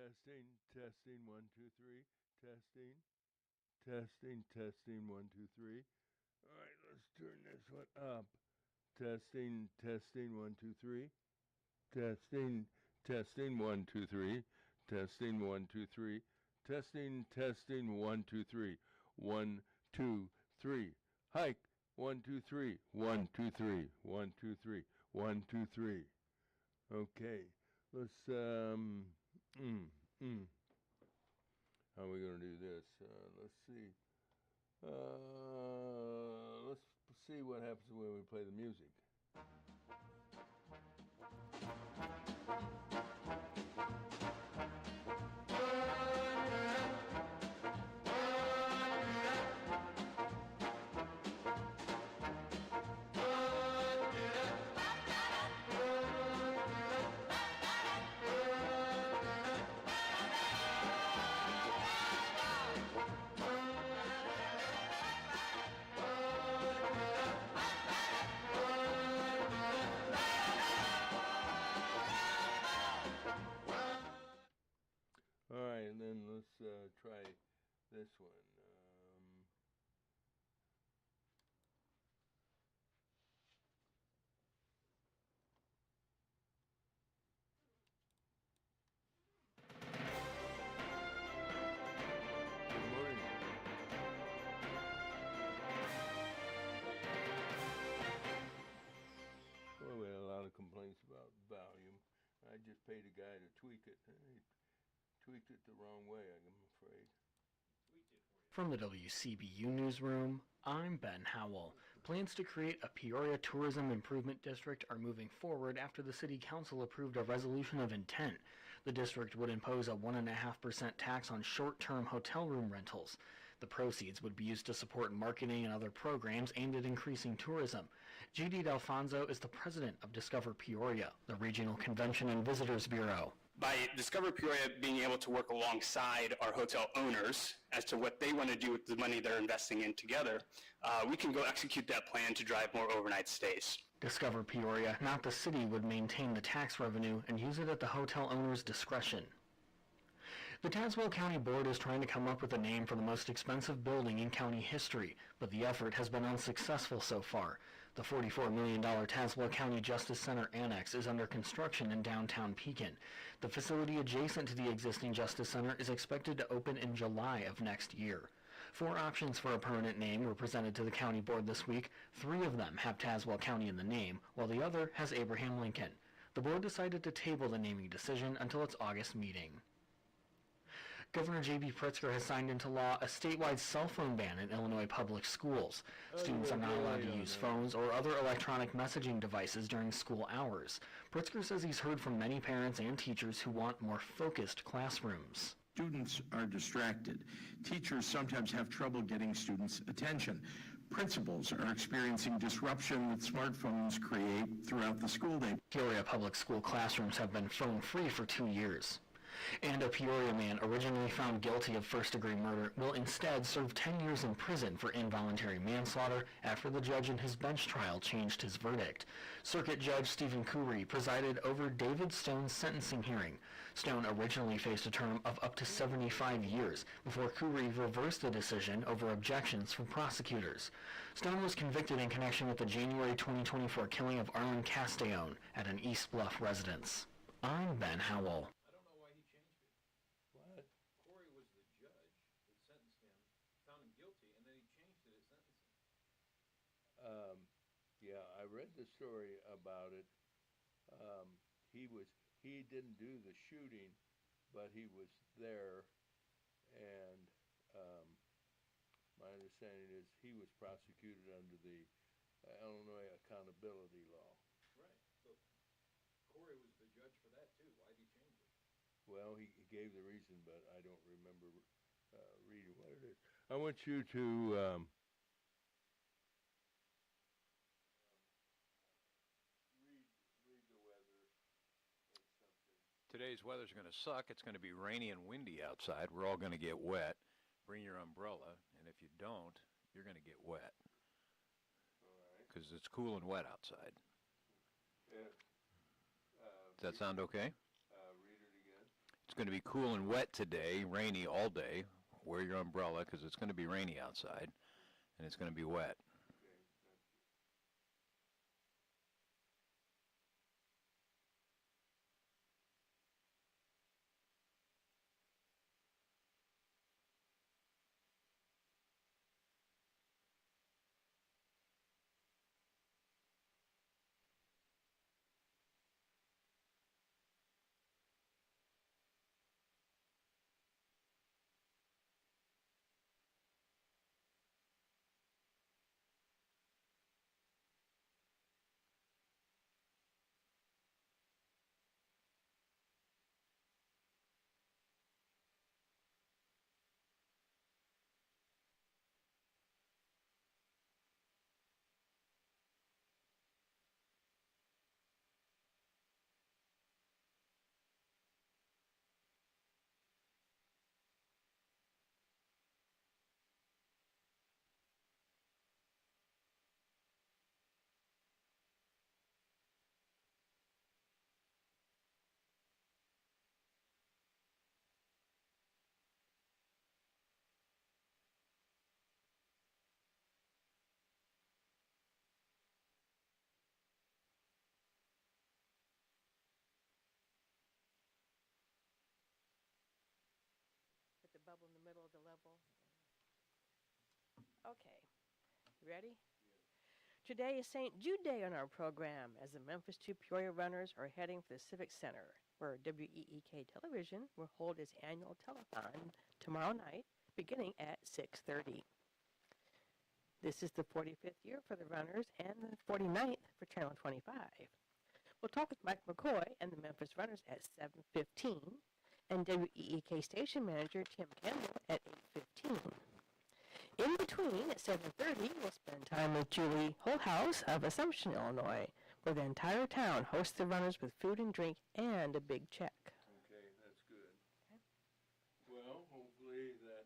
Testing, testing, 1, 2, 3. Testing, testing, testing, 1, 2, 3. All right, let's turn this one up. Testing, testing, 1, 2, 3. Testing, testing, 1, 2, 3. Testing, 1, 2, 3. Testing, testing, 1, 2, 3. 1, 2, 3. Hike. 1, 2, 3. 1, 2, 3. 1, 2, 3. 1, 2, 3. Okay. Let's how are we going to do this? Let's see. Let's see what happens when we play the music. All right, and then let's try this one. Good morning. Well, we had a lot of complaints about volume. I just paid a guy to tweak it. He tweaked it the wrong way, I'm afraid. From the WCBU Newsroom, I'm Ben Howell. Plans to create a Peoria Tourism Improvement District are moving forward after the City Council approved a resolution of intent. The district would impose a 1.5% tax on short-term hotel room rentals. The proceeds would be used to support marketing and other programs aimed at increasing tourism. Jude Alfonso is the president of Discover Peoria, the regional convention and visitors bureau. By Discover Peoria being able to work alongside our hotel owners as to what they want to do with the money they're investing in together, we can go execute that plan to drive more overnight stays. Discover Peoria, not the city, would maintain the tax revenue and use it at the hotel owner's discretion. The Tazewell County Board is trying to come up with a name for the most expensive building in county history, but the effort has been unsuccessful so far. The $44 million Tazewell County Justice Center Annex is under construction in downtown Pekin. The facility adjacent to the existing Justice Center is expected to open in July of next year. 4 options for a permanent name were presented to the county board this week. 3 of them have Tazewell County in the name, while the other has Abraham Lincoln. The board decided to table the naming decision until its August meeting. Governor J.B. Pritzker has signed into law a statewide cell phone ban in Illinois public schools. Students are not allowed to use phones or other electronic messaging devices during school hours. Pritzker says he's heard from many parents and teachers who want more focused classrooms. Students are distracted. Teachers sometimes have trouble getting students' attention. Principals are experiencing disruption that smartphones create throughout the school day. Peoria public school classrooms have been phone-free for 2 years. And a Peoria man originally found guilty of first-degree murder will instead serve 10 years in prison for involuntary manslaughter after the judge in his bench trial changed his verdict. Circuit Judge Stephen Coury presided over David Stone's sentencing hearing. Stone originally faced a term of up to 75 years before Coury reversed the decision over objections from prosecutors. Stone was convicted in connection with the January 2024 killing of Arlen Castellone at an East Bluff residence. I'm Ben Howell. What? Corey was the judge that sentenced him, found him guilty, and then he changed it at sentencing. Yeah, I read the story about it. He didn't do the shooting, but he was there, and my understanding is he was prosecuted under the Illinois accountability law. Right. So Corey was the judge for that too. Why did he change it? Well, he gave the reason, but I don't remember reading what it is. I want you to read the weather or something. Today's weather's going to suck. It's going to be rainy and windy outside. We're all going to get wet. Bring your umbrella, and if you don't, you're going to get wet. All right. Because it's cool and wet outside. Yeah. Does that sound okay? Read it again. It's going to be cool and wet today, rainy all day. Wear your umbrella because it's going to be rainy outside, and it's going to be wet. Put the bubble in the middle of the level. Okay, you ready? Today is St. Jude Day on our program as the Memphis 2 Peoria runners are heading for the Civic Center, where WEEK Television will hold its annual telethon tomorrow night, beginning at 6:30. This is the 45th year for the runners and the 49th for Channel 25. We'll talk with Mike McCoy and the Memphis runners at 7:15, and WEEK station manager Tim Campbell at 8:15. In between, at 7:30, we'll spend time with Julie Holthaus of Assumption, Illinois, where the entire town hosts the runners with food and drink and a big check. Okay, that's good. Okay. Well, hopefully that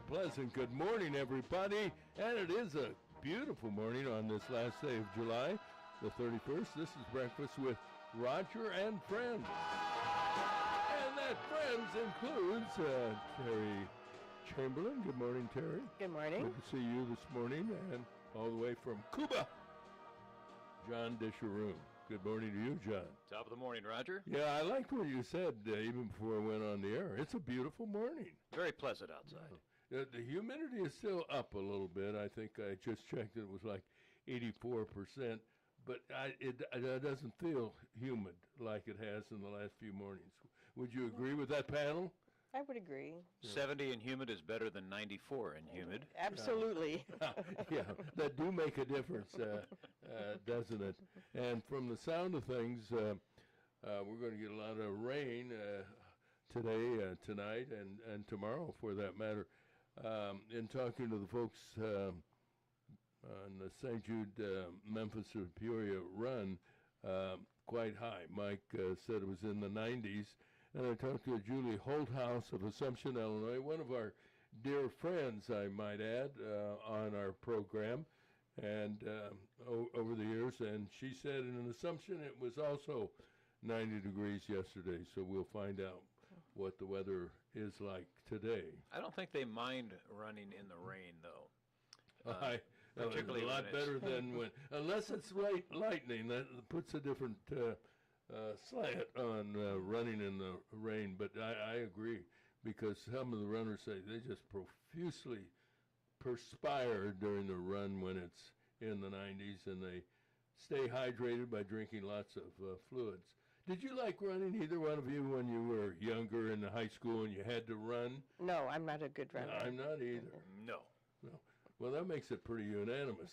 Pleasant good morning, everybody. And it is a beautiful morning on this last day of July, the 31st. This is Breakfast with Roger and Friends. And that Friends includes Terry Chamberlain. Good morning, Terry. Good morning. Good to see you this morning. And all the way from Cuba, John Disharoon. Good morning to you, John. Top of the morning, Roger. Yeah, I liked what you said even before I went on the air. It's a beautiful morning. Very pleasant outside. The humidity is still up a little bit. I think I just checked it was like 84%, but it doesn't feel humid like it has in the last few mornings. Would you agree with that panel? I would agree. 70 and humid is better than 94 and humid. Absolutely. Yeah, that do make a difference, doesn't it? And from the sound of things, we're going to get a lot of rain today, tonight, and tomorrow, for that matter. In talking to the folks on the St. Jude Memphis to Peoria run, quite high. Mike said it was in the 90s. And I talked to Julie Holthaus of Assumption, Illinois, one of our dear friends, I might add, on our program, and over the years. And she said in Assumption it was also 90 degrees yesterday, so we'll find out what the weather is like today. I don't think they mind running in the rain, though. Particularly a lot better than when, unless it's lightning, that puts a different slant on running in the rain. But I agree, because some of the runners say they just profusely perspire during the run when it's in the 90s, and they stay hydrated by drinking lots of fluids. Did you like running, either one of you, when you were younger in high school and you had to run? No, I'm not a good runner. No, I'm not either. No. Well, that makes it pretty unanimous.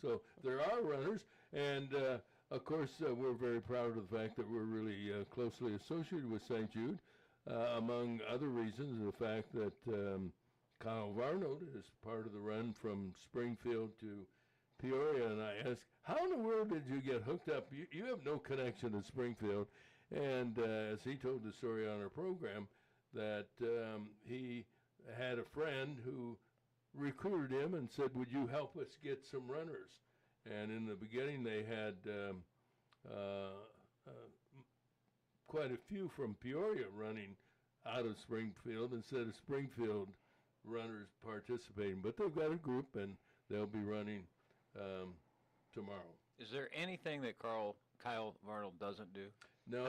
So there are runners, and of course, we're very proud of the fact that we're really closely associated with St. Jude. Among other reasons, the fact that Kyle Varnold is part of the run from Springfield to Peoria, and I asked, how in the world did you get hooked up? You have no connection to Springfield. And as he told the story on our program, that he had a friend who recruited him and said, would you help us get some runners? And in the beginning, they had quite a few from Peoria running out of Springfield instead of Springfield runners participating. But they've got a group, and they'll be running tomorrow. Is there anything that Kyle Varnold doesn't do? No,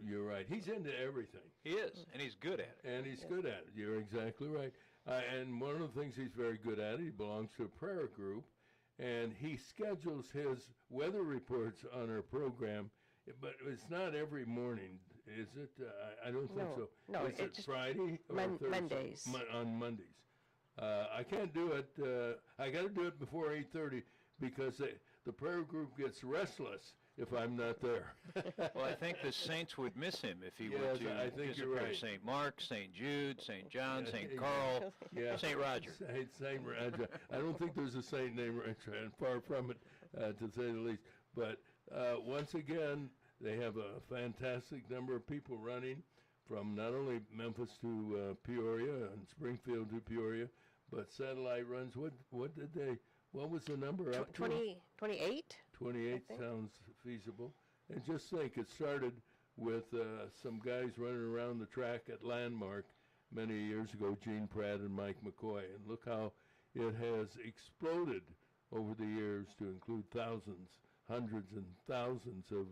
you're right. He's into everything. He is, and he's good at it. And he's good at it. You're exactly right. And one of the things he's very good at, he belongs to a prayer group, and he schedules his weather reports on our program, but it's not every morning, is it? I don't think so. No, is it Friday or Thursday? Mondays. On Mondays. I can't do it. I got to do it before 8:30 because the prayer group gets restless if I'm not there. Well, I think the Saints would miss him if he were to I think visit you're right. St. Mark, St. Jude, St. John, St. Carl, St. Roger. Saint Roger. I don't think there's a saint named Roger, and far from it, to say the least. But once again, they have a fantastic number of people running from not only Memphis to Peoria and Springfield to Peoria, but satellite runs. What was the number up to? 28? 28 sounds feasible. And just think, it started with some guys running around the track at Landmark many years ago, Gene Pratt and Mike McCoy. And look how it has exploded over the years to include thousands, hundreds and thousands of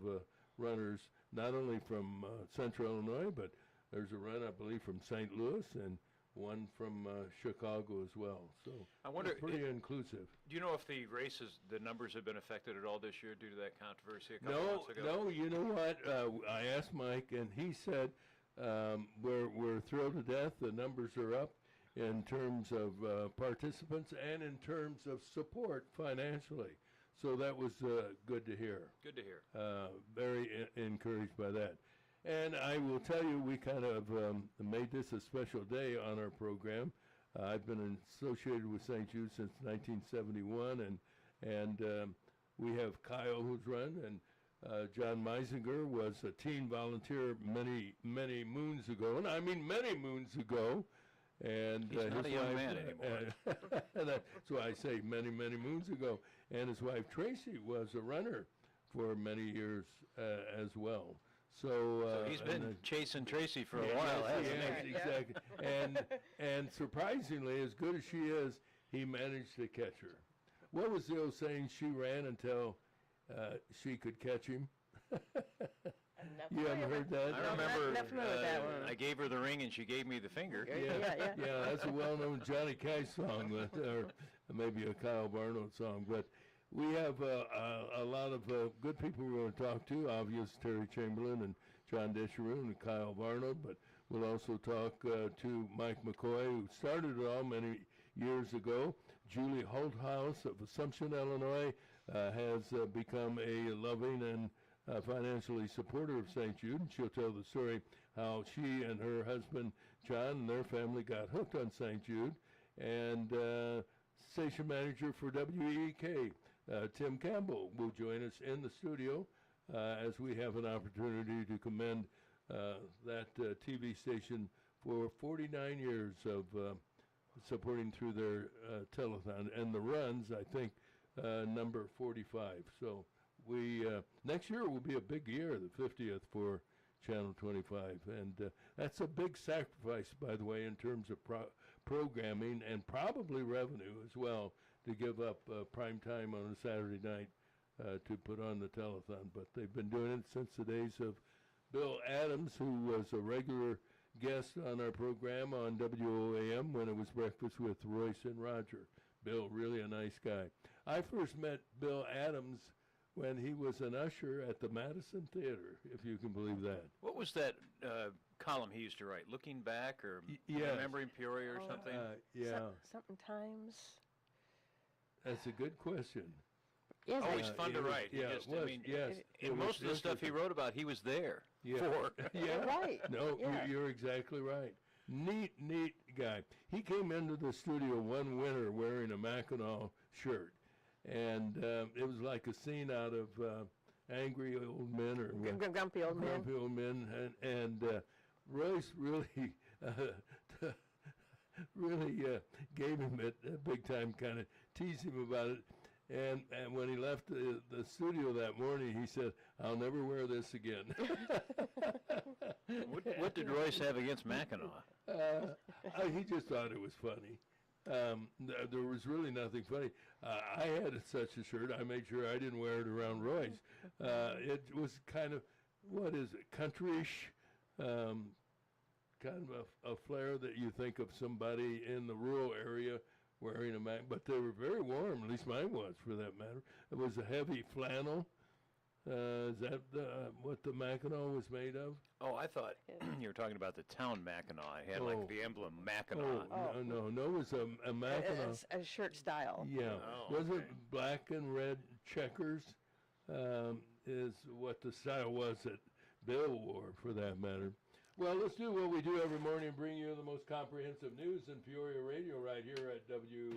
runners, not only from central Illinois, but there's a run, I believe, from St. Louis and one from Chicago as well. So I wonder, it's pretty inclusive. Do you know if the numbers have been affected at all this year due to that controversy a couple months ago? No, you know what? I asked Mike, and he said, we're thrilled to death. The numbers are up in terms of participants and in terms of support financially. So that was good to hear. Good to hear. Very encouraged by that. And I will tell you, we kind of made this a special day on our program. I've been associated with St. Jude since 1971, and we have Kyle who's run, and John Meisinger was a teen volunteer many moons ago, and I mean many moons ago, And He's not a his young wife, man anymore. that's why I say many, many moons ago. And his wife Tracy was a runner for many years as well. So He's been chasing Tracy for a yeah, while, yes, hasn't he? yes, exactly. And surprisingly, as good as she is, he managed to catch her. What was the old saying? She ran until she could catch him. You haven't heard that? I remember not familiar with that one. I gave her the ring and she gave me the finger. Yeah, that's a well-known Johnny Cash song, or maybe a Kyle Varnold song. But we have a lot of good people we're going to talk to. Obvious Teri Chamberlain and John Disharoon and Kyle Varnold. But we'll also talk to Mike McCoy, who started it all many years ago. Julie Holthaus of Assumption, Illinois, has become a loving and financially supporter of St. Jude, and she'll tell the story how she and her husband John and their family got hooked on St. Jude. And station manager for WEEK, Tim Cambell, will join us in the studio as we have an opportunity to commend that TV station for 49 years of supporting through their telethon, and the runs, I think, number 45. So we next year will be a big year, the 50th for Channel 25, and that's a big sacrifice, by the way, in terms of programming and probably revenue as well, to give up prime time on a Saturday night to put on the telethon. But they've been doing it since the days of Bill Adams, who was a regular guest on our program on WOAM when it was Breakfast with Royce and Roger. Bill, really a nice guy. I first met Bill Adams when he was an usher at the Madison Theater, if you can believe that. What was that column he used to write? Looking Back or yes. Remembering Peoria or something? Yeah, Something times. that's a good question. Yes, Always fun to write. Yeah, Just, it was, I mean, yes. and most of the stuff he wrote about, he was there for. Yeah, right. No, Yeah. you're exactly right. Neat guy. He came into the studio one winter wearing a Mackinac shirt, and it was like a scene out of Angry Old Men or Grumpy Old Men. Grumpy Old Men, and Royce really, really gave him it big time, kind of teased him about it. And when he left the studio that morning, he said, "I'll never wear this again." What did Royce have against Mackinac? He just thought it was funny. There was really nothing funny. I had such a shirt. I made sure I didn't wear it around Royce. It was kind of, what is it, countryish, kind of a flair that you think of somebody in the rural area wearing a Mac, but they were very warm, at least mine was, for that matter. It was a heavy flannel. Is that what the Mackinac was made of? Oh, I thought you were talking about the town Mackinac. It had like the emblem Mackinac. No, it was a Mackinac. It's a shirt style. Yeah, Oh, was okay. it black and red checkers? Is what the style was that Bill wore, for that matter. Well, let's do what we do every morning and bring you the most comprehensive news in Peoria radio right here at WAGU.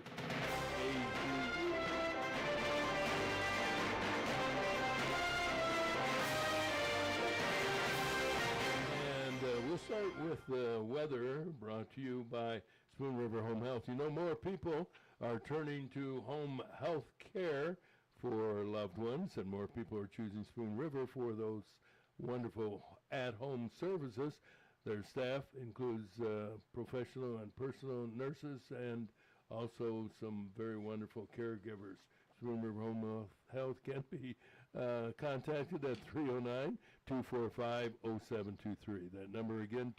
And we'll start with the weather, brought to you by Spoon River Home Health. You know, more people are turning to home health care for loved ones, and more people are choosing Spoon River for those wonderful at-home services. Their staff includes professional and personal nurses and also some very wonderful caregivers. Spoon River Home Health can be contacted at 309-245-0723. That number again,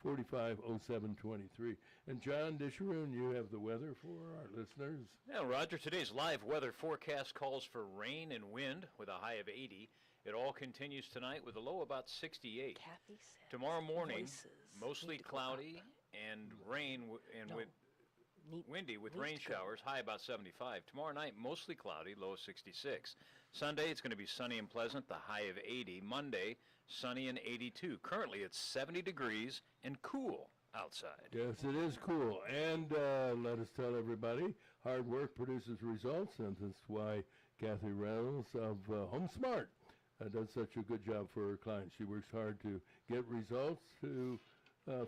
245-0723. And John Disharoon, you have the weather for our listeners. Yeah, Roger, today's live weather forecast calls for rain and wind with a high of 80. It all continues tonight with a low about 68. Kathy says Tomorrow morning, voices mostly need to go up. cloudy and rain with windy with rain showers, high about 75. Tomorrow night, mostly cloudy, low of 66. Sunday, it's going to be sunny and pleasant, the high of 80. Monday, sunny and 82. Currently, it's 70 degrees and cool outside. Yes, it is cool. And let us tell everybody, hard work produces results, and that's why Kathy Reynolds of HomeSmart does such a good job for her clients. She works hard to get results, to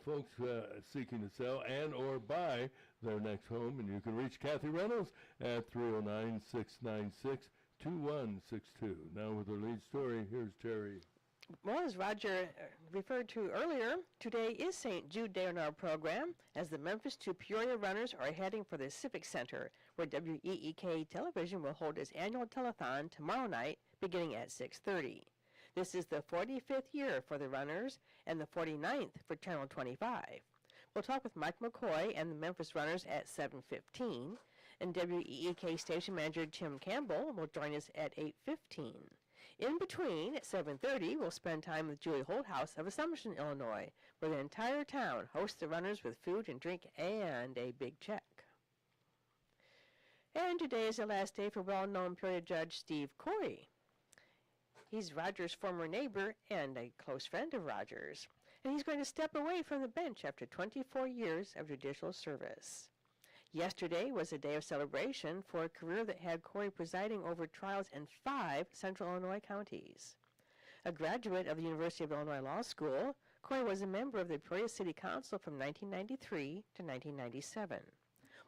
folks seeking to sell and or buy their next home. And you can reach Kathy Reynolds at 309-696-2162. Now with our lead story, here's Terry. Well, as Roger referred to earlier, today is St. Jude Day on our program, as the Memphis to Peoria runners are heading for the Civic Center, where WEEK Television will hold its annual telethon tomorrow night, beginning at 6:30. This is the 45th year for the runners and the 49th for Channel 25. We'll talk with Mike McCoy and the Memphis runners at 7:15, and WEEK station manager Tim Campbell will join us at 8:15. In between, at 7:30, we'll spend time with Julie Holthaus of Assumption, Illinois, where the entire town hosts the runners with food and drink and a big check. And today is the last day for well-known Peoria Judge Steve Corey. He's Roger's former neighbor and a close friend of Roger's, and he's going to step away from the bench after 24 years of judicial service. Yesterday was a day of celebration for a career that had Corey presiding over trials in 5 central Illinois counties. A graduate of the University of Illinois Law School, Corey was a member of the Peoria City Council from 1993 to 1997.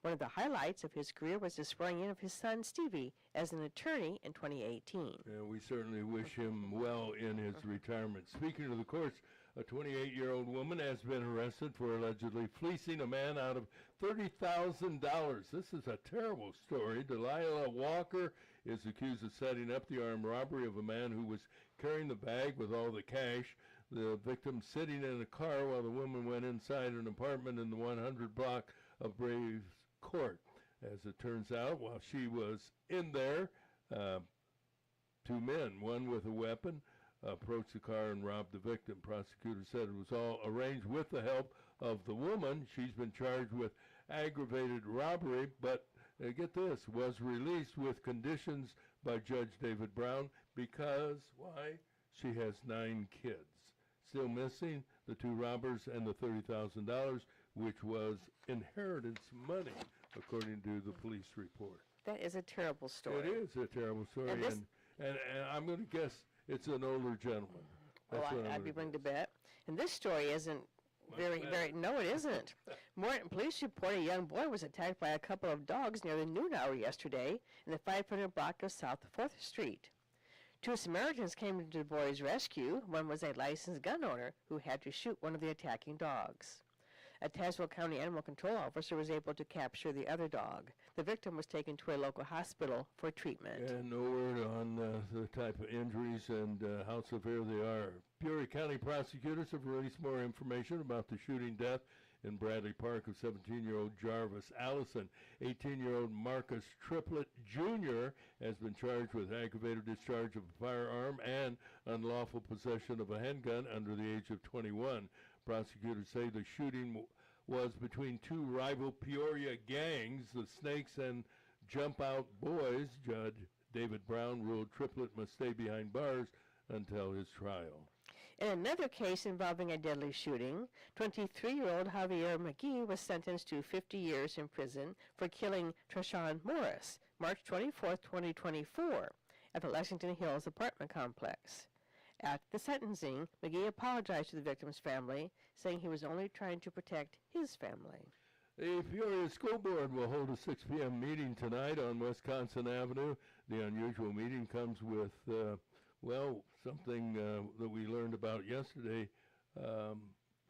One of the highlights of his career was the swearing in of his son Stevie as an attorney in 2018. And we certainly wish him well in his retirement. Speaking of the courts, a 28-year-old woman has been arrested for allegedly fleecing a man out of $30,000. This is a terrible story. Delilah Walker is accused of setting up the armed robbery of a man who was carrying the bag with all the cash. The victim sitting in a car while the woman went inside an apartment in the 100 block of Braves Court. As it turns out, while she was in there, 2 men, one with a weapon, approached the car and robbed the victim. Prosecutor said it was all arranged with the help of the woman. She's been charged with aggravated robbery, but get this, was released with conditions by Judge David Brown because, why? She has 9 kids. Still missing the 2 robbers and the $30,000, which was inheritance money, according to the police report. That is a terrible story. It is a terrible story, and I'm going to guess it's an older gentleman. I'd be willing to bet. And this story isn't no, it isn't. Morton police report a young boy was attacked by a couple of dogs near the noon hour yesterday in the 500 block of South 4th Street. 2 Samaritans came to the boy's rescue. One was a licensed gun owner who had to shoot one of the attacking dogs. A Tazewell County Animal Control officer was able to capture the other dog. The victim was taken to a local hospital for treatment. And no word on the type of injuries and how severe they are. Peoria County prosecutors have released more information about the shooting death in Bradley Park of 17-year-old Jarvis Allison. 18-year-old Marcus Triplett Jr. has been charged with aggravated discharge of a firearm and unlawful possession of a handgun under the age of 21. Prosecutors say the shooting was between 2 rival Peoria gangs, the Snakes and Jump Out Boys. Judge David Brown ruled Triplett must stay behind bars until his trial. In another case involving a deadly shooting, 23-year-old Javier McGee was sentenced to 50 years in prison for killing Treshawn Morris, March 24, 2024, at the Lexington Hills apartment complex. At the sentencing, McGee apologized to the victim's family, saying he was only trying to protect his family. The Peoria School Board will hold a 6 p.m. meeting tonight on Wisconsin Avenue. The unusual meeting comes with, something that we learned about yesterday. A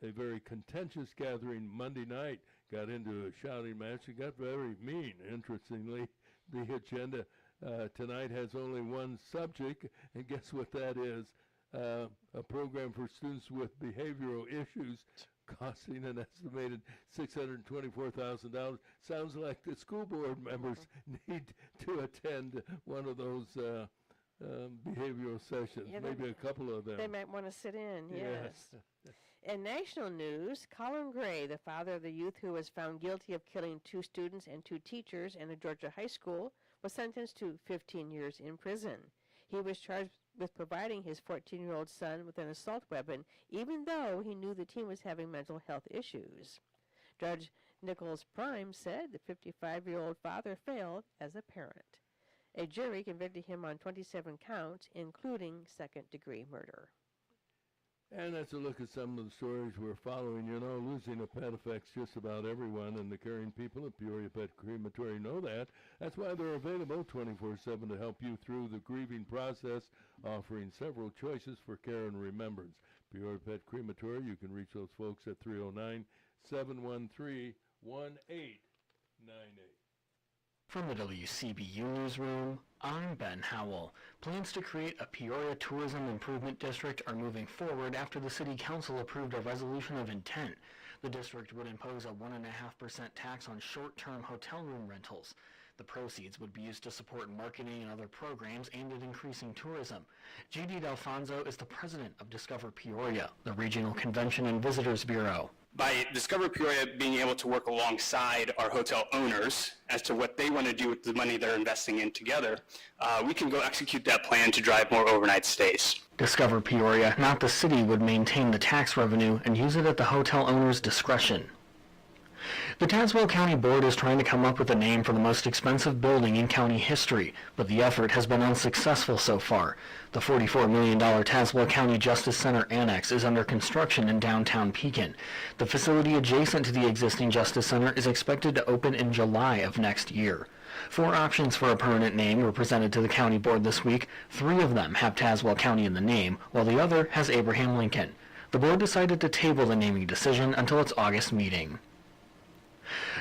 very contentious gathering Monday night got into a shouting match. It got very mean, interestingly. The agenda tonight has only one subject, and guess what that is? A program for students with behavioral issues costing an estimated $624,000. Sounds like the school board members need to attend one of those behavioral sessions, maybe a couple of them. They might want to sit in, yes. In national news, Colin Gray, the father of the youth who was found guilty of killing 2 students and 2 teachers in a Georgia high school, was sentenced to 15 years in prison. He was charged with providing his 14-year-old son with an assault weapon, even though he knew the teen was having mental health issues. Judge Nichols Prime said the 55-year-old father failed as a parent. A jury convicted him on 27 counts, including second-degree murder. And that's a look at some of the stories we're following. You know, losing a pet affects just about everyone, and the caring people at Peoria Pet Crematory know that. That's why they're available 24/7 to help you through the grieving process, offering several choices for care and remembrance. Peoria Pet Crematory, you can reach those folks at 309-713-1898. From the WCBU Newsroom, I'm Ben Howell. Plans to create a Peoria Tourism Improvement District are moving forward after the City Council approved a resolution of intent. The district would impose a 1.5% tax on short-term hotel room rentals. The proceeds would be used to support marketing and other programs aimed at increasing tourism. Jude Alfonso is the president of Discover Peoria, the regional convention and visitors bureau. By Discover Peoria being able to work alongside our hotel owners as to what they want to do with the money they're investing in together, we can go execute that plan to drive more overnight stays. Discover Peoria, not the city, would maintain the tax revenue and use it at the hotel owner's discretion. The Tazewell County Board is trying to come up with a name for the most expensive building in county history, but the effort has been unsuccessful so far. The $44 million Tazewell County Justice Center Annex is under construction in downtown Pekin. The facility adjacent to the existing Justice Center is expected to open in July of next year. 4 options for a permanent name were presented to the county board this week. 3 of them have Tazewell County in the name, while the other has Abraham Lincoln. The board decided to table the naming decision until its August meeting.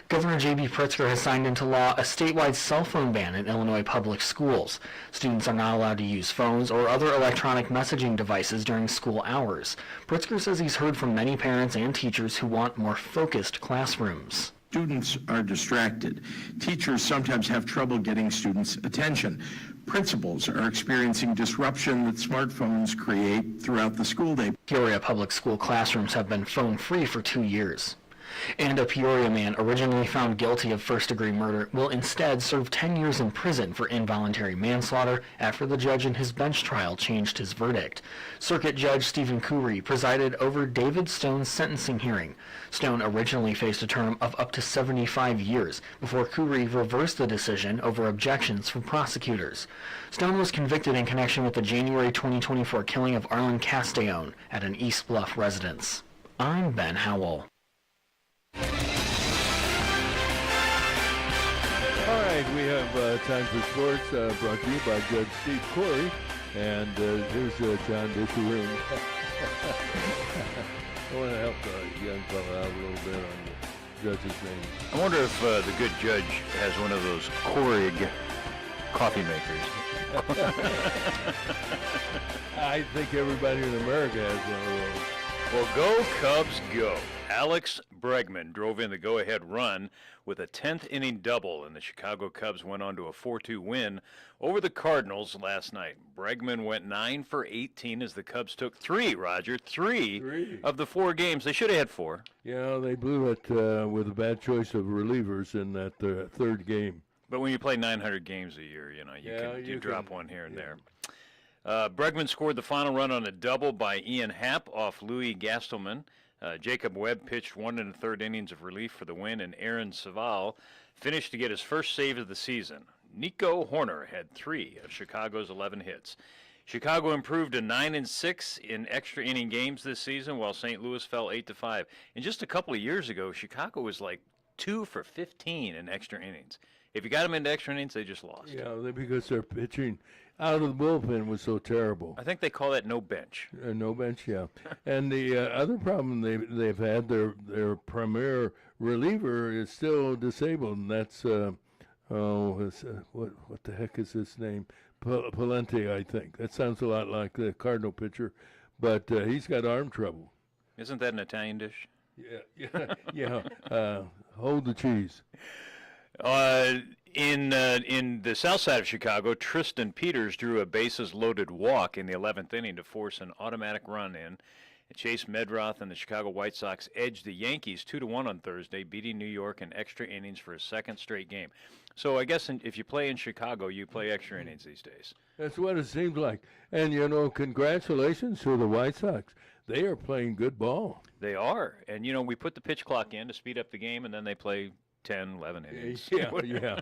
Governor J.B. Pritzker has signed into law a statewide cell phone ban in Illinois public schools. Students are not allowed to use phones or other electronic messaging devices during school hours. Pritzker says he's heard from many parents and teachers who want more focused classrooms. Students are distracted. Teachers sometimes have trouble getting students' attention. Principals are experiencing disruption that smartphones create throughout the school day. Peoria public school classrooms have been phone-free for 2 years. And a Peoria man originally found guilty of first-degree murder will instead serve 10 years in prison for involuntary manslaughter after the judge in his bench trial changed his verdict. Circuit Judge Stephen Coury presided over David Stone's sentencing hearing. Stone originally faced a term of up to 75 years before Coury reversed the decision over objections from prosecutors. Stone was convicted in connection with the January 2024 killing of Arlen Castellone at an East Bluff residence. I'm Ben Howell. All right, we have time for sports brought to you by Judge Steve Corey. And here's John disharoon. I want to help the young fella out a little bit on the judge's name. I wonder if the good judge has one of those Keurig coffee makers. I think everybody in America has one of those. Well, go Cubs, go. Alex Bregman drove in the go-ahead run with a 10th inning double, and the Chicago Cubs went on to a 4-2 win over the Cardinals last night. Bregman went 9 for 18 as the Cubs took three of the 4 games. They should have had 4. Yeah, they blew it with a bad choice of relievers in that third game. But when you play 900 games a year, you know, you drop one here and there. Bregman scored the final run on a double by Ian Happ off Louis Gastelman. Jacob Webb pitched 1 1/3 innings of relief for the win, and Aaron Saval finished to get his first save of the season. Nico Horner had 3 of Chicago's 11 hits. Chicago improved to 9-6 in extra inning games this season, while St. Louis fell 8-5. And just a couple of years ago, Chicago was like 2 for 15 in extra innings. If you got them into extra innings, they just lost. Yeah, because their pitching out of the bullpen was so terrible. I think they call that no bench. No bench, yeah. And the other problem they've had, their premier reliever is still disabled, and that's what the heck is his name? Palente, I think. That sounds a lot like the Cardinal pitcher, but he's got arm trouble. Isn't that an Italian dish? Yeah. Hold the cheese. In the south side of Chicago, Tristan Peters drew a bases-loaded walk in the 11th inning to force an automatic run in. Chase Medroth and the Chicago White Sox edged the Yankees 2-1 on Thursday, beating New York in extra innings for a second straight game. So I guess if you play in Chicago, you play extra innings these days. That's what it seems like. And, congratulations to the White Sox. They are playing good ball. They are. And, we put the pitch clock in to speed up the game, and then they play 10, 11 innings. Yeah, yeah.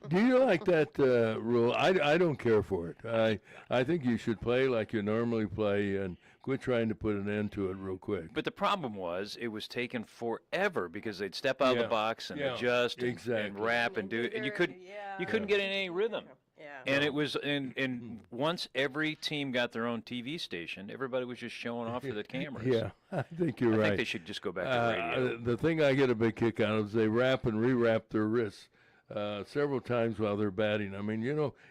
Do you like that rule? I don't care for it. I think you should play like you normally play and quit trying to put an end to it real quick. But the problem was it was taking forever because they'd step out of the box and adjust and wrap and do it, and you couldn't get in any rhythm. Yeah. And it was and once every team got their own TV station, everybody was just showing off to the cameras. Yeah, I think you're I right. think they should just go back to radio. The thing I get a big kick out of is they wrap and re-wrap their wrists several times while they're batting. I mean,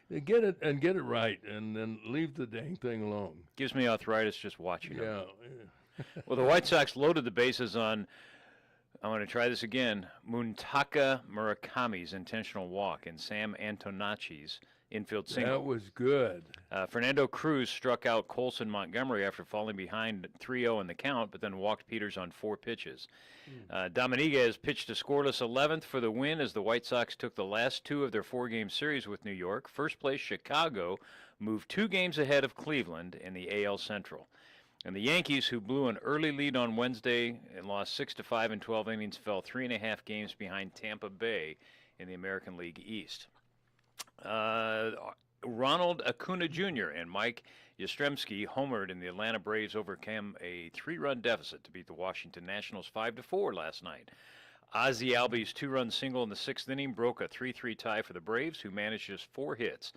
they get it right, and then leave the dang thing alone. Gives me arthritis just watching them. Yeah. Well, the White Sox loaded the bases on, I'm going to try this again, Muntaka Murakami's intentional walk and Sam Antonacci's infield single. That was good. Fernando Cruz struck out Colson Montgomery after falling behind 3-0 in the count, but then walked Peters on 4 pitches. Dominguez pitched a scoreless 11th for the win as the White Sox took the last 2 of their 4-game series with New York. First place Chicago moved 2 games ahead of Cleveland in the AL Central. And the Yankees, who blew an early lead on Wednesday and lost 6-5 in 12 innings, fell 3.5 games behind Tampa Bay in the American League East. Ronald Acuna Jr. and Mike Yastrzemski homered, and the Atlanta Braves overcame a 3-run deficit to beat the Washington Nationals 5-4 last night. Ozzie Albies' 2-run single in the 6th inning broke a 3-3 tie for the Braves, who managed just 4 hits.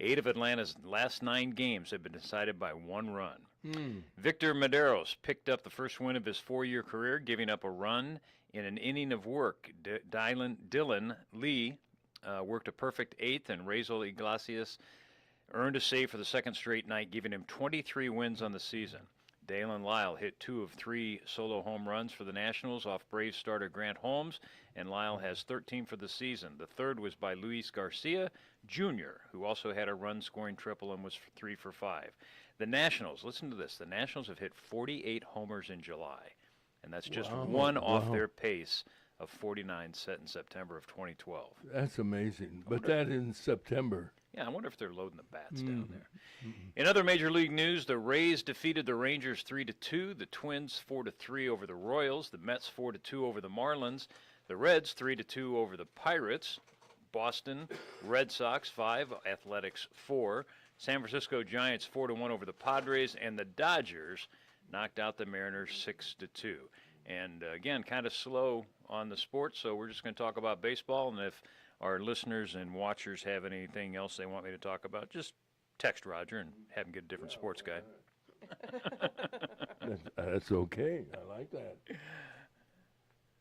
8 of Atlanta's last 9 games have been decided by 1 run. Victor Medeiros picked up the first win of his 4-year career, giving up a run in an inning of work. Dylan Lee worked a perfect 8th, and Raisel Iglesias earned a save for the 2nd straight night, giving him 23 wins on the season. Dalen Lyle hit 2 of 3 solo home runs for the Nationals off Braves starter Grant Holmes, and Lyle has 13 for the season. The third was by Luis Garcia Jr., who also had a run-scoring triple and was 3 for 5. The Nationals, listen to this, the Nationals have hit 48 homers in July, and that's just one off their pace of 49 set in September of 2012. That's amazing. But that in September. Yeah, I wonder if they're loading the bats down there. In other Major League news, the Rays defeated the Rangers 3-2, the Twins 4-3 over the Royals, the Mets 4-2 over the Marlins, the Reds 3-2 over the Pirates, Boston Red Sox 5, Athletics 4, San Francisco Giants 4-1 over the Padres, and the Dodgers knocked out the Mariners 6-2. And again, kind of slow on the sports, so we're just going to talk about baseball. And if our listeners and watchers have anything else they want me to talk about, just text Roger and have him get a different sports guy. That's okay. I like that.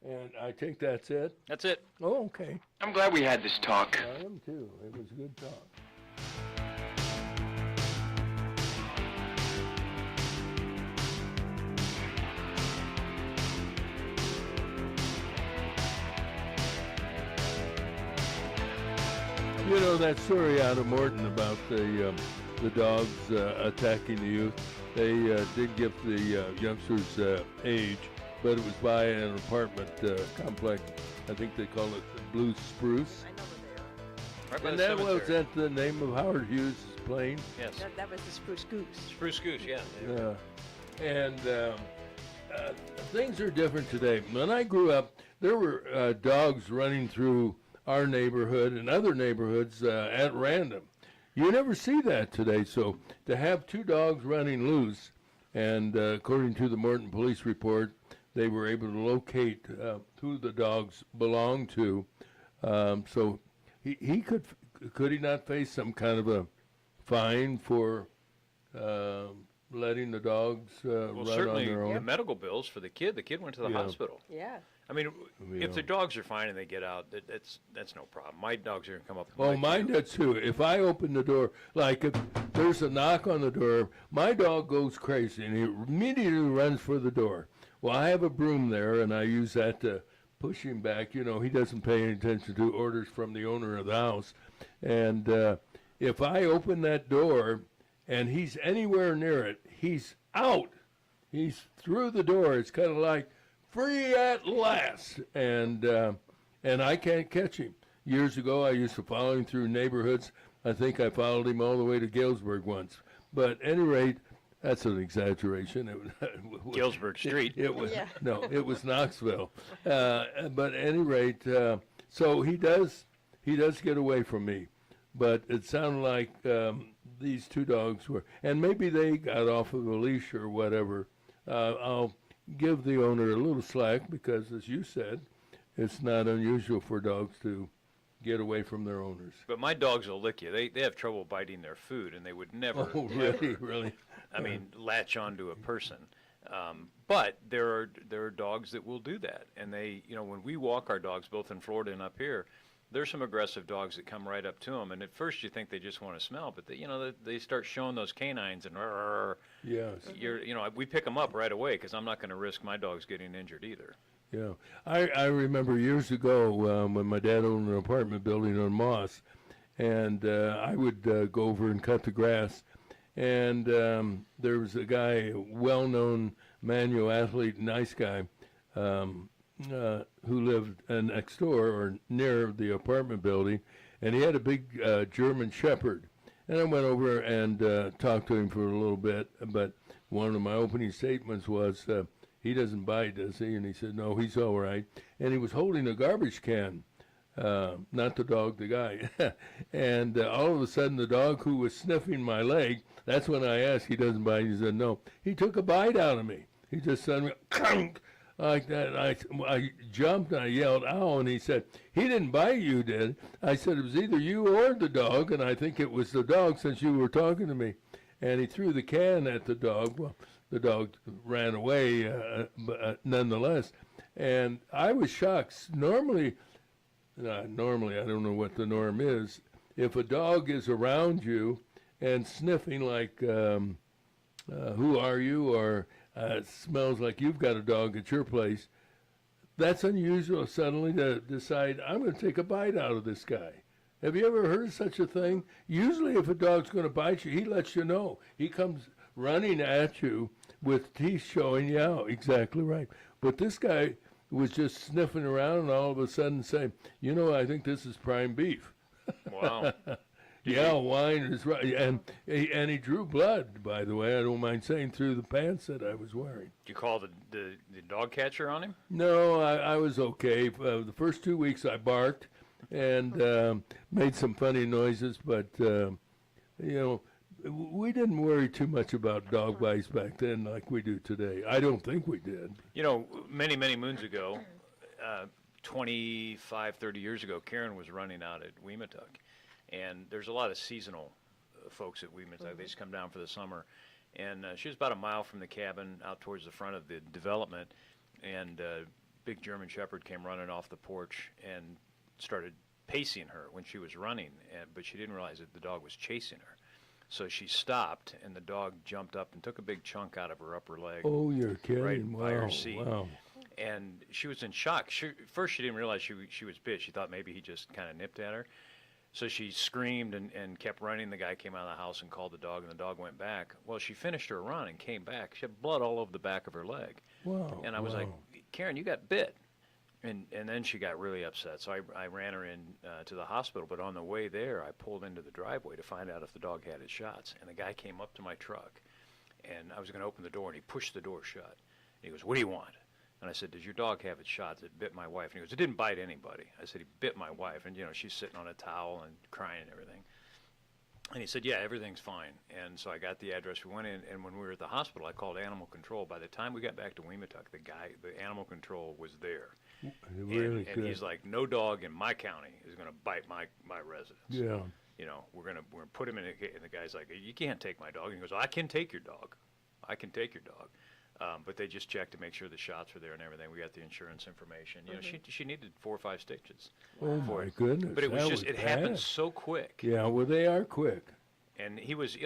And I think that's it. That's it. Oh, okay. I'm glad we had this talk. I am too. It was a good talk. You know that story out of Morton about the dogs attacking the youth? They did give the youngsters age, but it was by an apartment complex. I think they call it Blue Spruce. I know where Right by And the that was cemetery. that the name of Howard Hughes' plane. Yes. they are. That was the Spruce Goose. Spruce Goose, yeah. Yeah. And things are different today. When I grew up, there were dogs running through our neighborhood and other neighborhoods at random. You never see that today. So to have 2 dogs running loose, and according to the Morton Police report, they were able to locate who the dogs belonged to. So he could he not face some kind of a fine for letting the dogs Well, run certainly on their the own? medical bills for the kid. The kid went to the Yeah. hospital. Yeah. I mean, Yeah. if the dogs are fine and they get out, that's no problem. My dogs are going to come up. and Oh, bite mine you. does too. If I open the door, like if there's a knock on the door, my dog goes crazy and he immediately runs for the door. Well, I have a broom there and I use that to push him back. You know, he doesn't pay any attention to orders from the owner of the house. And if I open that door and he's anywhere near it, he's out. He's through the door. It's kind of like free at last. And I can't catch him. Years ago, I used to follow him through neighborhoods. I think I followed him all the way to Galesburg once. But at any rate, that's an exaggeration. Galesburg Street. It was Yeah. no, it was Knoxville. But at any rate, So he does get away from me, but it sounded like these two dogs were, and maybe they got off of a leash or whatever. I'll give the owner a little slack because, as you said, it's not unusual for dogs to get away from their owners. But my dogs will lick you. They have trouble biting their food, and they would never, Oh, really, really? I mean, latch onto a person. But there are dogs that will do that, and they, when we walk our dogs, both in Florida and up here, there's some aggressive dogs that come right up to them, and at first you think they just want to smell, but they start showing those canines, and Yes. we pick them up right away because I'm not going to risk my dogs getting injured either. Yeah, I remember years ago when my dad owned an apartment building on Moss, and I would go over and cut the grass, and there was a guy, well-known manual athlete, nice guy, who lived next door or near the apartment building, and he had a big German Shepherd. And I went over and talked to him for a little bit, but one of my opening statements was, he doesn't bite, does he? And he said, no, he's all right. And he was holding a garbage can, not the dog, the guy. And all of a sudden, the dog who was sniffing my leg, that's when I asked, he doesn't bite. He said, no. He took a bite out of me. He just suddenly, like that. I jumped and I yelled, ow, and he said, he didn't bite you, did? I said, it was either you or the dog, and I think it was the dog since you were talking to me. And he threw the can at the dog. Well, the dog ran away, but nonetheless. And I was shocked. Normally, I don't know what the norm is. If a dog is around you and sniffing like, who are you, or smells like you've got a dog at your place, that's unusual suddenly to decide, I'm going to take a bite out of this guy. Have you ever heard of such a thing? Usually if a dog's going to bite you, he lets you know. He comes running at you with teeth showing. Yeah, exactly right. But this guy was just sniffing around and all of a sudden saying, I think this is prime beef. Wow. Yeah, wine is right. And he drew blood, by the way, I don't mind saying, through the pants that I was wearing. Did you call the dog catcher on him? No, I was okay. The first 2 weeks I barked and made some funny noises, but, we didn't worry too much about dog bites back then like we do today. I don't think we did. Many, many moons ago, 25, 30 years ago, Karen was running out at Weematuck. And there's a lot of seasonal folks at Weematuck. They just come down for the summer. And she was about a mile from the cabin out towards the front of the development. And big German Shepherd came running off the porch and started pacing her when she was running. But she didn't realize that the dog was chasing her. So she stopped, and the dog jumped up and took a big chunk out of her upper leg. Oh, you're kidding. Right by her seat. Wow. And she was in shock. First, she didn't realize she was bit. She thought maybe he just kind of nipped at her. So she screamed and kept running. The guy came out of the house and called the dog, and the dog went back. Well, she finished her run and came back. She had blood all over the back of her leg. Wow. And I was like, Karen, you got bit. And then she got really upset. So I ran her in to the hospital. But on the way there, I pulled into the driveway to find out if the dog had its shots. And the guy came up to my truck, and I was going to open the door, and he pushed the door shut. And he goes, what do you want? And I said, does your dog have its shots? It bit my wife. And he goes, it didn't bite anybody. I said, he bit my wife. And, she's sitting on a towel and crying and everything. And he said, yeah, everything's fine. And so I got the address. We went in, and when we were at the hospital, I called animal control. By the time we got back to Weematuck, the animal control was there. Really and he's like, no dog in my county is going to bite my residents. Yeah. We're gonna put him in. And the guy's like, you can't take my dog. And he goes, I can take your dog. I can take your dog. But they just checked to make sure the shots were there and everything. We got the insurance information. She needed 4 or 5 stitches. Oh my goodness! But it happened so quick. Yeah, well, they are quick. And he was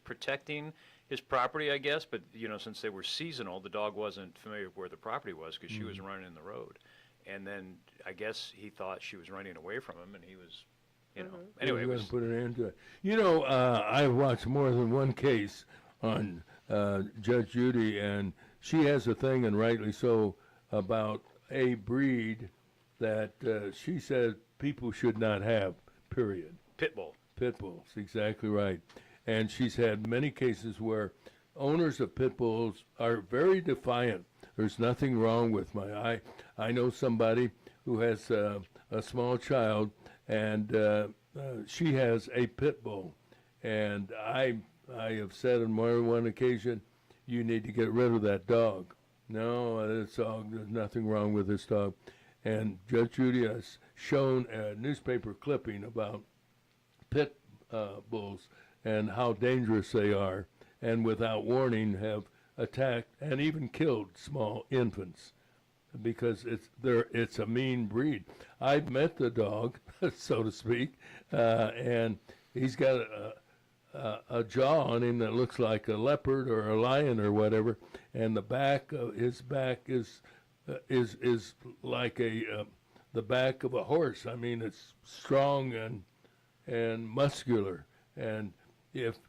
protecting his property, I guess. But since they were seasonal, the dog wasn't familiar with where the property was because she was running in the road. And then I guess he thought she was running away from him, and he was, Anyway, he was put an end to it. I've watched more than one case on Judge Judy, and she has a thing, and rightly so, about a breed that she said people should not have, period. Pit bull. Pit bulls, exactly right. And she's had many cases where owners of pit bulls are very defiant. There's nothing wrong with I know somebody who has a a small child, and she has a pit bull. And I have said on more than one occasion, you need to get rid of that dog. No, this dog, there's nothing wrong with this dog. And Judge Judy has shown a newspaper clipping about pit bulls and how dangerous they are, and without warning have attacked and even killed small infants, because it's a mean breed. I've met the dog, so to speak, and he's got a jaw on him that looks like a leopard or a lion or whatever, and the back of his back is like the back of a horse. I mean, it's strong and muscular. And if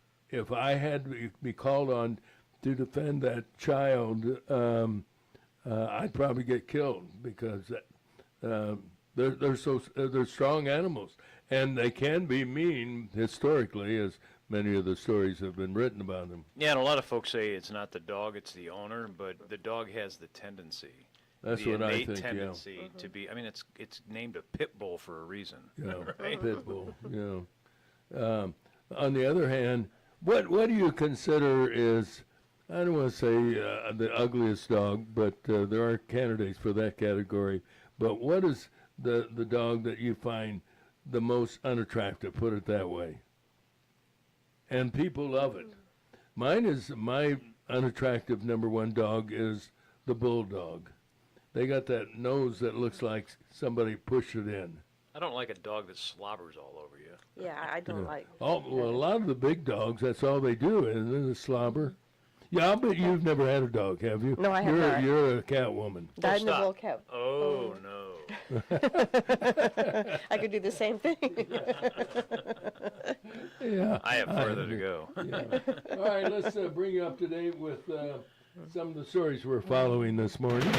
I had to be called on to defend that child, I'd probably get killed, because they're strong animals, and they can be mean historically, as many of the stories have been written about them. Yeah, and a lot of folks say it's not the dog, it's the owner, but the dog has the tendency. That's the what I innate think, tendency to be. I mean, it's named a pit bull for a reason. Yeah, right? pit bull. Yeah. On the other hand, what do you consider is, I don't want to say the ugliest dog, but there are candidates for that category. But what is the dog that you find the most unattractive? Put it that way. And people love it. My unattractive number one dog is the bulldog. They got that nose that looks like somebody pushed it in. I don't like a dog that slobbers all over you. Yeah, I don't like. Well, a lot of the big dogs, that's all they do, isn't it, slobber? Yeah, I'll bet you've never had a dog, have you? No, I have not. You're a cat woman. Died in the stop. bull cat. Oh, no. I could do the same thing. Yeah. I have further to go. Yeah. All right, let's bring you up to date with some of the stories we're following this morning.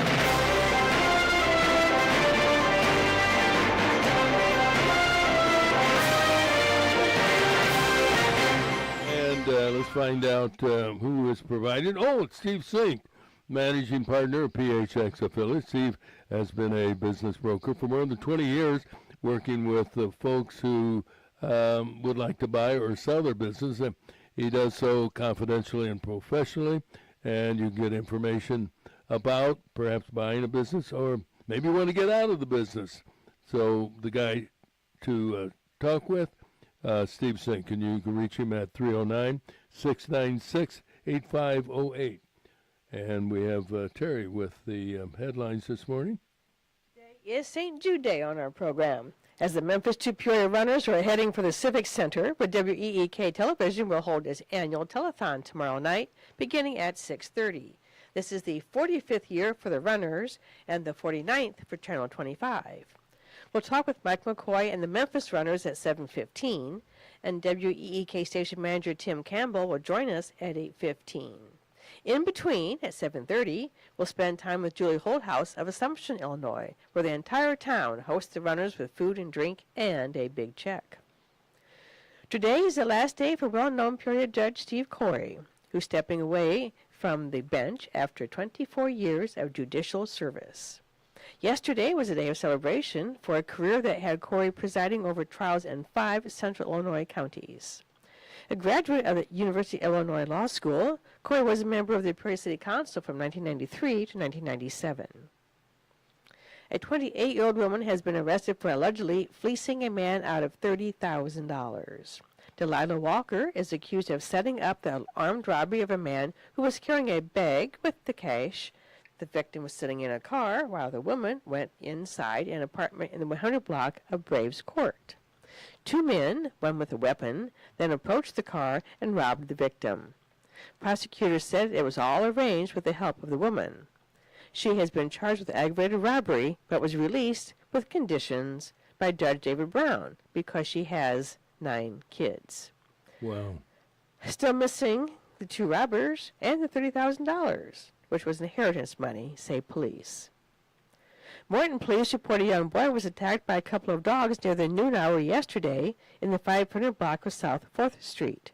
And let's find out who is provided. Oh, it's Steve Sink, managing partner of PHX Affiliates. Steve has been a business broker for more than 20 years, working with folks who would like to buy or sell their business. And he does so confidentially and professionally, and you get information about perhaps buying a business, or maybe you want to get out of the business. So the guy to talk with, Steve Sink, and you can reach him at 309-696-8508. And we have Terry with the headlines this morning. Today is St. Jude Day on our program. As the Memphis to Peoria runners are heading for the Civic Center, where WEEK Television will hold its annual telethon tomorrow night, beginning at 6:30. This is the 45th year for the runners and the 49th for Channel 25. We'll talk with Mike McCoy and the Memphis runners at 7:15, and WEEK station manager Tim Cambell will join us at 8:15. In between, at 7:30, we'll spend time with Julie Holthaus of Assumption, Illinois, where the entire town hosts the runners with food and drink and a big check. Today is the last day for well-known Peoria Judge Steve Corey, who's stepping away from the bench after 24 years of judicial service. Yesterday was a day of celebration for a career that had Corey presiding over trials in 5 central Illinois counties. A graduate of the University of Illinois Law School, Corey was a member of the Peoria City Council from 1993 to 1997. A 28-year-old woman has been arrested for allegedly fleecing a man out of $30,000. Delilah Walker is accused of setting up the armed robbery of a man who was carrying a bag with the cash. The victim was sitting in a car while the woman went inside an apartment in the 100 block of Braves Court. 2 men, one with a weapon, then approached the car and robbed the victim. Prosecutors said it was all arranged with the help of the woman. She has been charged with aggravated robbery, but was released with conditions by Judge David Brown because she has 9 kids. Wow. Still missing the 2 robbers and the $30,000, which was inheritance money, say police. Morton police report a young boy was attacked by a couple of dogs near the noon hour yesterday in the 500 block of South 4th Street.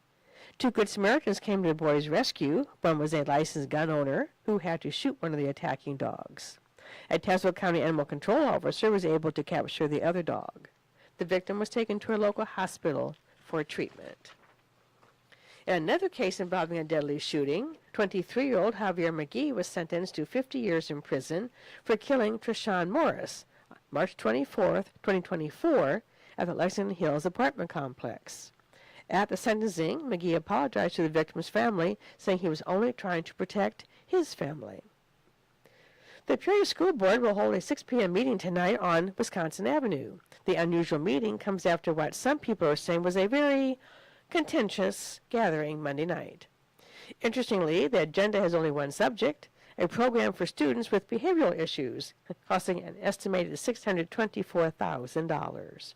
2 Good Samaritans came to the boy's rescue. One was a licensed gun owner who had to shoot one of the attacking dogs. A Tazewell County animal control officer was able to capture the other dog. The victim was taken to a local hospital for treatment. In another case involving a deadly shooting, 23-year-old Javier McGee was sentenced to 50 years in prison for killing Treshawn Morris, March 24, 2024, at the Lexington Hills apartment complex. At the sentencing, McGee apologized to the victim's family, saying he was only trying to protect his family. The Peoria School Board will hold a 6 p.m. meeting tonight on Wisconsin Avenue. The unusual meeting comes after what some people are saying was a very contentious gathering Monday night. Interestingly, the agenda has only one subject, a program for students with behavioral issues, costing an estimated $624,000.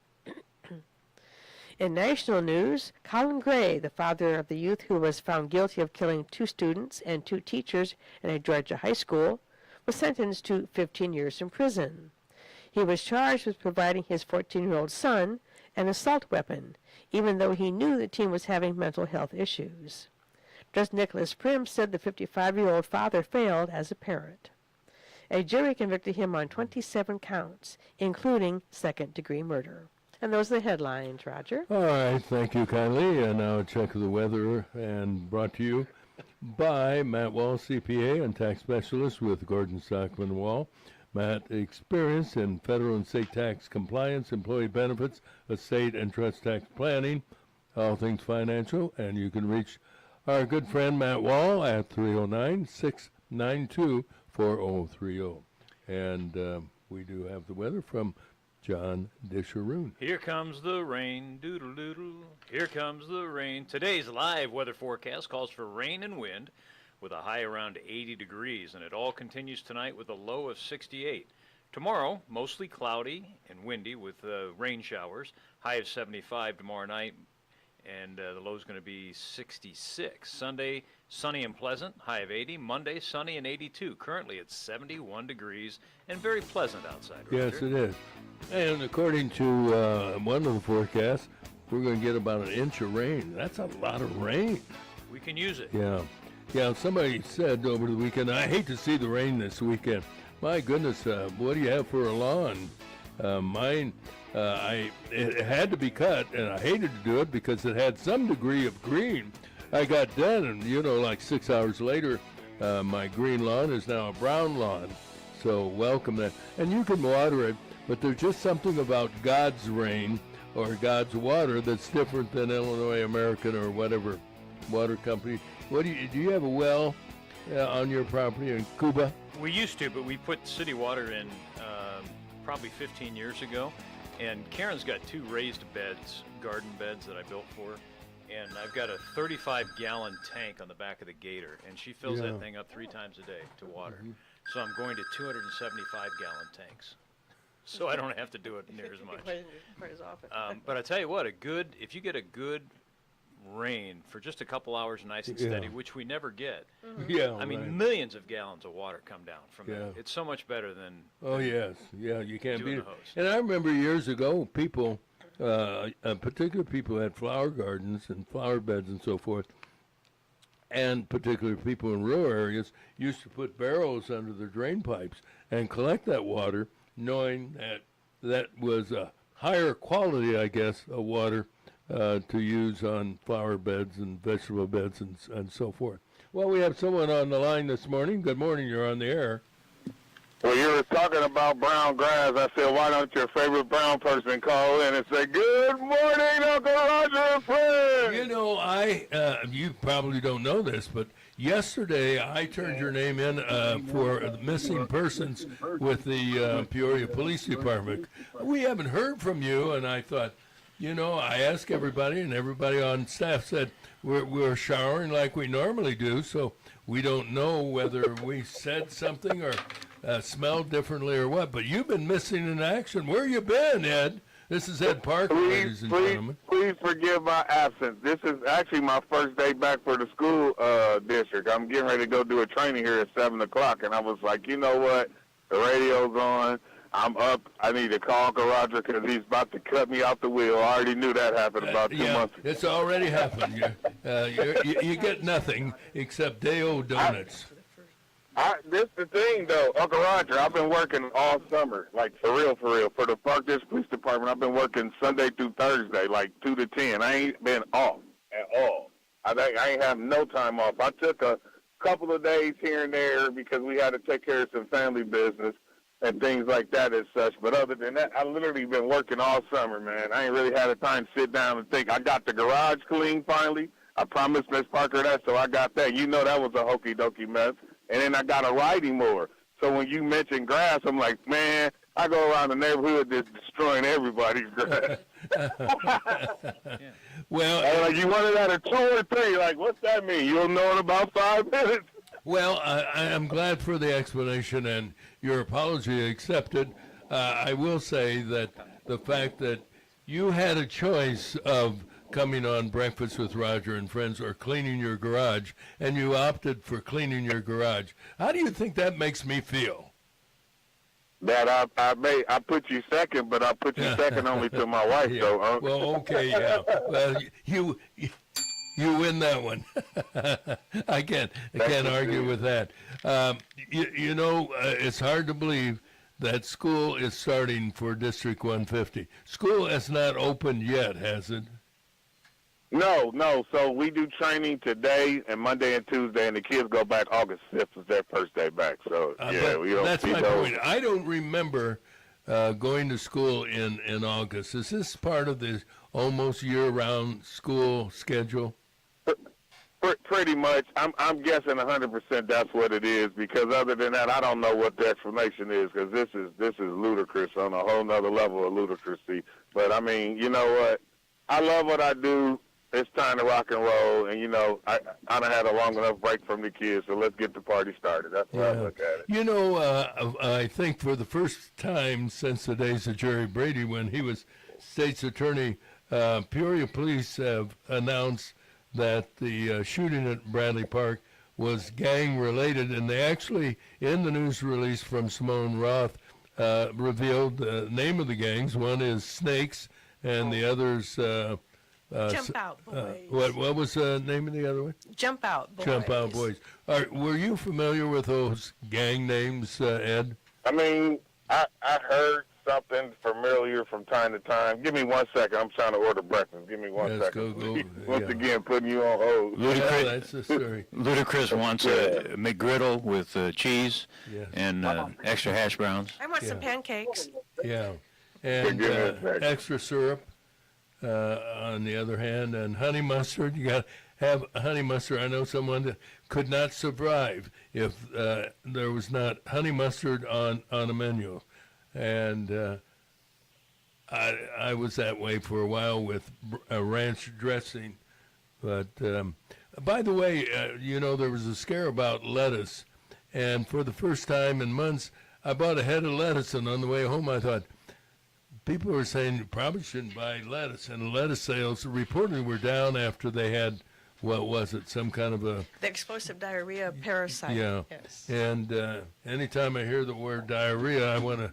In national news, Colin Gray, the father of the youth who was found guilty of killing 2 students and 2 teachers in a Georgia high school, was sentenced to 15 years in prison. He was charged with providing his 14-year-old son an assault weapon, even though he knew the teen was having mental health issues. Judge Nicholas Prim said the 55-year-old father failed as a parent. A jury convicted him on 27 counts, including second-degree murder. And those are the headlines, Roger. All right, thank you kindly. And now a check of the weather, and brought to you by Matt Wall, CPA and tax specialist with Gordon Stockman Wall. Matt, experienced in federal and state tax compliance, employee benefits, estate and trust tax planning, all things financial. And you can reach our good friend Matt Wall at 309-692-4030. And we do have the weather from John Disharoon. Here comes the rain, doodle-doodle. Here comes the rain. Today's live weather forecast calls for rain and wind with a high around 80 degrees, and it all continues tonight with a low of 68. Tomorrow, mostly cloudy and windy with rain showers, high of 75 tomorrow night, and the low is going to be 66. Sunday, sunny and pleasant, high of 80. Monday, sunny and 82. Currently, it's 71 degrees and very pleasant outside. Roger. Yes, it is. And according to one of the forecasts, we're going to get about an inch of rain. That's a lot of rain. We can use it. Yeah. Yeah, somebody said over the weekend, I hate to see the rain this weekend. My goodness, what do you have for a lawn? Mine, it had to be cut, and I hated to do it because it had some degree of green. I got done, and, like 6 hours later, my green lawn is now a brown lawn. So welcome that. And you can water it, but there's just something about God's rain or God's water that's different than Illinois American or whatever water company. Do you have a well on your property in Cuba? We used to, but we put city water in probably 15 years ago. And Karen's got 2 raised beds, garden beds that I built for her. And I've got a 35-gallon tank on the back of the Gator, and she fills that thing up 3 times a day to water. So I'm going to 275-gallon tanks. So I don't have to do it near as much. Quite as often. But I tell you what, if you get a good rain for just a couple hours nice and steady, which we never get. Yeah, I mean, millions of gallons of water come down from that. It's so much better than yes. Yeah, you can't beat it. hose. And I remember years ago, people, particular people who had flower gardens and flower beds and so forth, and particular people in rural areas used to put barrels under their drain pipes and collect that water, knowing that was a higher quality, I guess, of water to use on flower beds and vegetable beds and so forth. Well, we have someone on the line this morning. Good morning. You're on the air. Well, you were talking about brown grass. I said, why don't your favorite brown person call in and say, good morning, Uncle Roger and friends? You probably don't know this, but yesterday I turned your name in for missing persons with the Peoria Police Department. We haven't heard from you, and I thought, I asked everybody, and everybody on staff said we're showering like we normally do, so we don't know whether we said something or smelled differently or what. But you've been missing in action. Where you been, Ed? This is Ed Parker, ladies and gentlemen. Please forgive my absence. This is actually my first day back for the school district. I'm getting ready to go do a training here at 7 o'clock, and I was like, you know what? The radio's on. I'm up. I need to call Uncle Roger because he's about to cut me off the wheel. I already knew that happened about 2 months ago. It's already happened. You get nothing except day-old donuts. This the thing though, Uncle Roger. I've been working all summer, like for real, for the Park District Police Department. I've been working Sunday through Thursday, like 2 to 10. I ain't been off at all. I ain't have no time off. I took a couple of days here and there because we had to take care of some family business and things like that as such. But other than that, I literally been working all summer, man. I ain't really had the time to sit down and think. I got the garage clean finally. I promised Miss Parker that, so I got that. You know that was a hokey dokey mess. And then I got a riding mower. So when you mention grass, I'm like, man, I go around the neighborhood just destroying everybody's grass. Well, I'm like, you wanted that at 2 or 3. Like, what's that mean? You'll know in about 5 minutes. well, I'm glad for the explanation and your apology accepted. I will say that the fact that you had a choice of coming on Breakfast with Roger and Friends or cleaning your garage, and you opted for cleaning your garage. How do you think that makes me feel? That I put you second, but I put you second only to my wife, Yeah. though. Well, okay, yeah. Well, you win that one. I can't argue with that. It's hard to believe that school is starting for District 150. School has not opened yet, has it? No. So we do training today and Monday and Tuesday, and the kids go back August 5th is their first day back. So, we don't that's see my those. point. I don't remember going to school in August. Is this part of the almost year-round school schedule? Pretty much. I'm guessing 100% that's what it is, because other than that, I don't know what the explanation is, because this is ludicrous on a whole nother level of ludicrousy. But, I mean, you know what? I love what I do. It's time to rock and roll, and, I done had a long enough break from the kids, so let's get the party started. That's how I look at it. I think for the first time since the days of Jerry Brady, when he was state's attorney, Peoria police have announced that the shooting at Bradley Park was gang-related, and they actually, in the news release from Simone Roth, revealed the name of the gangs. One is Snakes, and the other's... Jump Out Boys. What was the name of the other one? Jump Out Boys. Jump Out Boys. Were you familiar with those gang names, Ed? I mean, I heard something familiar from time to time. Give me 1 second. I'm trying to order breakfast. Give me one second. Go. Once again, putting you on hold. Ludacris, That's the story. Ludacris wants a McGriddle with cheese and extra hash browns. I want some pancakes. Yeah. And extra syrup on the other hand, and honey mustard. You got to have honey mustard. I know someone that could not survive if there was not honey mustard on a menu. And I was that way for a while with ranch dressing. But by the way, there was a scare about lettuce. And for the first time in months, I bought a head of lettuce, and on the way home I thought, people were saying you probably shouldn't buy lettuce, and the lettuce sales reportedly were down after they had, what was it, some kind of a... The explosive diarrhea parasite. Yeah. Yes. And anytime I hear the word diarrhea, I want to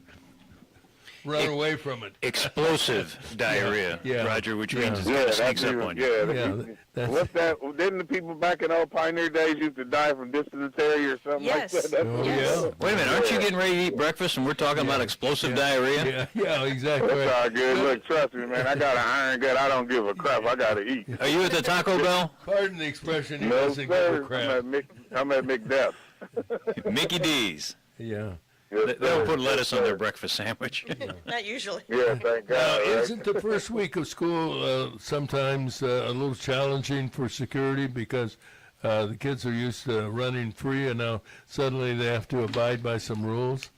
run away from it. Explosive diarrhea, Yeah. Roger, which means Yeah, it sneaks up on you. That's What's that? Didn't the people back in old Pioneer days used to die from dysentery or something Yes. like that? That's what it Yes. was. Wait a minute, aren't you getting ready to eat breakfast and we're talking about explosive diarrhea? Yeah, exactly. That's all good. Look, trust me, man. I got an iron gut. I don't give a crap. I got to eat. Are you at the Taco Bell? Pardon the expression, he No, doesn't give a sir. crap. I'm at McDuff. Mickey D's. Yeah. Yes, They don't sir. put lettuce Yes, on their sir. breakfast sandwich. Not usually. Yeah, thank God. Now, right? isn't the first week of school sometimes a little challenging for security because the kids are used to running free and now suddenly they have to abide by some rules?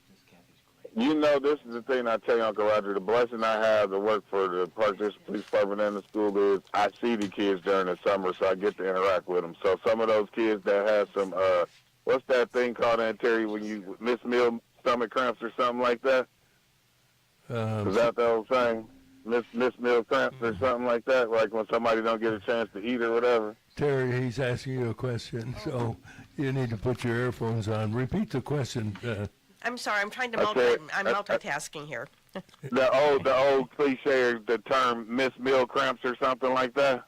This is the thing I tell you, Uncle Roger. The blessing I have to work for the Park District Police Department and the school is I see the kids during the summer, so I get to interact with them. So some of those kids that have some, what's that thing called, Terry, when you miss meal stomach cramps or something like that? Is that the old thing? Miss meal cramps or something like that? Like when somebody don't get a chance to eat or whatever? Terry, he's asking you a question, so you need to put your earphones on. Repeat the question. I'm sorry. I'm trying to Okay. I'm multitasking here. The old cliche, the term miss meal cramps or something like that?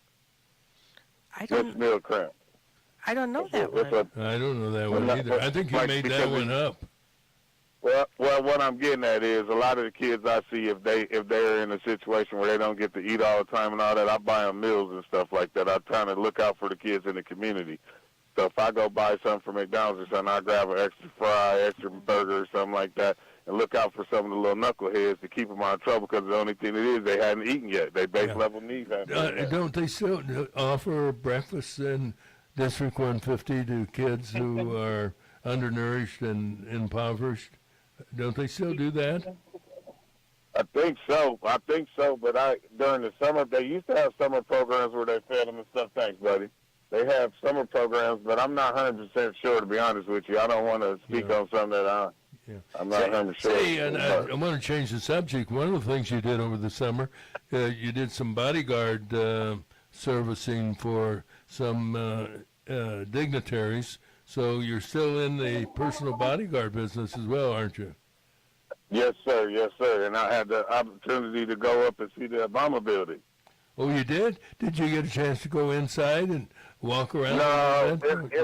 I Miss don't. meal cramp. I don't know that It's one. I don't know that one Well, either. I think you like, made that because one up. Well, what I'm getting at is a lot of the kids I see, if they're in a situation where they don't get to eat all the time and all that, I buy them meals and stuff like that. I'm trying to look out for the kids in the community. So if I go buy something from McDonald's or something, I grab an extra fry, extra burger or something like that, and look out for some of the little knuckleheads to keep them out of trouble, because the only thing it is, they hadn't eaten yet. They base level needs haven't been met. Don't they still offer breakfast in District 150 to kids who are undernourished and impoverished? Don't they still do that? I think so. But during the summer, they used to have summer programs where they fed them and stuff. Thanks, buddy. They have summer programs, but I'm not 100% sure, to be honest with you. I don't want to speak on something that I'm not 100% sure. Say, and I want to change the subject. One of the things you did over the summer, you did some bodyguard servicing for some dignitaries. So you're still in the personal bodyguard business as well, aren't you? Yes, sir. Yes, sir. And I had the opportunity to go up and see the Obama building. Oh, you did? Did you get a chance to go inside and walk around? No,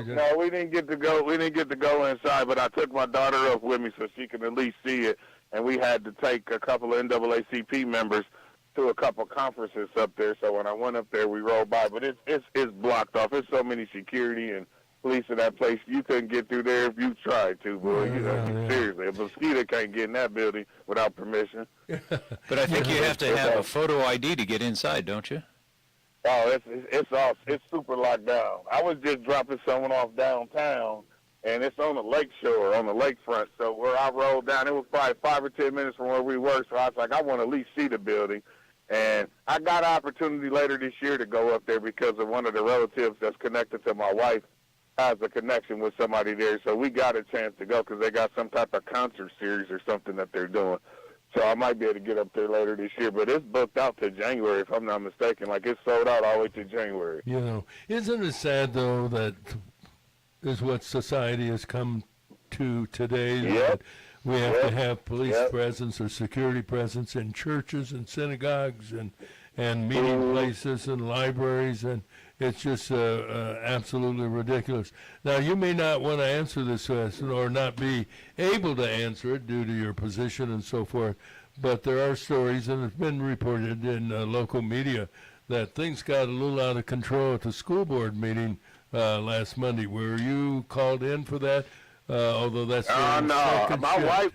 no, we didn't get to go. We didn't get to go inside, but I took my daughter up with me so she can at least see it. And we had to take a couple of NAACP members to a couple conferences up there. So when I went up there, we rolled by, but it's blocked off. There's so many security and police in that place. You couldn't get through there if you tried to, boy. Seriously, a mosquito can't get in that building without permission. But I think you have to have a photo ID to get inside, don't you? Oh, it's super locked down. I was just dropping someone off downtown, and it's on the lake shore, on the lakefront. So where I rolled down, it was probably 5 or 10 minutes from where we were. So I was like, I want to at least see the building. And I got an opportunity later this year to go up there because of one of the relatives that's connected to my wife has a connection with somebody there. So we got a chance to go because they got some type of concert series or something that they're doing. So I might be able to get up there later this year. But it's booked out to January, if I'm not mistaken. Like, it's sold out all the way to January. You know, isn't it sad, though, that is what society has come to today? Yep. We have to have police presence or security presence in churches and synagogues and meeting places and libraries, and it's just absolutely ridiculous. Now, you may not want to answer this question or not be able to answer it due to your position and so forth, but there are stories, and it's been reported in local media, that things got a little out of control at the school board meeting last Monday. Were you called in for that? Although that's no, my wife.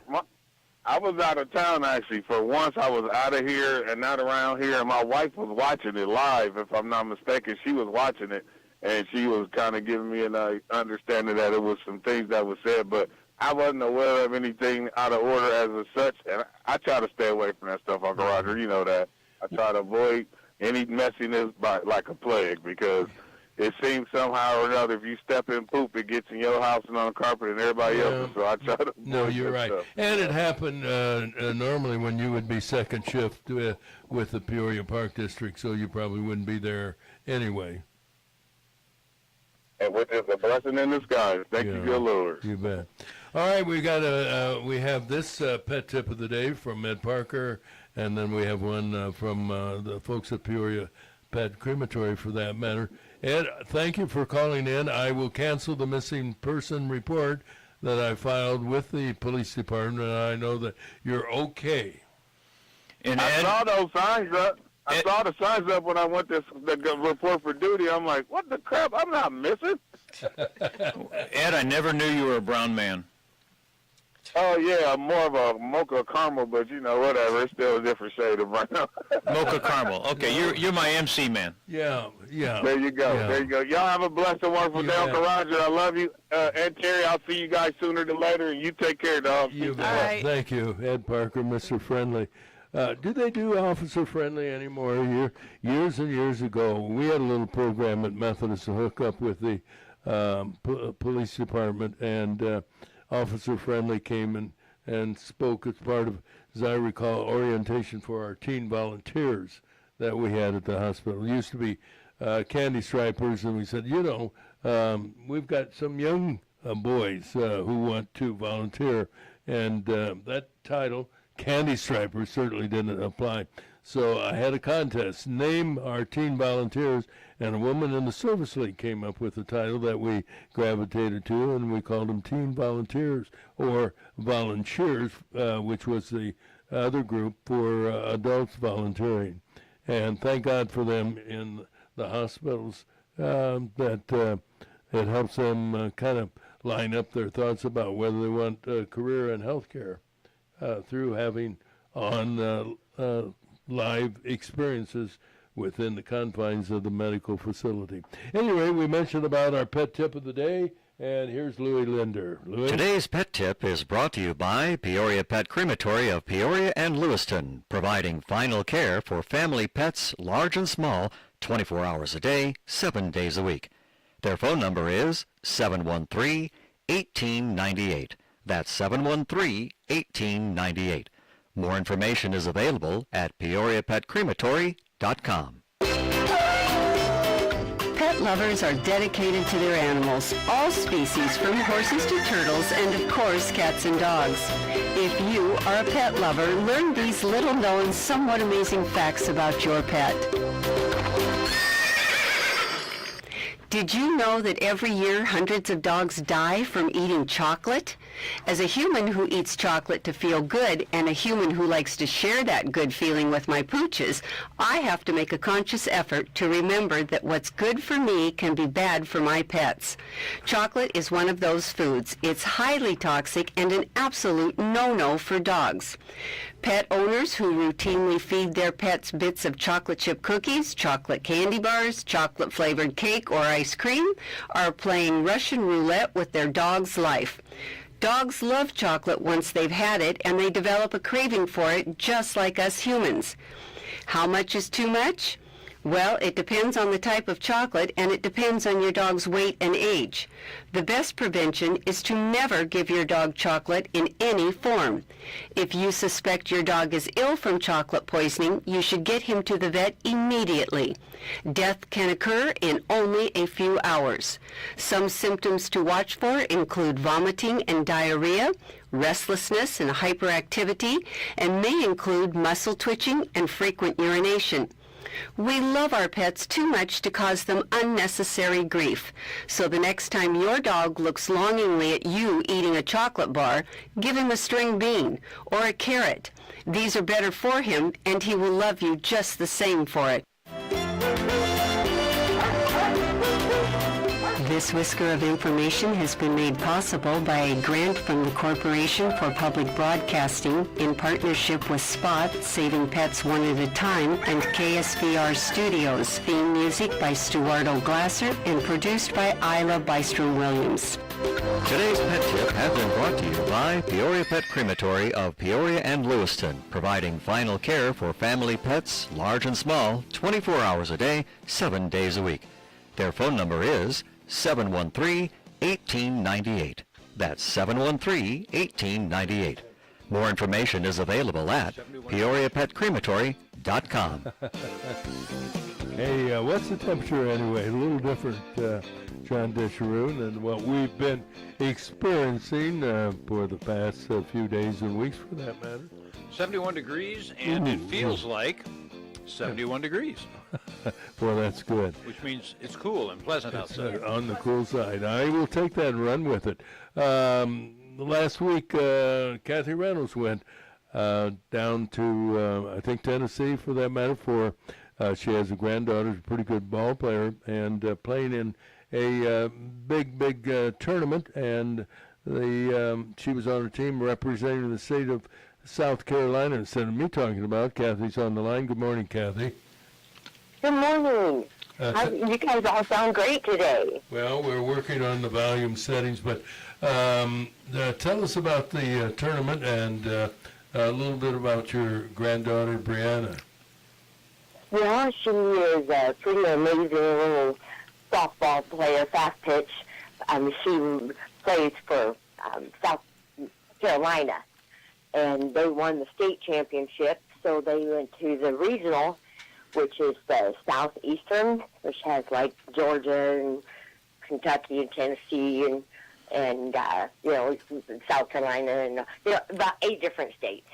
I was out of town actually. For once, I was out of here and not around here, and my wife was watching it live. If I'm not mistaken, she was watching it, and she was kind of giving me an understanding that it was some things that was said, but I wasn't aware of anything out of order as of such. And I try to stay away from that stuff, Uncle Roger. You know that. I try to avoid any messiness like a plague, because it seems somehow or another, if you step in poop, it gets in your house and on the carpet and everybody else's. So I try to. No, you're right. Stuff. And it happened normally when you would be second shift with the Peoria Park District, so you probably wouldn't be there anyway. And which is a blessing in disguise. Thank you, good Lord. You bet. All right, we have this pet tip of the day from Ed Parker, and then we have one from the folks at Peoria Pet Crematory, for that matter. Ed, thank you for calling in. I will cancel the missing person report that I filed with the police department, and I know that you're okay. And I saw those signs up. I saw the signs up when I went to the report for duty. I'm like, what the crap? I'm not missing. Ed, I never knew you were a brown man. Oh, yeah, I'm more of a mocha caramel, but, you know, whatever. It's still a different shade of brown. Mocha caramel. Okay, you're my MC man. Yeah. There you go. Yeah. There you go. Y'all have a blessed and wonderful day, Uncle Roger. I love you. And Terry, I'll see you guys sooner than later, and you take care, dog. You bet. Right. Thank you, Ed Parker, Mr. Friendly. Do they do Officer Friendly anymore? Years and years ago, we had a little program at Methodist to hook up with the police department, and Officer Friendly came and spoke as part of, as I recall, orientation for our teen volunteers that we had at the hospital. It used to be candy stripers, and we said, we've got some young boys who want to volunteer, and that title, candy stripers, certainly didn't apply. So I had a contest, name our teen volunteers, and a woman in the Service League came up with a title that we gravitated to, and we called them Teen Volunteers, or Volunteers, which was the other group for adults volunteering. And thank God for them in the hospitals, that it helps them kind of line up their thoughts about whether they want a career in healthcare through having on live experiences within the confines of the medical facility. Anyway, we mentioned about our pet tip of the day, and here's Louis Linder. Louis? Today's pet tip is brought to you by Peoria Pet Crematory of Peoria and Lewiston, providing final care for family pets, large and small, 24 hours a day, 7 days a week. Their phone number is 713-1898. That's 713-1898. More information is available at peoriapetcrematory.com. Pet lovers are dedicated to their animals, all species from horses to turtles and of course cats and dogs. If you are a pet lover, learn these little-known, somewhat amazing facts about your pet. Did you know that every year hundreds of dogs die from eating chocolate? As a human who eats chocolate to feel good and a human who likes to share that good feeling with my pooches, I have to make a conscious effort to remember that what's good for me can be bad for my pets. Chocolate is one of those foods. It's highly toxic and an absolute no-no for dogs. Pet owners who routinely feed their pets bits of chocolate chip cookies, chocolate candy bars, chocolate-flavored cake, or ice cream are playing Russian roulette with their dog's life. Dogs love chocolate once they've had it, and they develop a craving for it just like us humans. How much is too much? Well, it depends on the type of chocolate, and it depends on your dog's weight and age. The best prevention is to never give your dog chocolate in any form. If you suspect your dog is ill from chocolate poisoning, you should get him to the vet immediately. Death can occur in only a few hours. Some symptoms to watch for include vomiting and diarrhea, restlessness and hyperactivity, and may include muscle twitching and frequent urination. We love our pets too much to cause them unnecessary grief. So the next time your dog looks longingly at you eating a chocolate bar, give him a string bean or a carrot. These are better for him, and he will love you just the same for it. This whisker of information has been made possible by a grant from the Corporation for Public Broadcasting in partnership with Spot, Saving Pets One at a Time, and KSVR Studios. Theme music by Stuardo Glasser and produced by Isla Bystrom-Williams. Today's pet tip has been brought to you by Peoria Pet Crematory of Peoria and Lewiston, providing final care for family pets, large and small, 24 hours a day, 7 days a week. Their phone number is 713-1898. That's 713-1898. More information is available at peoriapetcrematory.com. Hey, what's the temperature anyway? A little different, John disharoon, than what we've been experiencing for the past few days and weeks, for that matter. 71 degrees, and it feels like 71 degrees. Well, that's good. Which means it's cool and pleasant outside. On the cool side. I will take that and run with it. Last week, Kathy Reynolds went down to, I think, Tennessee, for that matter, for she has a granddaughter who's a pretty good ball player, and playing in a big tournament, and she was on a team representing the state of South Carolina. Instead of me talking about, Kathy's on the line. Good morning, Kathy. Good morning. You guys all sound great today. Well, we're working on the volume settings, but tell us about the tournament and a little bit about your granddaughter, Brianna. Well, she is a pretty amazing little softball player, fast pitch. She plays for South Carolina, and they won the state championship, so they went to the regional, which is the Southeastern, which has like Georgia and Kentucky and Tennessee and South Carolina and about 8 different states.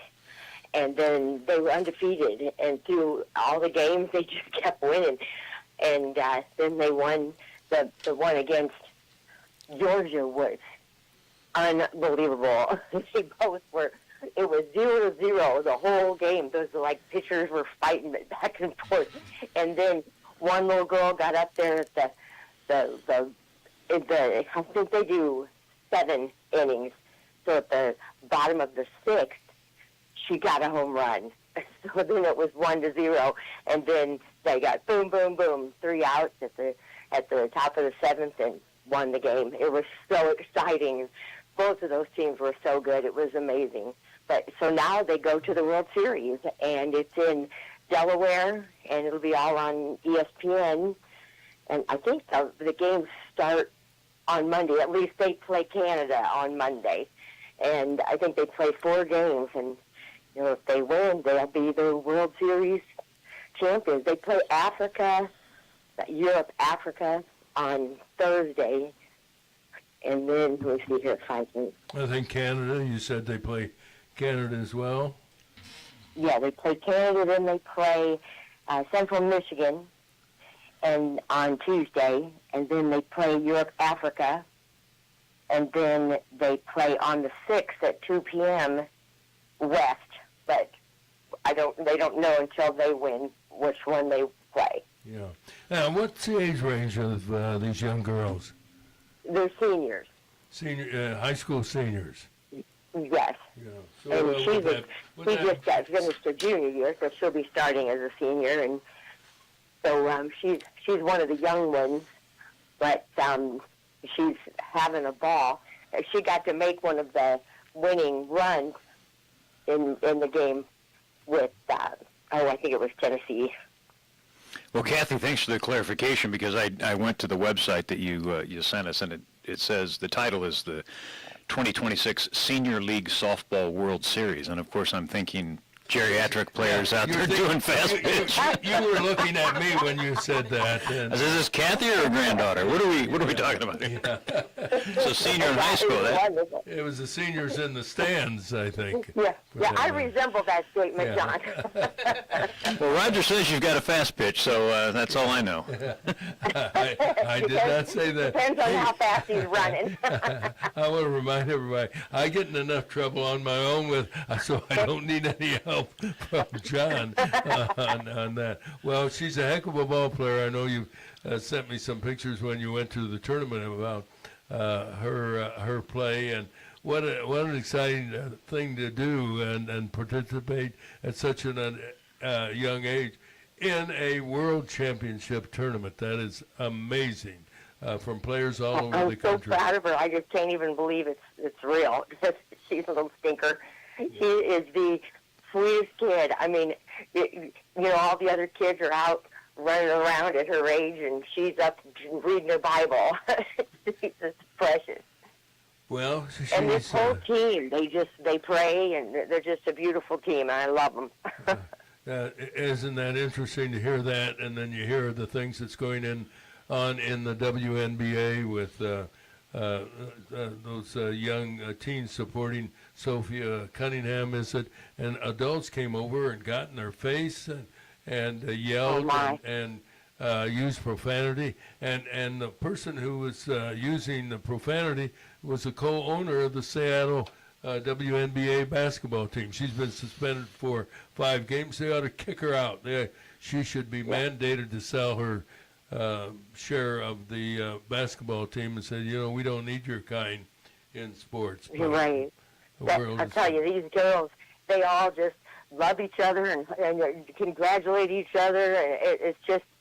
And then they were undefeated, and through all the games, they just kept winning. And then they won. The one against Georgia was unbelievable. They both were. It was 0-0 the whole game. Those like pitchers were fighting back and forth, and then one little girl got up there at the I think they do 7 innings. So at the bottom of the 6th, she got a home run. So then it was 1-0, and then they got boom, boom, boom, 3 outs at the top of the 7th and won the game. It was so exciting. Both of those teams were so good. It was amazing. But so now they go to the World Series, and it's in Delaware, and it'll be all on ESPN. And I think the games start on Monday. At least they play Canada on Monday. And I think they play 4 games, and if they win, they'll be the World Series champions. They play Europe, Africa on Thursday, and then, let me see here, 5 minutes. I think Canada, you said they play Canada as well? Yeah, they play Canada, then they play Central Michigan and on Tuesday, and then they play Europe, Africa, and then they play on the 6th at 2 p.m. West, but they don't know until they win which one they play. Yeah. Now, what's the age range of these young girls? They're seniors. High school seniors. Yes. Yeah. So, And she just finished her junior year, so she'll be starting as a senior, and so she's one of the young ones, but she's having a ball. She got to make one of the winning runs in the game with I think it was Tennessee. Well, Kathy, thanks for the clarification, because I went to the website that you sent us, and it says the title is the 2026 Senior League Softball World Series, and of course I'm thinking geriatric players out there doing fast pitch. You were looking at me when you said that. And is this Kathy or her granddaughter? What are we talking about here? Yeah. So senior in high school. It was the seniors in the stands, I think. Yeah, I resemble that statement, Yeah. John. Well, Roger says you've got a fast pitch, so that's all I know. I did not say that. Depends on how fast he's running. I want to remind everybody, I get in enough trouble on my own so I don't need any help from John on that. Well, she's a heck of a ball player. I know you sent me some pictures when you went to the tournament about her play, and what an exciting thing to do and participate at such a young age in a world championship tournament. That is amazing. From players all over the country. I'm so proud of her. I just can't even believe it's real. She's a little stinker. She is the sweetest kid. I mean, all the other kids are out running around at her age, and she's up reading her Bible. It's precious. Well, and this whole team, they pray, and they're just a beautiful team, and I love them. Isn't that interesting to hear that? And then you hear the things that's going on in the WNBA with those young teens supporting Sophia Cunningham, is it? And adults came over and got in their face and yelled and used profanity. And the person who was using the profanity was a co-owner of the Seattle WNBA basketball team. She's been suspended for 5 games. They ought to kick her out. She should be mandated to sell her share of the basketball team and said, we don't need your kind in sports. You're right. I tell you, these girls, they all just love each other and congratulate each other. And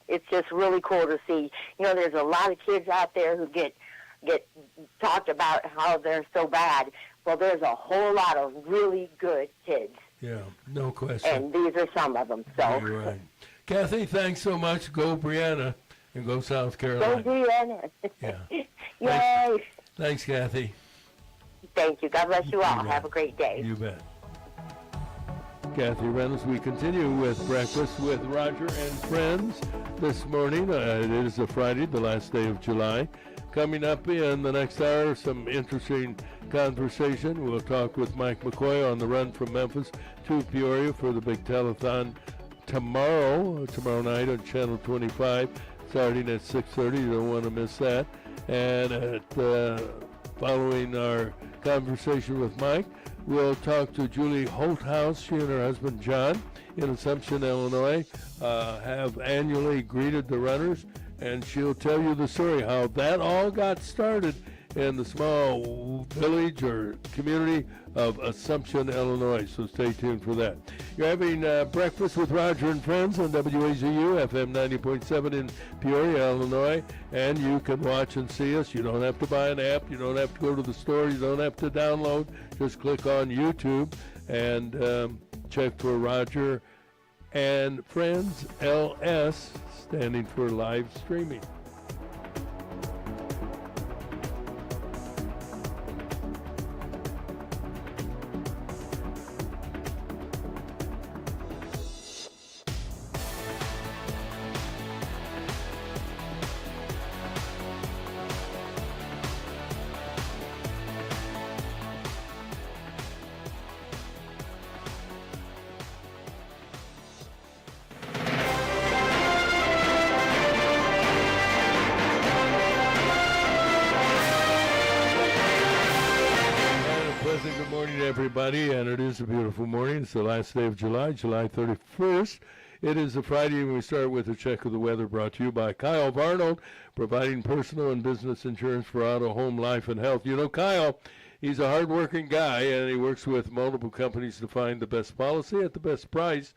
it's just really cool to see. There's a lot of kids out there who get talked about how they're so bad. Well, there's a whole lot of really good kids. Yeah, no question. And these are some of them. So. You're right. Kathy, thanks so much. Go Brianna. And go South Carolina. Go Brianna. Yeah. Yay. Thanks, Kathy. Thank you. God bless you all. Have a great day. You bet. Kathy Reynolds, we continue with Breakfast with Roger and Friends this morning. It is a Friday, the last day of July. Coming up in the next hour, some interesting conversation. We'll talk with Mike McCoy on the run from Memphis to Peoria for the big telethon tomorrow night on Channel 25, starting at 6:30. You don't want to miss that. And following our conversation with Mike, we'll talk to Julie Holthaus. She and her husband John in Assumption, Illinois, have annually greeted the runners, and she'll tell you the story, how that all got started in the small village or community of Assumption, Illinois. So stay tuned for that. You're having breakfast with Roger and Friends on WAZU FM 90.7 in Peoria, Illinois, and you can watch and see us. You don't have to buy an app. You don't have to go to the store. You don't have to download. Just click on YouTube and check for Roger and Friends LS, standing for live streaming. Good morning, everybody, and it is a beautiful morning. It's the last day of July, July 31st. It is a Friday, and we start with a check of the weather brought to you by Kyle Varnold, providing personal and business insurance for auto, home, life, and health. You know, Kyle, he's a hard-working guy, and he works with multiple companies to find the best policy at the best price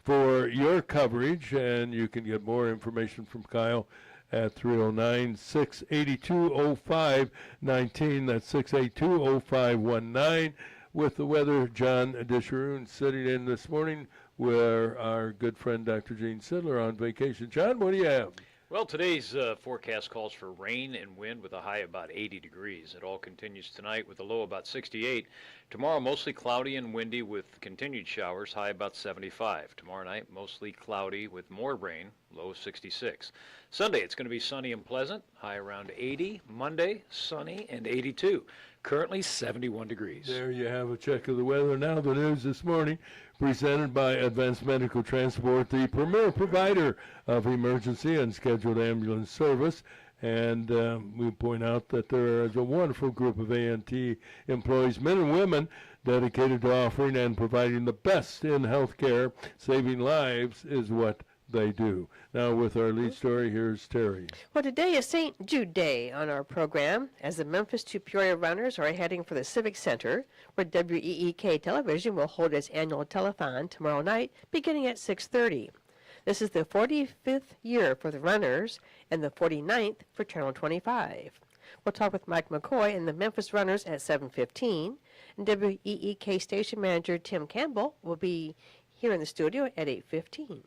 for your coverage, and you can get more information from Kyle at 309-682-0519. That's 682-0519. With the weather, John Disharoon sitting in this morning where our good friend Dr. Gene Sidler on vacation. John, what do you have? Well, today's forecast calls for rain and wind with a high about 80 degrees. It all continues tonight with a low about 68. Tomorrow, mostly cloudy and windy with continued showers, high about 75. Tomorrow night, mostly cloudy with more rain, low 66. Sunday, it's going to be sunny and pleasant, high around 80. Monday, sunny and 82. Currently 71 degrees. There you have a check of the weather. Now the news this morning, presented by Advanced Medical Transport, the premier provider of emergency and scheduled ambulance service. And we point out that there is a wonderful group of A&T employees, men and women, dedicated to offering and providing the best in healthcare. Saving lives is what they do. Now with our lead story, here's Terry. Well, today is St. Jude Day on our program, as the Memphis to Peoria runners are heading for the Civic Center, where WEEK Television will hold its annual telethon tomorrow night, beginning at 6:30. This is the 45th year for the runners and the 49th for Channel 25. We'll talk with Mike McCoy and the Memphis runners at 7:15, and WEEK station manager Tim Cambell will be here in the studio at 8:15.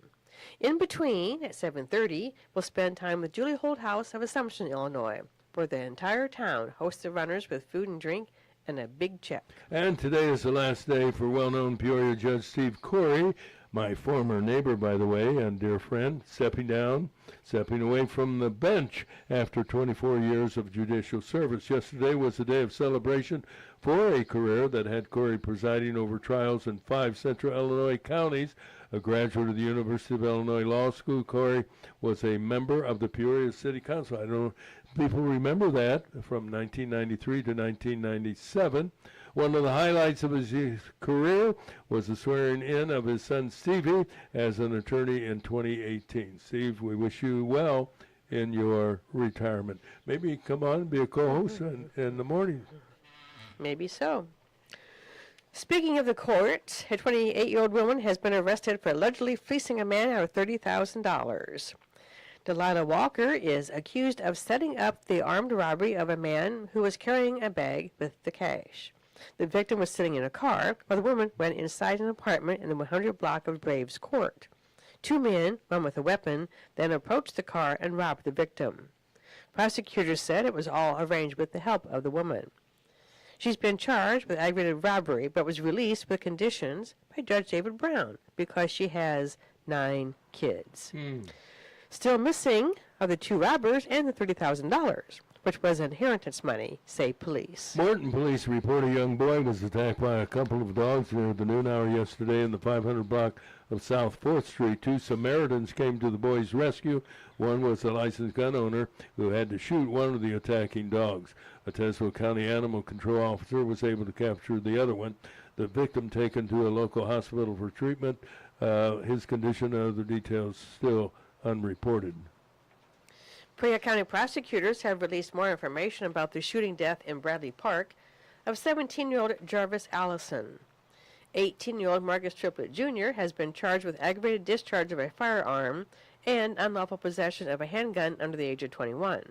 In between, at 7:30, we'll spend time with Julie Holthaus of Assumption, Illinois, where the entire town hosts the runners with food and drink and a big check. And today is the last day for well-known Peoria Judge Steve Corey, my former neighbor, by the way, and dear friend, stepping away from the bench after 24 years of judicial service. Yesterday was a day of celebration for a career that had Corey presiding over trials in 5 central Illinois counties. A graduate of the University of Illinois Law School, Corey was a member of the Peoria City Council. I don't know if people remember that, from 1993 to 1997. One of the highlights of his career was the swearing in of his son Stevie as an attorney in 2018. Steve, we wish you well in your retirement. Maybe come on and be a co-host in the morning. Maybe so. Speaking of the court, a 28-year-old woman has been arrested for allegedly fleecing a man out of $30,000. Delana Walker is accused of setting up the armed robbery of a man who was carrying a bag with the cash. The victim was sitting in a car while the woman went inside an apartment in the 100 block of Braves Court. 2 men, one with a weapon, then approached the car and robbed the victim. Prosecutors said it was all arranged with the help of the woman. She's been charged with aggravated robbery, but was released with conditions by Judge David Brown because she has 9 kids. Still missing are the 2 robbers and the $30,000. which was inheritance money, say police. Morton police report a young boy was attacked by a couple of dogs near the noon hour yesterday in the 500 block of South 4th Street. Two Samaritans came to the boy's rescue. One was a licensed gun owner who had to shoot one of the attacking dogs. A Tazewell County animal control officer was able to capture the other one. The victim taken to a local hospital for treatment. His condition and other details still unreported. Peoria County prosecutors have released more information about the shooting death in Bradley Park of 17-year-old Jarvis Allison. 18-year-old Marcus Triplett Jr. has been charged with aggravated discharge of a firearm and unlawful possession of a handgun under the age of 21.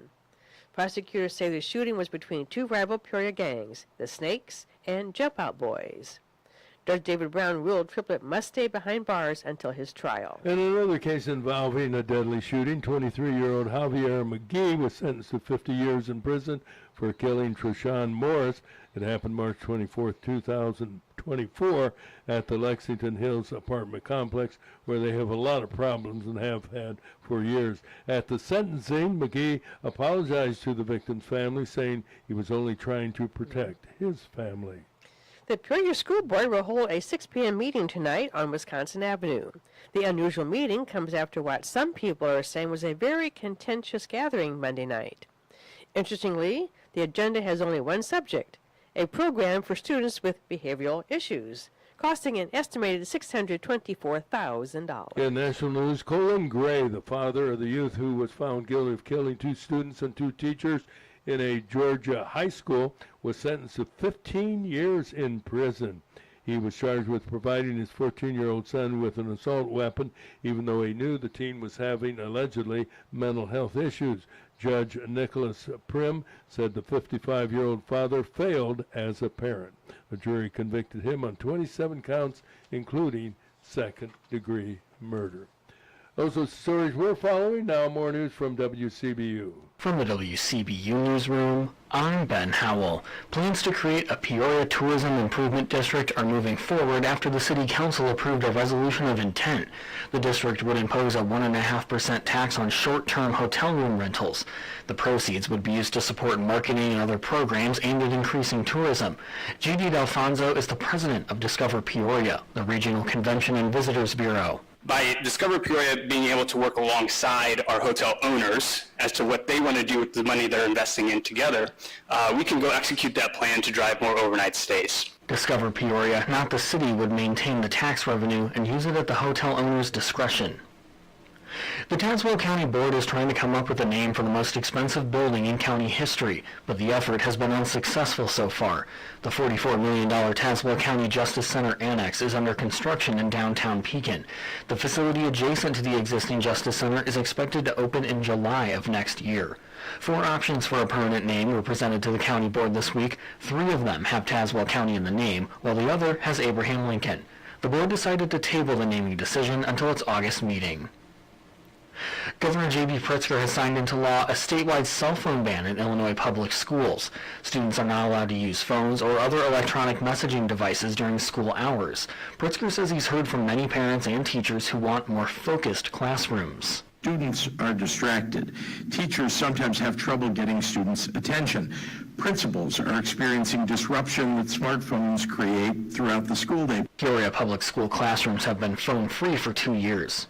Prosecutors say the shooting was between two rival Peoria gangs, the Snakes and Jump Out Boys. Judge David Brown ruled Triplett must stay behind bars until his trial. In another case involving a deadly shooting, 23-year-old Javier McGee was sentenced to 50 years in prison for killing Treshawn Morris. It happened March 24, 2024 at the Lexington Hills apartment complex, where they have a lot of problems and have had for years. At the sentencing, McGee apologized to the victim's family, saying he was only trying to protect his family. The Peoria School Board will hold a 6 p.m. meeting tonight on Wisconsin Avenue. The unusual meeting comes after what some people are saying was a very contentious gathering Monday night. Interestingly, the agenda has only one subject, a program for students with behavioral issues, costing an estimated $624,000. In national news, Colin Gray, the father of the youth who was found guilty of killing two students and two teachers in a Georgia high school, was sentenced to 15 years in prison. He was charged with providing his 14-year-old son with an assault weapon, even though he knew the teen was having, allegedly, mental health issues. Judge Nicholas Prim said the 55-year-old father failed as a parent. The jury convicted him on 27 counts, including second-degree murder. Those are the stories we're following. Now more news from WCBU. From the WCBU newsroom, I'm Ben Howell. Plans to create a Peoria Tourism Improvement District are moving forward after the City Council approved a resolution of intent. The district would impose a 1.5% tax on short-term hotel room rentals. The proceeds would be used to support marketing and other programs aimed at increasing tourism. Jude Alfonso is the president of Discover Peoria, the regional convention and visitors bureau. By Discover Peoria being able to work alongside our hotel owners as to what they want to do with the money they're investing in together, we can go execute that plan to drive more overnight stays. Discover Peoria, not the city, would maintain the tax revenue and use it at the hotel owner's discretion. The Tazewell County Board is trying to come up with a name for the most expensive building in county history, but the effort has been unsuccessful so far. The $44 million Tazewell County Justice Center Annex is under construction in downtown Pekin. The facility adjacent to the existing Justice Center is expected to open in July of next year. 4 options for a permanent name were presented to the county board this week. 3 of them have Tazewell County in the name, while the other has Abraham Lincoln. The board decided to table the naming decision until its August meeting. Governor J.B. Pritzker has signed into law a statewide cell phone ban in Illinois public schools. Students are not allowed to use phones or other electronic messaging devices during school hours. Pritzker says he's heard from many parents and teachers who want more focused classrooms. Students are distracted. Teachers sometimes have trouble getting students' attention. Principals are experiencing disruption that smartphones create throughout the school day. Peoria public school classrooms have been phone-free for 2 years.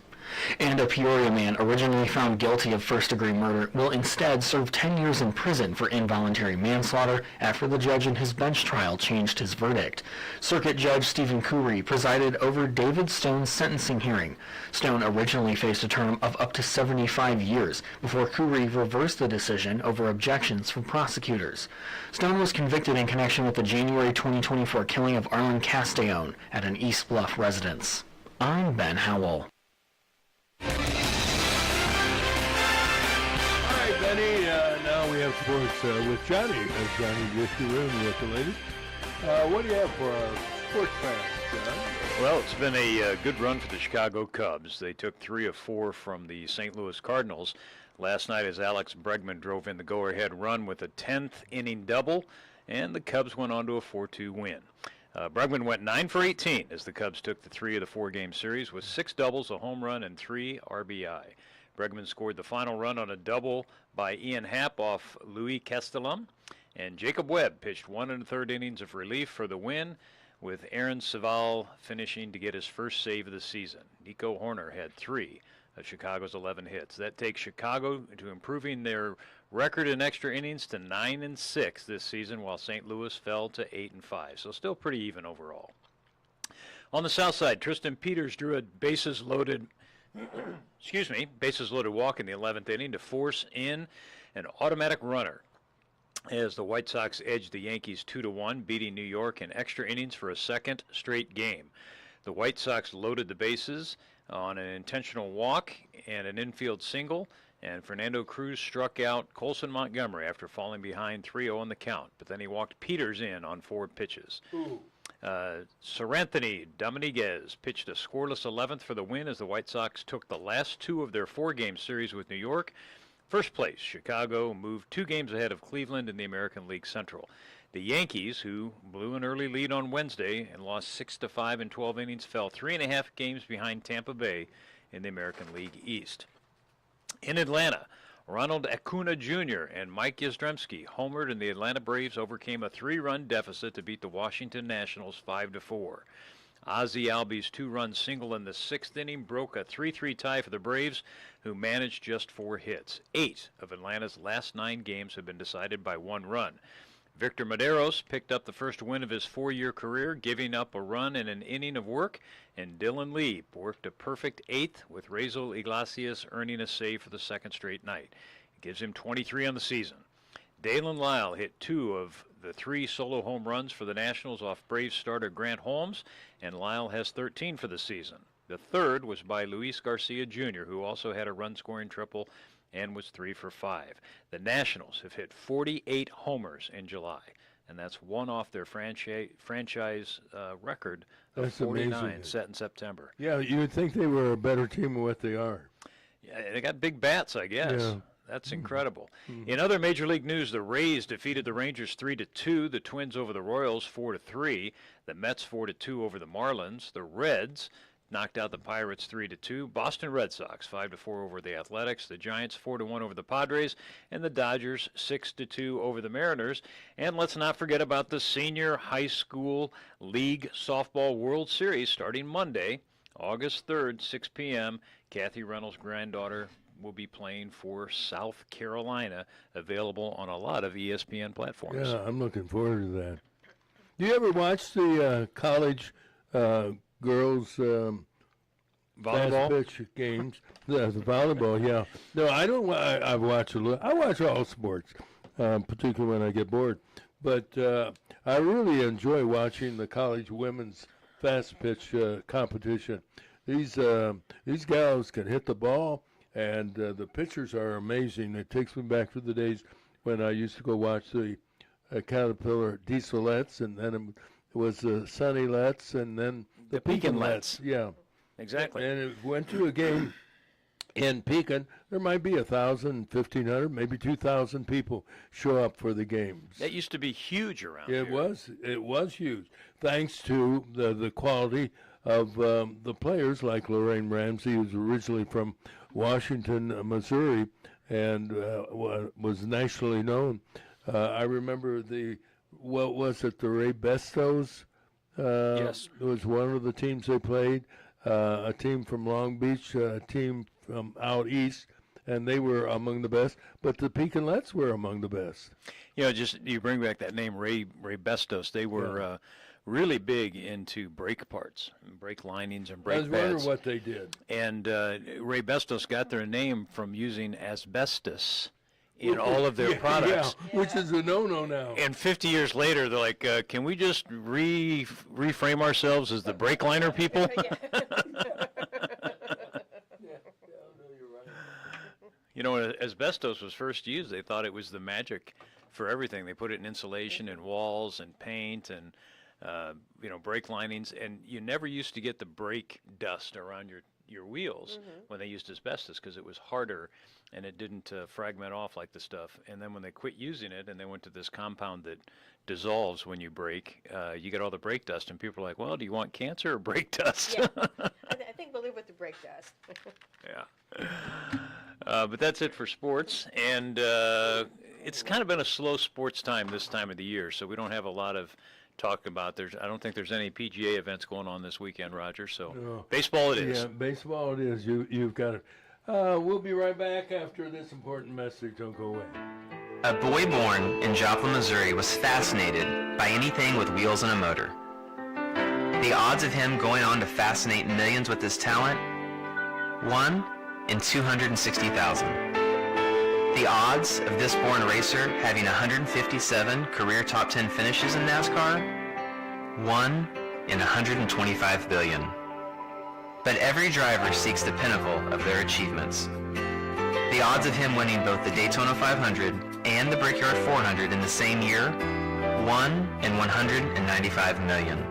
And a Peoria man originally found guilty of first-degree murder will instead serve 10 years in prison for involuntary manslaughter after the judge in his bench trial changed his verdict. Circuit Judge Stephen Coury presided over David Stone's sentencing hearing. Stone originally faced a term of up to 75 years before Coury reversed the decision over objections from prosecutors. Stone was convicted in connection with the January 2024 killing of Arlen Castellone at an East Bluff residence. I'm Ben Howell. All right, Benny, now we have sports with Johnny. Johnny disharoon with the ladies. What do you have for our sports fans, John? Well, it's been a good run for the Chicago Cubs. They took 3 of 4 from the St. Louis Cardinals last night as Alex Bregman drove in the go-ahead run with a 10th inning double, and the Cubs went on to a 4-2 win. Bregman went 9 for 18 as the Cubs took the 3 of the 4-game series with 6 doubles, a home run, and 3 RBI. Bregman scored the final run on a double by Ian Happ off Louis Castellum. And Jacob Webb pitched 1 1/3 innings of relief for the win, with Aaron Saval finishing to get his first save of the season. Nico Horner had 3 of Chicago's 11 hits. That takes Chicago to improving their record in extra innings to 9-6 this season, while St. Louis fell to 8-5. So still pretty even overall. On the south side, Tristan Peters drew a bases-loaded walk in the 11th inning to force in an automatic runner as the White Sox edged the Yankees 2-1, beating New York in extra innings for a second straight game. The White Sox loaded the bases on an intentional walk and an infield single, and Fernando Cruz struck out Colson Montgomery after falling behind 3-0 on the count, but then he walked Peters in on 4 pitches. Seranthony Dominguez pitched a scoreless 11th for the win as the White Sox took the last 2 of their 4-game series with New York. First place, Chicago moved 2 games ahead of Cleveland in the American League Central. The Yankees, who blew an early lead on Wednesday and lost 6-5 in 12 innings, fell 3.5 games behind Tampa Bay in the American League East. In Atlanta, Ronald Acuna Jr. and Mike Yastrzemski homered, and the Atlanta Braves overcame a 3-run deficit to beat the Washington Nationals 5-4. Ozzie Albies' 2-run single in the 6th inning broke a 3-3 tie for the Braves, who managed just 4 hits. 8 of Atlanta's last 9 games have been decided by 1 run. Victor Maderos picked up the first win of his 4-year career, giving up a run in an inning of work, and Dylan Lee worked a perfect 8th, with Raisel Iglesias earning a save for the 2nd straight night. It gives him 23 on the season. Dalen Lyle hit 2 of the 3 solo home runs for the Nationals off Braves starter Grant Holmes, and Lyle has 13 for the season. The 3rd was by Luis Garcia Jr., who also had a run-scoring triple and was 3 for 5. The Nationals have hit 48 homers in July, and that's 1 off their franchise record of That's 49 amazing. set in September. Yeah, you would think they were a better team than what they are. Yeah, they got big bats, I guess. Yeah. That's incredible. In other Major League news, the Rays defeated the Rangers 3-2, the Twins over the Royals 4-3, the Mets 4-2 over the Marlins, the Reds knocked out the Pirates 3-2, Boston Red Sox 5-4 over the Athletics, the Giants 4-1 over the Padres, and the Dodgers 6-2 over the Mariners. And let's not forget about the Senior High School League Softball World Series starting Monday, August 3rd, 6 p.m. Kathy Reynolds' granddaughter will be playing for South Carolina, available on a lot of ESPN platforms. Yeah, I'm looking forward to that. Do you ever watch the college girls fast Volleyball? pitch games? The volleyball, yeah. No, I don't. I watch a little. I watch all sports, particularly when I get bored. But I really enjoy watching the college women's fast pitch competition. These gals can hit the ball, and the pitchers are amazing. It takes me back to the days when I used to go watch the Caterpillar Dieselettes, and then it was the Sunnylets, and then the Pekinlets. Yeah, Exactly. and it went to a game in Pekin. There might be 1,000, 1,500, maybe 2,000 people show up for the games. That used to be huge around here. It was huge, thanks to the quality of the players like Lorraine Ramsey, who's originally from Washington, Missouri, and was nationally known. I remember the Ray Bestos? Yes. It was one of the teams they played, a team from Long Beach, a team from out east, and they were among the best, but the Pekinlets were among the best. You know, just you bring back that name, Ray Bestos. They were really big into brake parts, brake linings, and brake I was pads. wondering what they did. And Ray Bestos got their name from using asbestos in all of their products. Yeah, which is a no-no now. And 50 years later, they're like, can we just reframe ourselves as the brake liner people? You know, when asbestos was first used, they thought it was the magic for everything. They put it in insulation and walls and paint and, brake linings. And you never used to get the brake dust around your wheels when they used asbestos because it was harder and it didn't fragment off like the stuff. And then when they quit using it and they went to this compound that dissolves when you brake, you get all the brake dust. And people are like, well, do you want cancer or brake dust? Yeah. I think we'll live with the brake dust. Yeah. But that's it for sports, and it's kind of been a slow sports time this time of the year, so we don't have a lot of talk about. I don't think there's any PGA events going on this weekend, Roger, so No. baseball it is. Yeah, baseball it is. You've got it. We'll be right back after this important message. Don't go away. A boy born in Joplin, Missouri was fascinated by anything with wheels and a motor. The odds of him going on to fascinate millions with his talent? 1 in 260,000. The odds of this born racer having 157 career top 10 finishes in NASCAR? 1 in 125 billion. But every driver seeks the pinnacle of their achievements. The odds of him winning both the Daytona 500 and the Brickyard 400 in the same year? 1 in 195 million.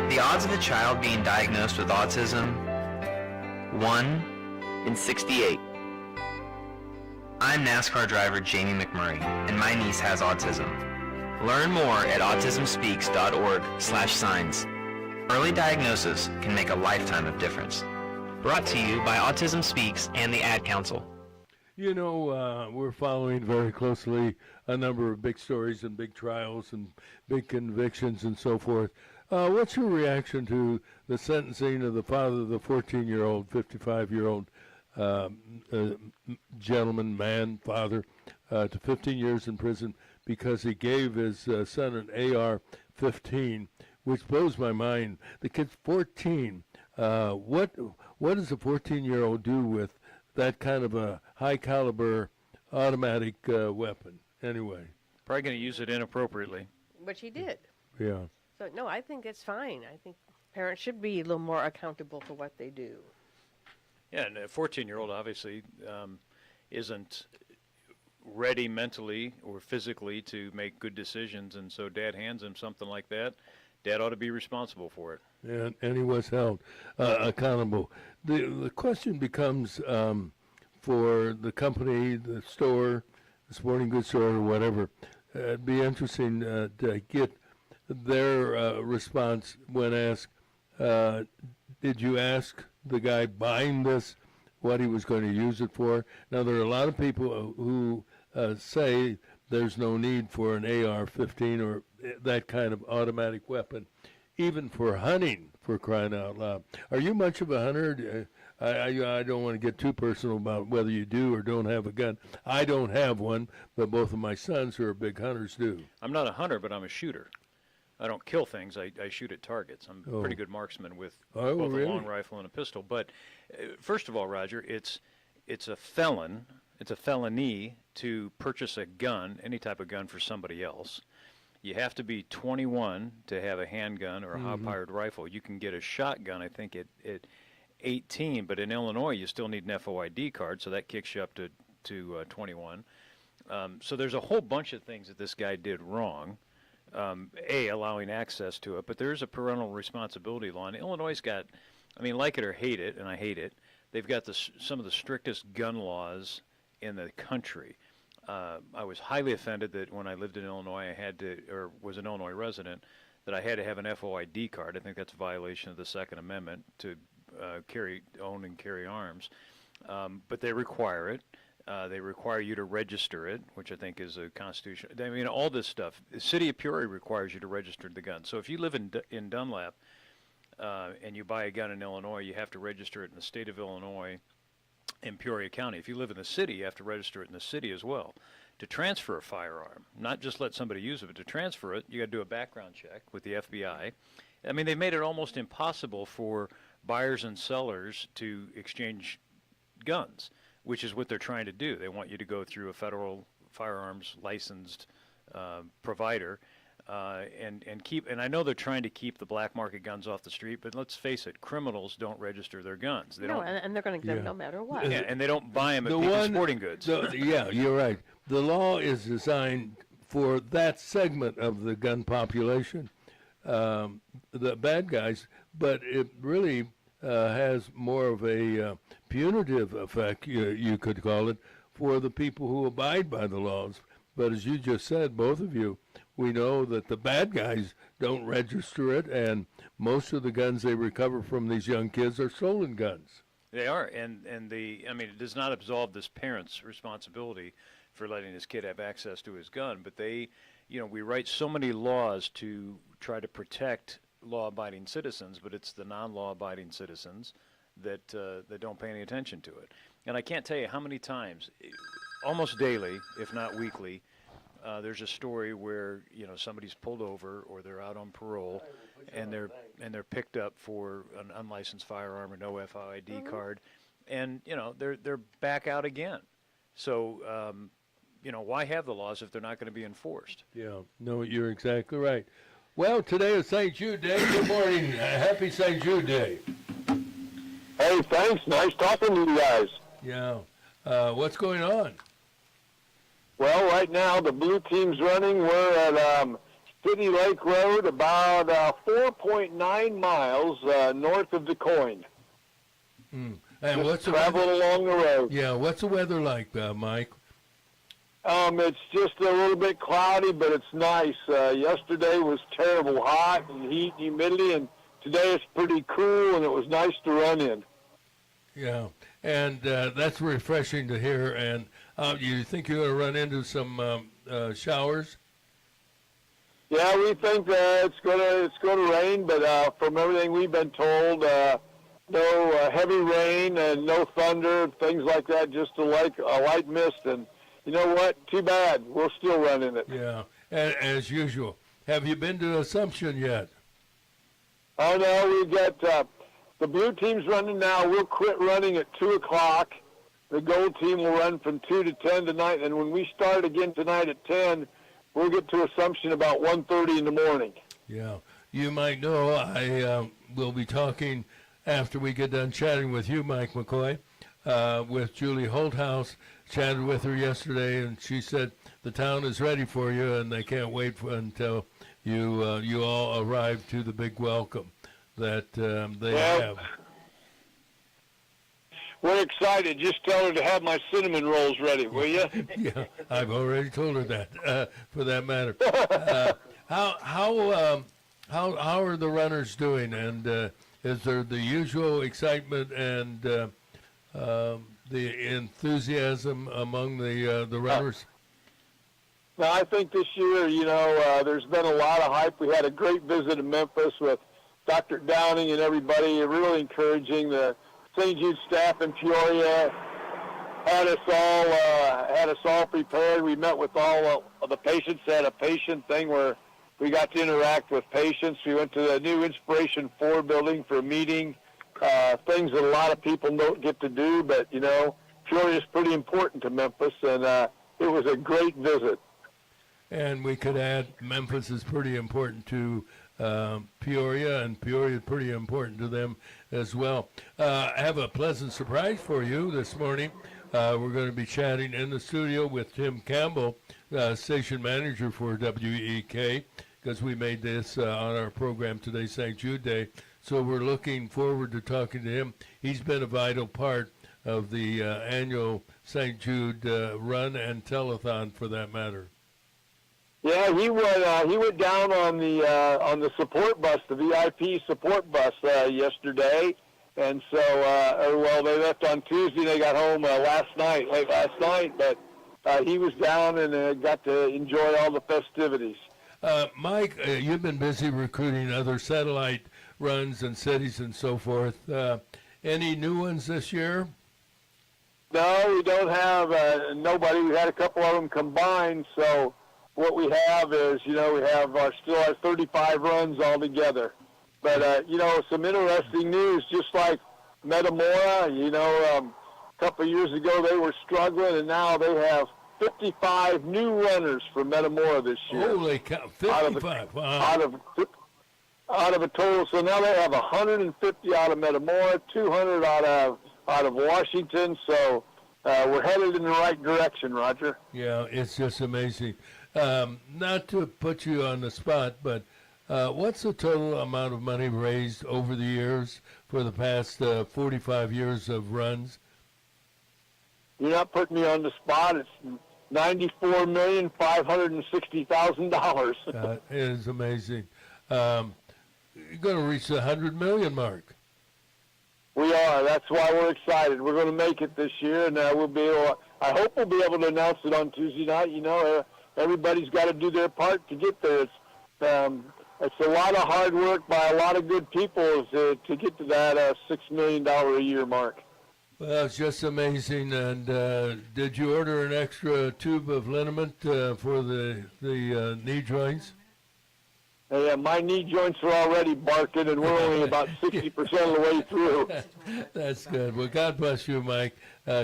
The odds of a child being diagnosed with autism? 1 in 68. I'm NASCAR driver Jamie McMurray, and my niece has autism. Learn more at autismspeaks.org/signs. Early diagnosis can make a lifetime of difference. Brought to you by Autism Speaks and the Ad Council. You know, we're following very closely a number of big stories and big trials and big convictions and so forth. What's your reaction to the sentencing of the father of the 14-year-old, 55-year-old gentleman, father, to 15 years in prison because he gave his son an AR-15, which blows my mind. The kid's 14. What does a 14-year-old do with that kind of a high-caliber automatic weapon? Anyway. Probably going to use it inappropriately. Which he did. Yeah. So, no, I think it's fine. I think parents should be a little more accountable for what they do. Yeah, and a 14-year-old obviously isn't ready mentally or physically to make good decisions, and so Dad hands him something like that. Dad ought to be responsible for it. And he was held accountable. The question becomes for the company, the store, the sporting goods store, or whatever. It'd be interesting to get their response when asked, did you ask the guy buying this what he was going to use it for? Now, there are a lot of people who say there's no need for an AR-15 or that kind of automatic weapon, even for hunting, for crying out loud. Are you much of a hunter? I don't want to get too personal about whether you do or don't have a gun. I don't have one, but both of my sons who are big hunters do. I'm not a hunter, but I'm a shooter. I don't kill things. I shoot at targets. I'm a pretty good marksman with both a long rifle and a pistol. But first of all, Roger, it's a felony to purchase a gun, any type of gun, for somebody else. You have to be 21 to have a handgun or a high-powered rifle. You can get a shotgun, I think, at 18, but in Illinois you still need an FOID card, so that kicks you up to 21. So there's a whole bunch of things that this guy did wrong. Allowing access to it, but there's a parental responsibility law. And Illinois' got, I mean, like it or hate it, and I hate it, they've got some of the strictest gun laws in the country. I was highly offended that when I lived in Illinois, was an Illinois resident, that I had to have an FOID card. I think that's a violation of the Second Amendment to own and carry arms. But they require it. They require you to register it, which I think is a constitution. I mean, all this stuff. The city of Peoria requires you to register the gun. So if you live in Dunlap and you buy a gun in Illinois, you have to register it in the state of Illinois in Peoria County. If you live in the city, you have to register it in the city as well. To transfer a firearm, not just let somebody use it, but to transfer it, you got to do a background check with the FBI. I mean, they made it almost impossible for buyers and sellers to exchange guns, which is what they're trying to do. They want you to go through a federal firearms licensed provider and I know they're trying to keep the black market guns off the street, but let's face it, criminals don't register their guns. They don't, and they're going to get them no matter what. Yeah, and they don't buy them at people's sporting goods. Yeah, you're right. The law is designed for that segment of the gun population, the bad guys, but it really has more of a punitive effect, you could call it, for the people who abide by the laws. But as you just said, both of you, we know that the bad guys don't register it, and most of the guns they recover from these young kids are stolen guns. They are, and it does not absolve this parent's responsibility for letting his kid have access to his gun, but we write so many laws to try to protect law-abiding citizens, but it's the non-law-abiding citizens that don't pay any attention to it. And I can't tell you how many times, almost daily, if not weekly, there's a story where somebody's pulled over or they're out on parole, and they're picked up for an unlicensed firearm or no FID card, and they're back out again. So why have the laws if they're not going to be enforced? Yeah, no, you're exactly right. Well, today is St. Jude Day. Good morning. Happy St. Jude Day. Hey, thanks. Nice talking to you guys. Yeah. What's going on? Well, right now the blue team's running. We're at City Lake Road, about 4.9 miles north of DeCoin. And just what's the traveling weather? along the road. Yeah, what's the weather like, Mike? It's just a little bit cloudy, but it's nice. Yesterday was terrible hot and heat and humidity, and today it's pretty cool, and it was nice to run in. Yeah, and that's refreshing to hear. And you think you're going to run into some showers? Yeah, we think it's gonna rain, but from everything we've been told, no heavy rain and no thunder, things like that. Just a light mist, and you know what? Too bad. We'll still run in it. Yeah, as usual. Have you been to Assumption yet? Oh no, we got the blue team's running now. We'll quit running at 2:00. The gold team will run from 2 to 10 tonight, and when we start again tonight at 10, we'll get to Assumption about 1:30 in the morning. Yeah, you might know I will be talking after we get done chatting with you, Mike McCoy, with Julie Holthaus. Chatted with her yesterday, and she said the town is ready for you, and they can't wait until you all arrive to the big welcome that they have. We're excited. Just tell her to have my cinnamon rolls ready, will you? Yeah, I've already told her that. For that matter, how are the runners doing? And is there the usual excitement and the enthusiasm among the runners? Now, I think this year, there's been a lot of hype. We had a great visit in Memphis with Dr. Downing and everybody, really encouraging. The St. Jude staff in Peoria had us all prepared. We met with all of the patients. Had a patient thing where we got to interact with patients. We went to the new Inspiration 4 building for a meeting. Things that a lot of people don't get to do, but Peoria is pretty important to Memphis, and it was a great visit. And we could add Memphis is pretty important to Peoria, and Peoria is pretty important to them as well. I have a pleasant surprise for you this morning. We're going to be chatting in the studio with Tim Cambell, station manager for WEK, because we made this on our program today, St. Jude Day. So we're looking forward to talking to him. He's been a vital part of the annual St. Jude run and telethon, for that matter. Yeah, he went down on the support bus, the VIP support bus yesterday, and so they left on Tuesday. They got home late last night, but he was down and got to enjoy all the festivities. Mike, you've been busy recruiting other satellite runs and cities and so forth. Any new ones this year? No, we don't have nobody. We had a couple of them combined, so what we have is, we have still our 35 runs altogether. But, some interesting news, just like Metamora, a couple of years ago they were struggling, and now they have 55 new runners for Metamora this year. Holy cow, 55, wow. Out of a total, so now they have 150 out of Metamora, 200 out of Washington, so we're headed in the right direction, Roger. Yeah, it's just amazing. Not to put you on the spot, but what's the total amount of money raised over the years for the past 45 years of runs? You're not putting me on the spot. It's $94,560,000. It is amazing. You're going to reach the $100 million mark. We are. That's why we're excited. We're going to make it this year, and we'll be able. I hope we'll be able to announce it on Tuesday night. You know, everybody's got to do their part to get there. It's a lot of hard work by a lot of good people to get to that $6 million a year mark. Well, it's just amazing. And did you order an extra tube of liniment for the knee joints? Yeah, my knee joints are already barking, and we're only about 60% of the way through. That's good. Well, God bless you, Mike.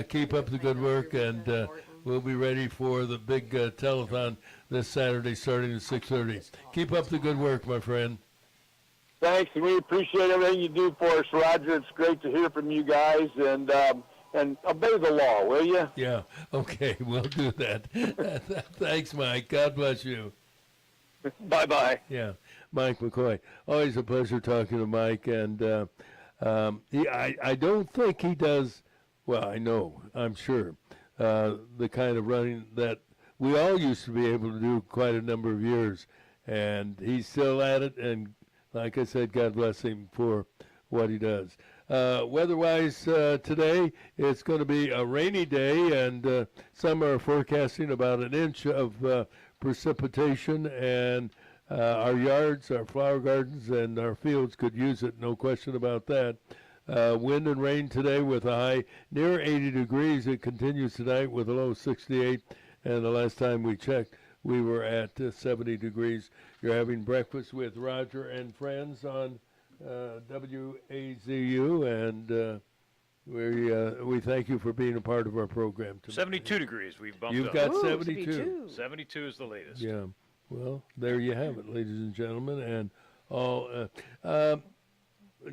Keep up the good work, and we'll be ready for the big telethon this Saturday starting at 6:30. Keep up the good work, my friend. Thanks, and we appreciate everything you do for us, Roger. It's great to hear from you guys, and obey the law, will you? Yeah, okay, we'll do that. Thanks, Mike. God bless you. Bye-bye. Yeah, Mike McCoy. Always a pleasure talking to Mike, and I don't think he does, well, I know, I'm sure, the kind of running that we all used to be able to do quite a number of years, and he's still at it, and like I said, God bless him for what he does. Weather-wise today, it's going to be a rainy day, and some are forecasting about an inch of precipitation, and our yards, our flower gardens, and our fields could use it, no question about that. Wind and rain today with a high near 80 degrees. It continues tonight with a low 68, and the last time we checked, we were at 70 degrees. You're having breakfast with Roger and friends on WAZU, and we thank you for being a part of our program tonight. 72 degrees. We've bumped You've up. got Ooh, 72. 72 is the latest. Yeah. Well, there you have it, ladies and gentlemen, and all.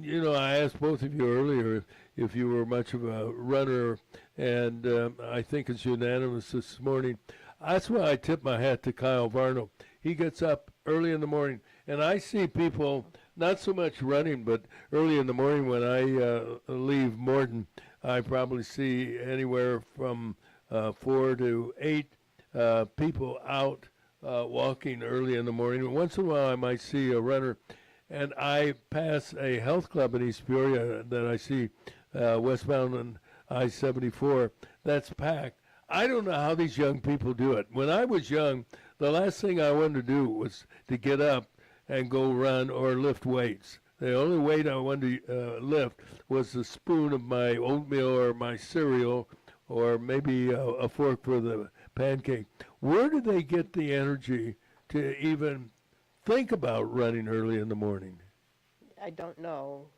You know, I asked both of you earlier if you were much of a runner, and I think it's unanimous this morning. That's why I tip my hat to Kyle Varnold. He gets up early in the morning, and I see people not so much running, but early in the morning when I leave Morden, I probably see anywhere from 4 to 8 people out walking early in the morning. Once in a while, I might see a runner, and I pass a health club in East Peoria that I see westbound on I-74. That's packed. I don't know how these young people do it. When I was young, the last thing I wanted to do was to get up and go run or lift weights. The only weight I wanted to lift was the spoon of my oatmeal or my cereal, or maybe a fork for the pancake. Where do they get the energy to even think about running early in the morning? I don't know.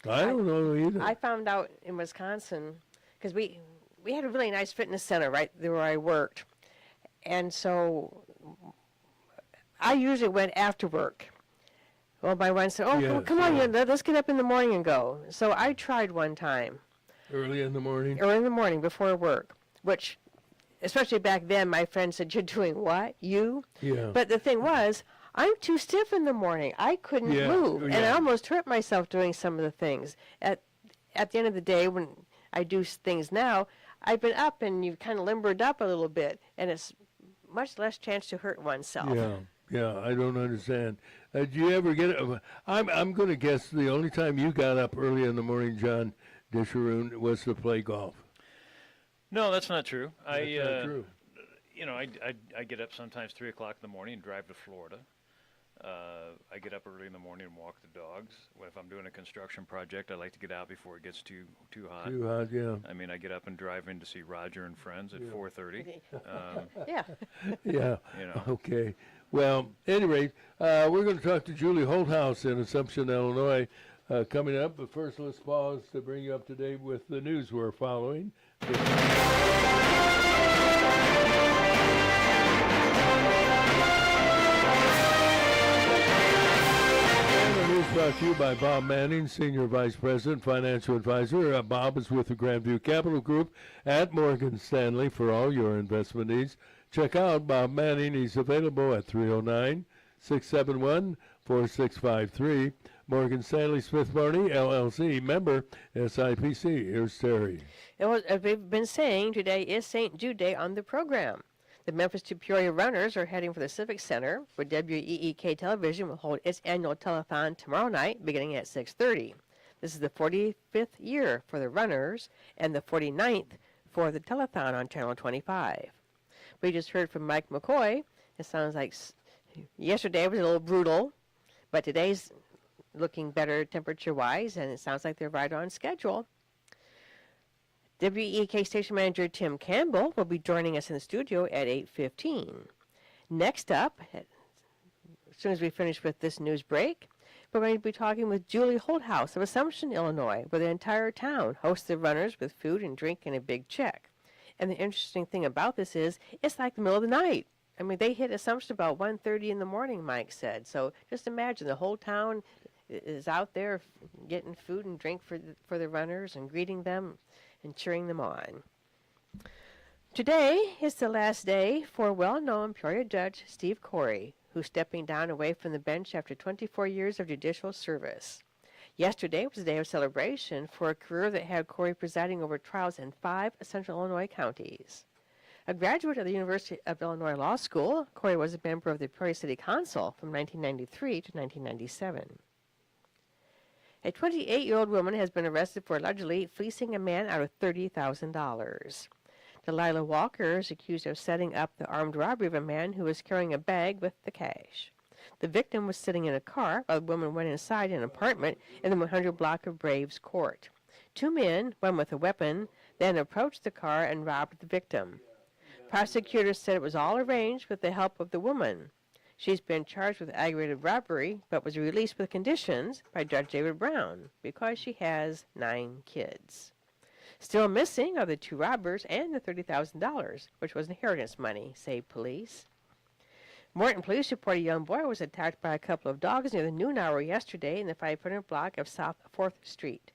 I don't know either. I found out in Wisconsin, because we had a really nice fitness center right there where I worked. And so I usually went after work. Well, my wife said, come on, let's get up in the morning and go. So I tried one time. Early in the morning? Early in the morning before work, which, especially back then, my friend said, "You're doing what? You?" Yeah. But the thing was, I'm too stiff in the morning. I couldn't move, and I almost hurt myself doing some of the things. At the end of the day, when I do things now, I've been up and you've kind of limbered up a little bit, and it's much less chance to hurt oneself. Yeah, I don't understand. Do you ever get it? I'm going to guess the only time you got up early in the morning, John Disharoon, was to play golf. No, that's not true. That's not true. You know, I get up sometimes 3 o'clock in the morning and drive to Florida. I get up early in the morning and walk the dogs. If I'm doing a construction project, I like to get out before it gets too hot. Too hot, yeah. I mean, I get up and drive in to see Roger and friends at 4:30. Yeah. Yeah. You know. Okay. Well, at any rate, we're going to talk to Julie Holthaus in Assumption, Illinois, coming up. But first, let's pause to bring you up to date with the news we're following. Brought to you by Bob Manning, Senior Vice President, Financial Advisor. Bob is with the Grandview Capital Group at Morgan Stanley for all your investment needs. Check out Bob Manning. He's available at 309-671-4653. Morgan Stanley Smith Barney, LLC, member SIPC. Here's Terry. As we've been saying, today is St. Jude Day on the program. The Memphis to Peoria runners are heading for the Civic Center, where WEEK Television will hold its annual telethon tomorrow night, beginning at 6:30. This is the 45th year for the runners and the 49th for the telethon on Channel 25. We just heard from Mike McCoy. It sounds like yesterday was a little brutal, but today's looking better temperature-wise, and it sounds like they're right on schedule. WEEK station manager Tim Campbell will be joining us in the studio at 8:15. Next up, as soon as we finish with this news break, we're going to be talking with Julie Holthaus of Assumption, Illinois, where the entire town hosts the runners with food and drink and a big check. And the interesting thing about this is it's like the middle of the night. I mean, they hit Assumption about 1:30 in the morning, Mike said. So just imagine the whole town is out there getting food and drink for the runners and greeting them and cheering them on. Today is the last day for well-known Peoria Judge Steve Corey, who's stepping down away from the bench after 24 years of judicial service. Yesterday was a day of celebration for a career that had Corey presiding over trials in 5 central Illinois counties. A graduate of the University of Illinois Law School, Corey was a member of the Peoria City Council from 1993 to 1997. A 28-year-old woman has been arrested for allegedly fleecing a man out of $30,000. Delilah Walker is accused of setting up the armed robbery of a man who was carrying a bag with the cash. The victim was sitting in a car while the woman went inside an apartment in the 100 block of Braves Court. 2 men, one with a weapon, then approached the car and robbed the victim. Prosecutors said it was all arranged with the help of the woman. She's been charged with aggravated robbery, but was released with conditions by Judge David Brown because she has 9 kids. Still missing are the 2 robbers and the $30,000, which was inheritance money, say police. Morton police report a young boy was attacked by a couple of dogs near the noon hour yesterday in the 500 block of South 4th Street.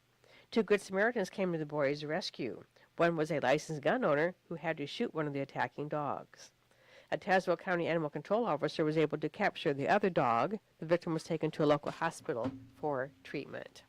2 Good Samaritans came to the boy's rescue. One was a licensed gun owner who had to shoot one of the attacking dogs. A Tazewell County animal control officer was able to capture the other dog. The victim was taken to a local hospital for treatment.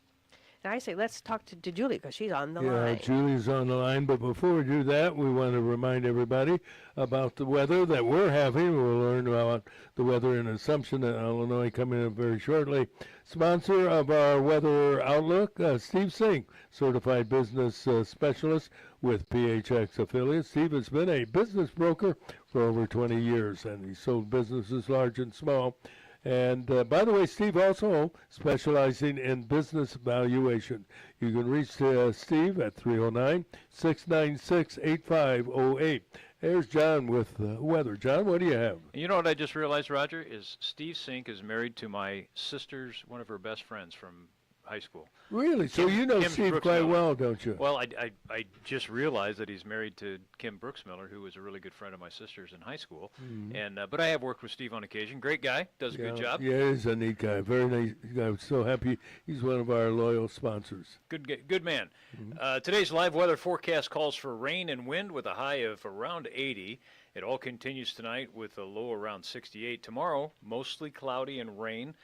And I say, let's talk to Julie because she's on the line. Yeah, Julie's on the line. But before we do that, we want to remind everybody about the weather that we're having. We'll learn about the weather in Assumption, Illinois, coming up very shortly. Sponsor of our weather outlook, Steve Sink, certified business specialist with PHX affiliates. Steve has been a business broker for over 20 years, and he sold businesses large and small. And by the way, Steve also specializing in business valuation. You can reach Steve at 309-696-8508. There's John with weather. John, what do you have? You know what I just realized, Roger, is Steve Sink is married to my sister's, one of her best friends from high school. Really? So you know Steve quite well, don't you? Well, I just realized that he's married to Kim Brooksmiller, who was a really good friend of my sister's in high school. Mm-hmm. And but I have worked with Steve on occasion. Great guy, does a good job. Yeah, he's a neat guy. Very nice guy. I'm so happy he's one of our loyal sponsors. Good man. Mm-hmm. Today's live weather forecast calls for rain and wind with a high of around 80. It all continues tonight with a low around 68. Tomorrow, mostly cloudy and rain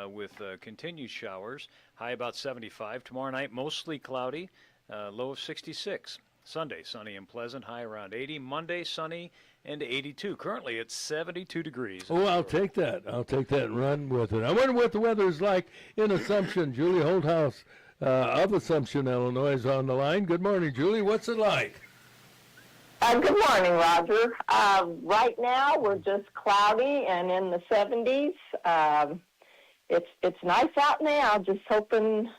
with continued showers, high about 75. Tomorrow night, mostly cloudy, low of 66. Sunday, sunny and pleasant, high around 80. Monday, sunny and 82. Currently, it's 72 degrees. Oh, I'll take that. I'll take that and run with it. I wonder what the weather is like in Assumption. Julie Holthaus of Assumption, Illinois, is on the line. Good morning, Julie. What's it like? Good morning, Roger. Right now, we're just cloudy and in the 70s. It's nice out now. Just hoping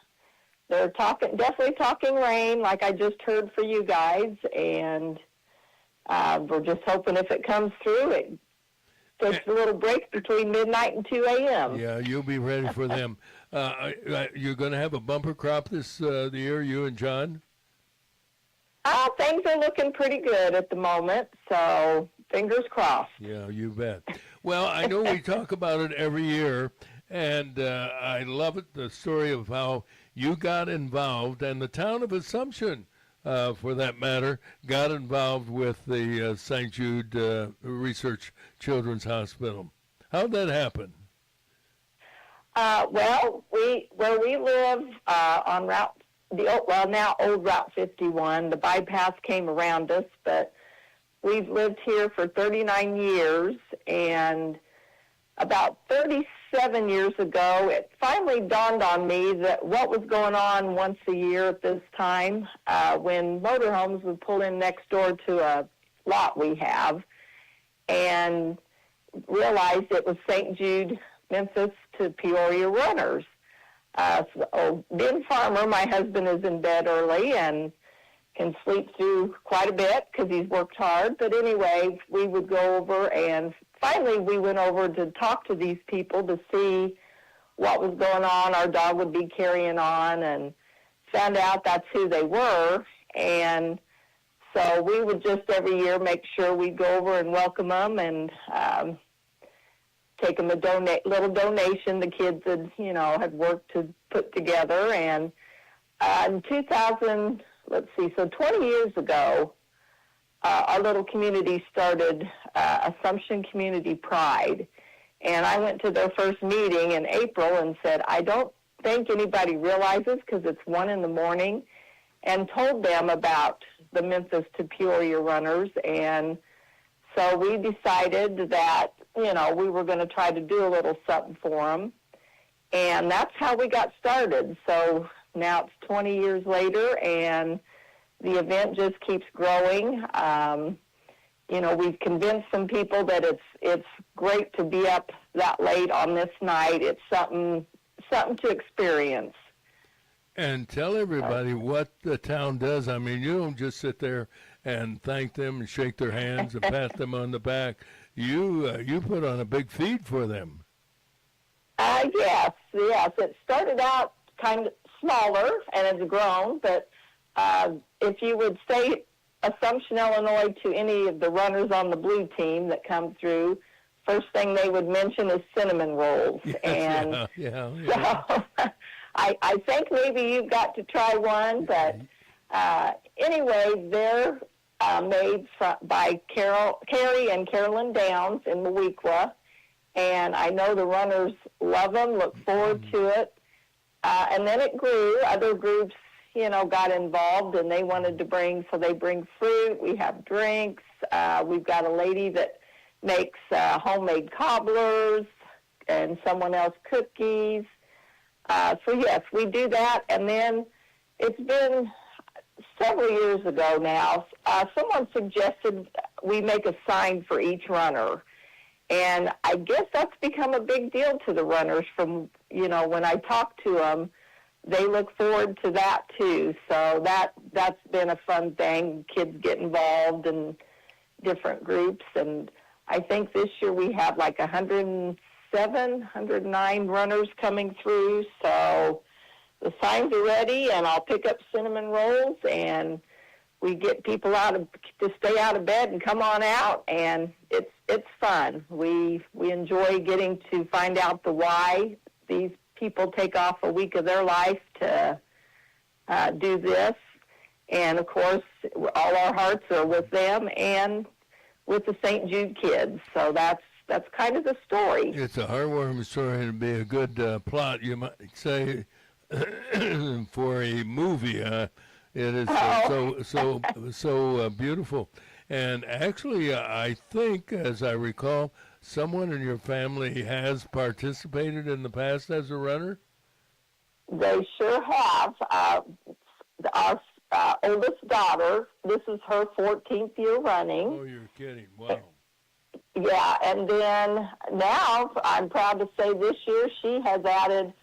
they're definitely talking rain, like I just heard for you guys, and we're just hoping if it comes through, it takes a little break between midnight and 2 a.m. Yeah, you'll be ready for them. You're going to have a bumper crop this year, you and John? Things are looking pretty good at the moment, so fingers crossed. Yeah, you bet. Well, I know we talk about it every year, and I love it, the story of how you got involved, and the town of Assumption, for that matter, got involved with the St. Jude Research Children's Hospital. How'd that happen? Well, where we live on now old Route 51, the bypass came around us, but we've lived here for 39 years, and about 36 7 years ago, it finally dawned on me that what was going on once a year at this time when motorhomes would pull in next door to a lot we have, and realized it was St. Jude, Memphis to Peoria runners. Being farmer, my husband is in bed early and can sleep through quite a bit because he's worked hard. But anyway, we would go over, and finally we went over to talk to these people to see what was going on. Our dog would be carrying on, and found out that's who they were. And so we would just every year make sure we'd go over and welcome them and take them a little donation the kids had worked to put together. And in 2000, so 20 years ago, our little community started Assumption Community Pride. And I went to their first meeting in April and said, I don't think anybody realizes, because it's 1 a.m, and told them about the Memphis to Peoria runners. And so we decided that, we were going to try to do a little something for them. And that's how we got started. So now it's 20 years later, and the event just keeps growing. We've convinced some people that it's great to be up that late on this night. It's something to experience. And tell everybody what the town does. I mean, you don't just sit there and thank them and shake their hands and pat them on the back. You put on a big feed for them. Yes. It started out kind of smaller and it's grown, but if you would say Assumption, Illinois to any of the runners on the blue team that come through, first thing they would mention is cinnamon rolls. Yes, and yeah. So I think maybe you've got to try one, but anyway, they're made by Carrie and Carolyn Downs in Moweaqua, and I know the runners love them, look forward to it. And then it grew. Other groups, got involved, and they wanted to they bring fruit. We have drinks. We've got a lady that makes homemade cobblers, and someone else cookies. So yes, we do that. And then it's been several years ago now, someone suggested we make a sign for each runner. And I guess that's become a big deal to the runners from, when I talk to them, they look forward to that too. So that's been a fun thing. Kids get involved in different groups. And I think this year we have like 109 runners coming through. So the signs are ready, and I'll pick up cinnamon rolls, and we get people to stay out of bed and come on out, and it's fun. We enjoy getting to find out the why these people take off a week of their life to do this. And of course, all our hearts are with them and with the St. Jude kids. So that's kind of the story. It's a heartwarming story, and it'd be a good plot, you might say, for a movie. It is so beautiful. And actually, I think, as I recall, someone in your family has participated in the past as a runner? They sure have. Our oldest daughter, this is her 14th year running. Oh, you're kidding. Wow. Yeah, and then now I'm proud to say this year she has added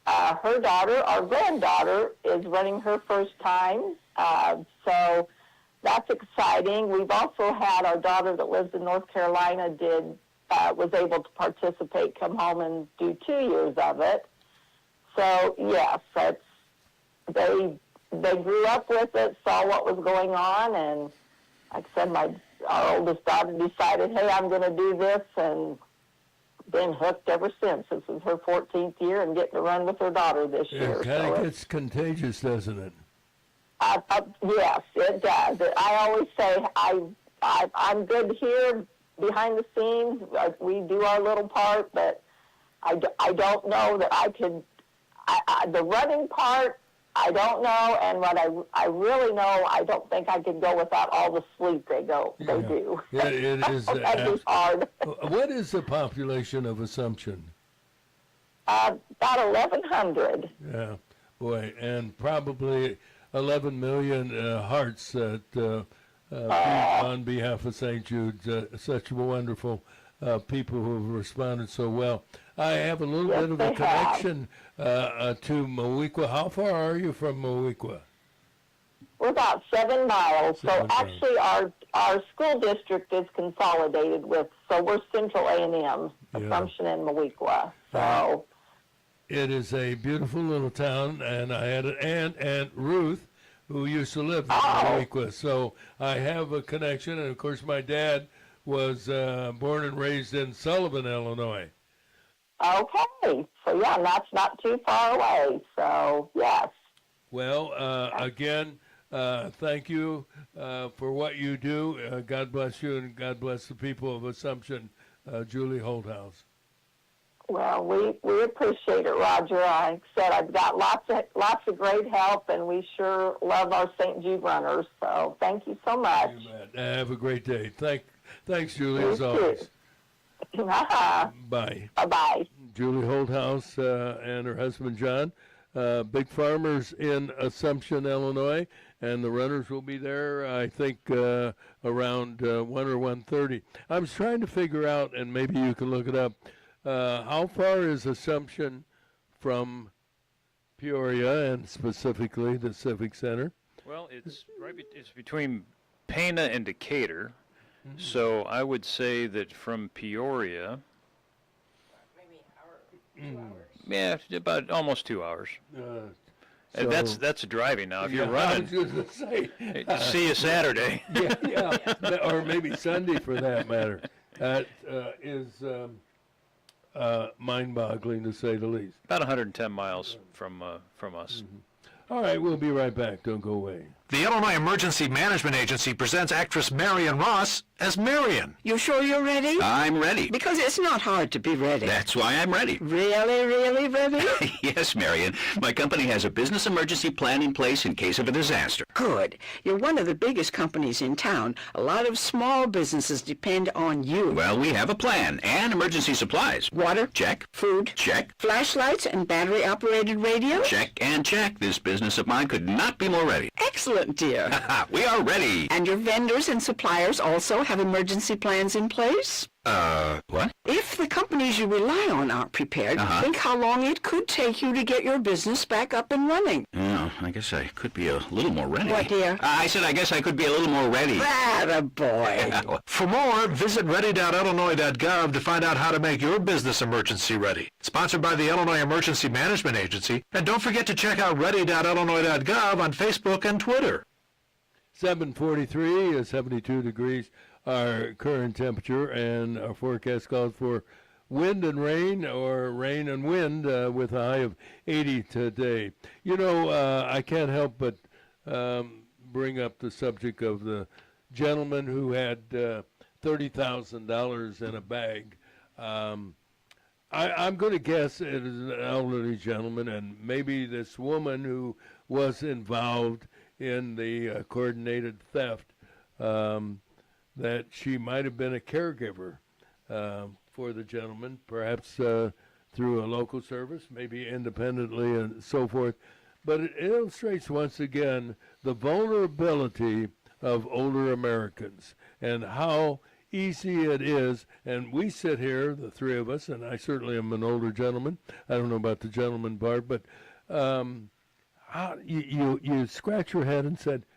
her daughter, our granddaughter, is running her first time. So that's exciting. We've also had our daughter that lives in North Carolina was able to participate, come home and do 2 years of it. So yes, they grew up with it, saw what was going on, and like I said, our oldest daughter decided, hey, I'm going to do this, and been hooked ever since. This is her 14th year and getting to run with her daughter this year. It kind of gets contagious, doesn't it? Yes, it does. I always say I'm good here behind the scenes. We do our little part, but I don't know that I could. The running part, I don't know, and what I really know, I don't think I could go without all the sleep they do. Yeah, it is. That is hard. What is the population of Assumption? About 1,100. Yeah, boy, and probably 11 million hearts that beat on behalf of St. Jude. Such wonderful people who have responded so well. I have a little bit of a connection to Mowequa. How far are you from Mowequa? We're about 7 miles. So actually, our school district is consolidated with. So we're Central A&M, Assumption and Mowequa. So it is a beautiful little town, and I had an Aunt Ruth, who used to live in Mowequa. So I have a connection, and of course, my dad was born and raised in Sullivan, Illinois. Okay, so yeah, that's not too far away. So yes. Well, again, thank you for what you do. God bless you, and God bless the people of Assumption, Julie Holthaus. Well, we appreciate it, Roger. I said I've got lots of great help, and we sure love our St. Jude runners. So thank you so much. You bet. Have a great day. Thanks, Julie, as always. Bye. Bye-bye. Julie Holthaus and her husband, John, big farmers in Assumption, Illinois, and the runners will be there, I think, around 1 or 1:30. I was trying to figure out, and maybe you can look it up, how far is Assumption from Peoria and specifically the Civic Center? Well, it's it's between Pana and Decatur. So I would say that from Peoria, yeah, about almost 2 hours. So that's driving now. If you're running, I was going to say, see you Saturday. yeah, or maybe Sunday for that matter. That is mind-boggling to say the least. About 110 miles from us. All right, we'll be right back. Don't go away. The Illinois Emergency Management Agency presents actress Marion Ross as Marion. You sure you're ready? I'm ready. Because it's not hard to be ready. That's why I'm ready. Really, really ready? Yes, Marion. My company has a business emergency plan in place in case of a disaster. Good. You're one of the biggest companies in town. A lot of small businesses depend on you. Well, we have a plan and emergency supplies. Water? Check. Food? Check. Flashlights and battery-operated radio? Check and check. This business of mine could not be more ready. Excellent, dear. We are ready. And your vendors and suppliers also have emergency plans in place? What? If the companies you rely on aren't prepared, think how long it could take you to get your business back up and running. Oh, I guess I could be a little more ready. What, dear? I said I guess I could be a little more ready. Atta boy. For more, visit ready.illinois.gov to find out how to make your business emergency ready. Sponsored by the Illinois Emergency Management Agency. And don't forget to check out ready.illinois.gov on Facebook and Twitter. 7:43 is 72 degrees. Our current temperature, and our forecast calls for wind and rain, or rain and wind, with a high of 80 today. You know, I can't help but bring up the subject of the gentleman who had $30,000 in a bag. I'm going to guess it is an elderly gentleman, and maybe this woman who was involved in the coordinated theft, that she might have been a caregiver for the gentleman, perhaps through a local service, maybe independently and so forth. But it illustrates once again the vulnerability of older Americans and how easy it is. And we sit here, the three of us, and I certainly am an older gentleman. I don't know about the gentleman part, but you scratch your head and said,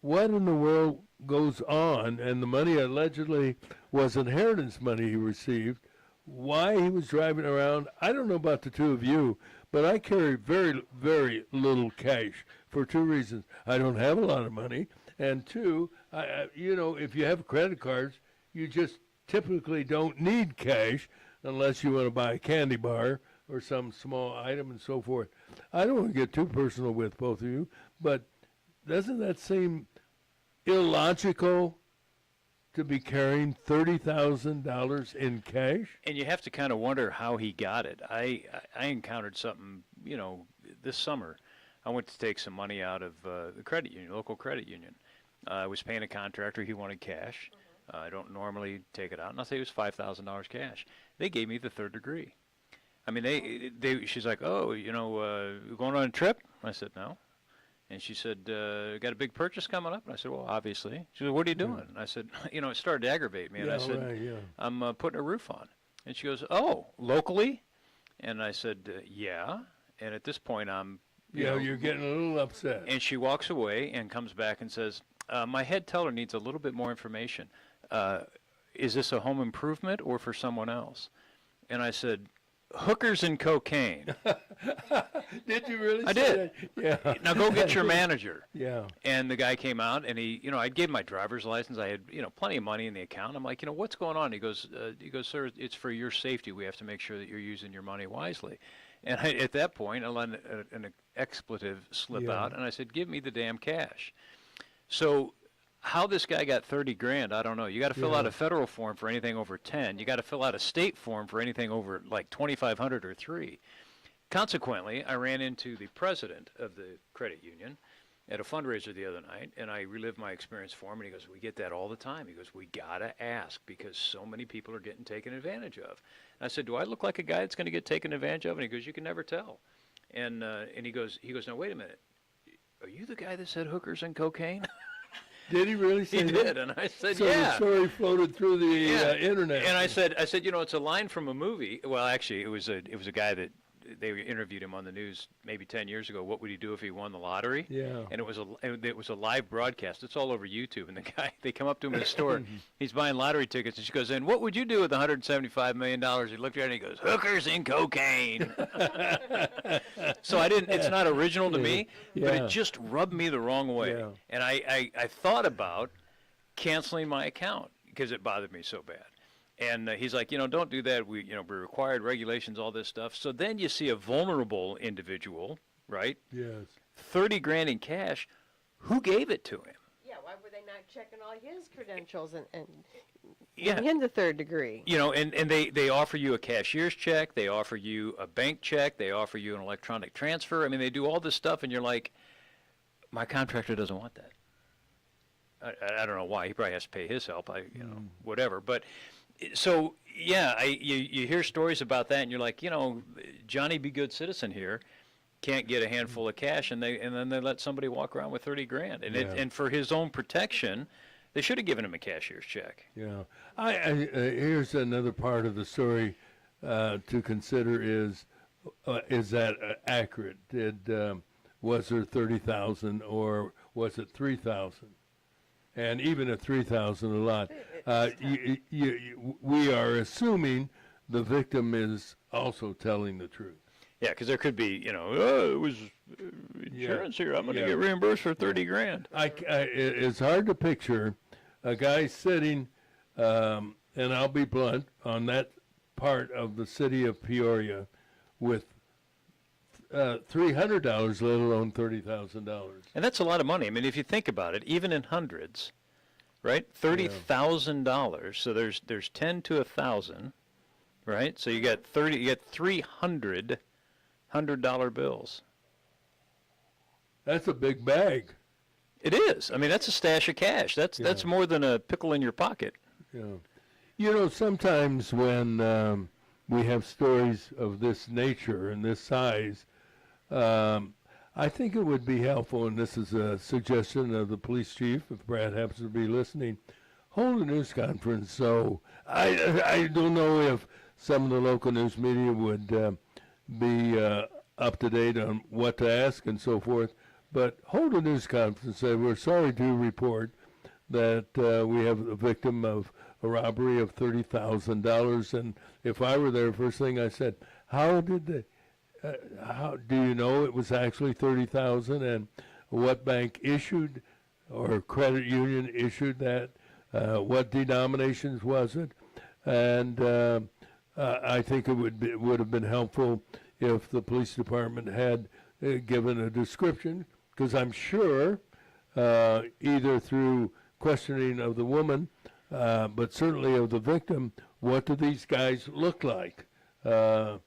what in the world goes on? And the money allegedly was inheritance money he received. Why he was driving around, I don't know about the two of you, but I carry very, very little cash for two reasons. I don't have a lot of money, and two, if you have credit cards, you just typically don't need cash unless you want to buy a candy bar or some small item and so forth. I don't want to get too personal with both of you, but doesn't that seem illogical to be carrying $30,000 in cash? And you have to kind of wonder how he got it. I encountered something, this summer. I went to take some money out of the credit union, local credit union. I was paying a contractor. He wanted cash. I don't normally take it out, and I'll say it was $5,000 cash. They gave me the third degree. I mean, she's like, oh, going on a trip? I said, no. And she said, got a big purchase coming up? And I said, well, obviously. She said, what are you doing? And I said, it started to aggravate me. And I said, I'm putting a roof on. And she goes, oh, locally? And I said, yeah. And at this point, I'm, you're getting a little upset. And she walks away and comes back and says, my head teller needs a little bit more information. Is this a home improvement or for someone else? And I said, hookers and cocaine. Did you really? I did. That? Yeah. Now go get your manager. Yeah. And the guy came out, and he, I gave him my driver's license. I had, plenty of money in the account. I'm like, what's going on? He goes, sir, it's for your safety. We have to make sure that you're using your money wisely. And at that point, I let an expletive slip out, and I said, give me the damn cash. So how this guy got 30 grand, I don't know. You got to fill out a federal form for anything over 10. You got to fill out a state form for anything over like 2,500 or 3. Consequently, I ran into the president of the credit union at a fundraiser the other night, and I relived my experience for him, and he goes, we get that all the time. He goes, we got to ask because so many people are getting taken advantage of. And I said, do I look like a guy that's going to get taken advantage of? And he goes, you can never tell. And he goes, now, wait a minute. Are you the guy that said hookers and cocaine? Did he really say that? He did, and I said, so yeah. The story floated through the internet. And I said, it's a line from a movie. Well, actually, it was a guy that they interviewed him on the news maybe 10 years ago. What would he do if he won the lottery? Yeah. And it was a live broadcast. It's all over YouTube. And the guy, they come up to him in the store. He's buying lottery tickets, and she goes in, what would you do with $175 million? He looked at her and he goes, hookers and cocaine. So it's not original to me, but it just rubbed me the wrong way. Yeah. And I thought about canceling my account because it bothered me so bad. And he's like, don't do that. We're required regulations, all this stuff. So then you see a vulnerable individual, right? Yes. 30 grand in cash. Who gave it to him? Yeah, why were they not checking all his credentials and Yeah. in the third degree? And they offer you a cashier's check. They offer you a bank check. They offer you an electronic transfer. I mean, they do all this stuff, and you're like, my contractor doesn't want that. I don't know why. He probably has to pay his help. Whatever. But so yeah, you hear stories about that, and you're like, Johnny be good citizen here can't get a handful of cash, and then they let somebody walk around with 30 grand, and for his own protection, they should have given him a cashier's check. Yeah. Here's another part of the story to consider: is that accurate? Was there 30,000 or was it 3,000? And even at 3,000 a lot, we are assuming the victim is also telling the truth. Yeah, because there could be, it was insurance here. I'm going to get reimbursed for 30 grand. It's hard to picture a guy sitting, and I'll be blunt, on that part of the city of Peoria with $300, let alone $30,000. And that's a lot of money. I mean, if you think about it, even in hundreds, right? $30,000. So there's 10 to 1,000, right? So you get 300 $100 bills. That's a big bag. It is. I mean, that's a stash of cash. That's more than a pickle in your pocket. Yeah. Sometimes when we have stories of this nature and this size, I think it would be helpful, and this is a suggestion of the police chief, if Brad happens to be listening, hold a news conference. So I don't know if some of the local news media would be up to date on what to ask and so forth, but hold a news conference and say, we're sorry to report that we have a victim of a robbery of $30,000. And if I were there, first thing I said, how do you know it was actually 30,000, and what bank issued or credit union issued that? What denominations was it? And I think it would have been helpful if the police department had given a description, because I'm sure either through questioning of the woman, but certainly of the victim, what do these guys look like? Were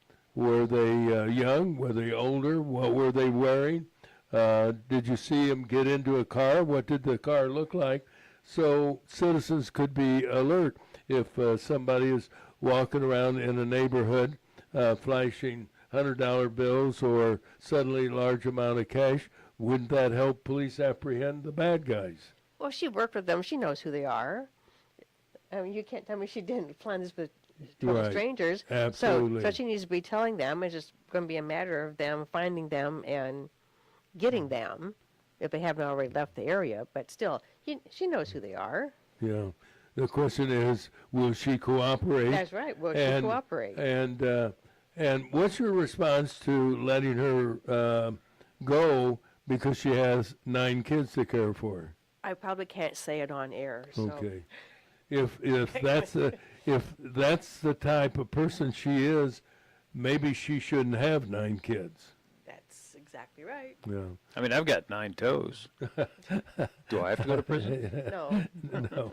they young? Were they older? What were they wearing? Did you see them get into a car? What did the car look like? So citizens could be alert if somebody is walking around in a neighborhood flashing $100 bills or suddenly large amount of cash, wouldn't that help police apprehend the bad guys? Well, she worked with them. She knows who they are. I mean, you can't tell me she didn't plan this with total Right. strangers. Absolutely. So she needs to be telling them. It's just going to be a matter of them finding them and getting them if they haven't already left the area. But still, she knows who they are. Yeah. The question is, will she cooperate? That's right. Will she cooperate? And what's your response to letting her go because she has 9 kids to care for? I probably can't say it on air. So. Okay. If that's the type of person she is, maybe she shouldn't have 9 kids. That's exactly right. Yeah. I mean, I've got 9 toes. Do I have to go to prison? No. No.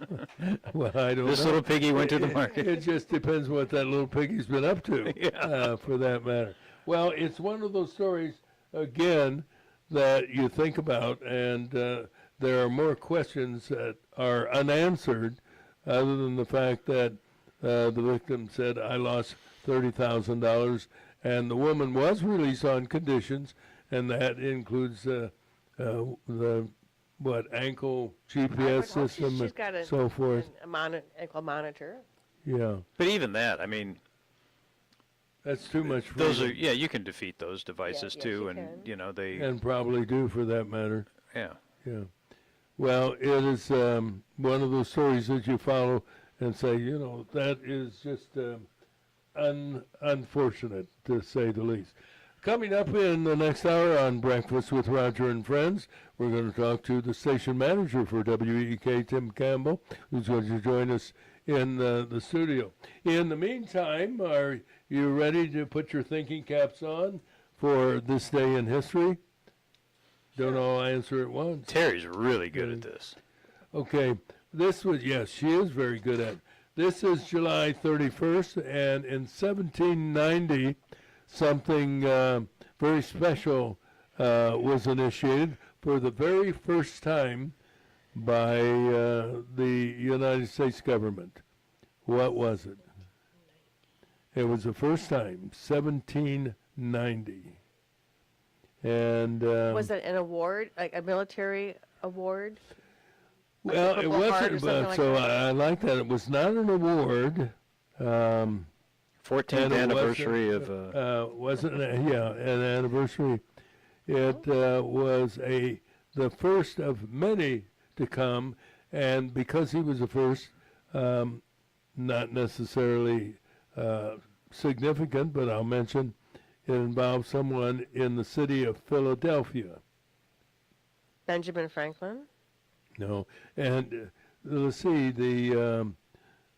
Well, I don't know. This little piggy went to the market. It just depends what that little piggy's been up to, for that matter. Well, it's one of those stories, again, that you think about, and there are more questions that are unanswered other than the fact that the victim said, I lost $30,000, and the woman was released on conditions, and that includes the ankle GPS system she's got and so forth. Ankle monitor. Yeah. But even that, I mean, that's too much freedom. Those are, you can defeat those devices too, and they and probably do for that matter. Yeah. Yeah. Well, it is one of those stories that you follow and say, that is just unfortunate, to say the least. Coming up in the next hour on Breakfast with Roger and Friends, we're going to talk to the station manager for WEEK, Tim Campbell, who's going to join us in the studio. In the meantime, are you ready to put your thinking caps on for this day in history? Don't all answer at once. Teri's really good at this. Okay, yes, she is very good at it. This is July 31st, and in 1790, something very special was initiated for the very first time by the United States government. What was it? It was the first time, 1790. And was it an award, like a military award? Well, it wasn't, I like that. It was not an award. 14th anniversary of... wasn't an anniversary. It was the first of many to come, and because he was the first, not necessarily significant, but I'll mention it involved someone in the city of Philadelphia. Benjamin Franklin? No, and let's see, the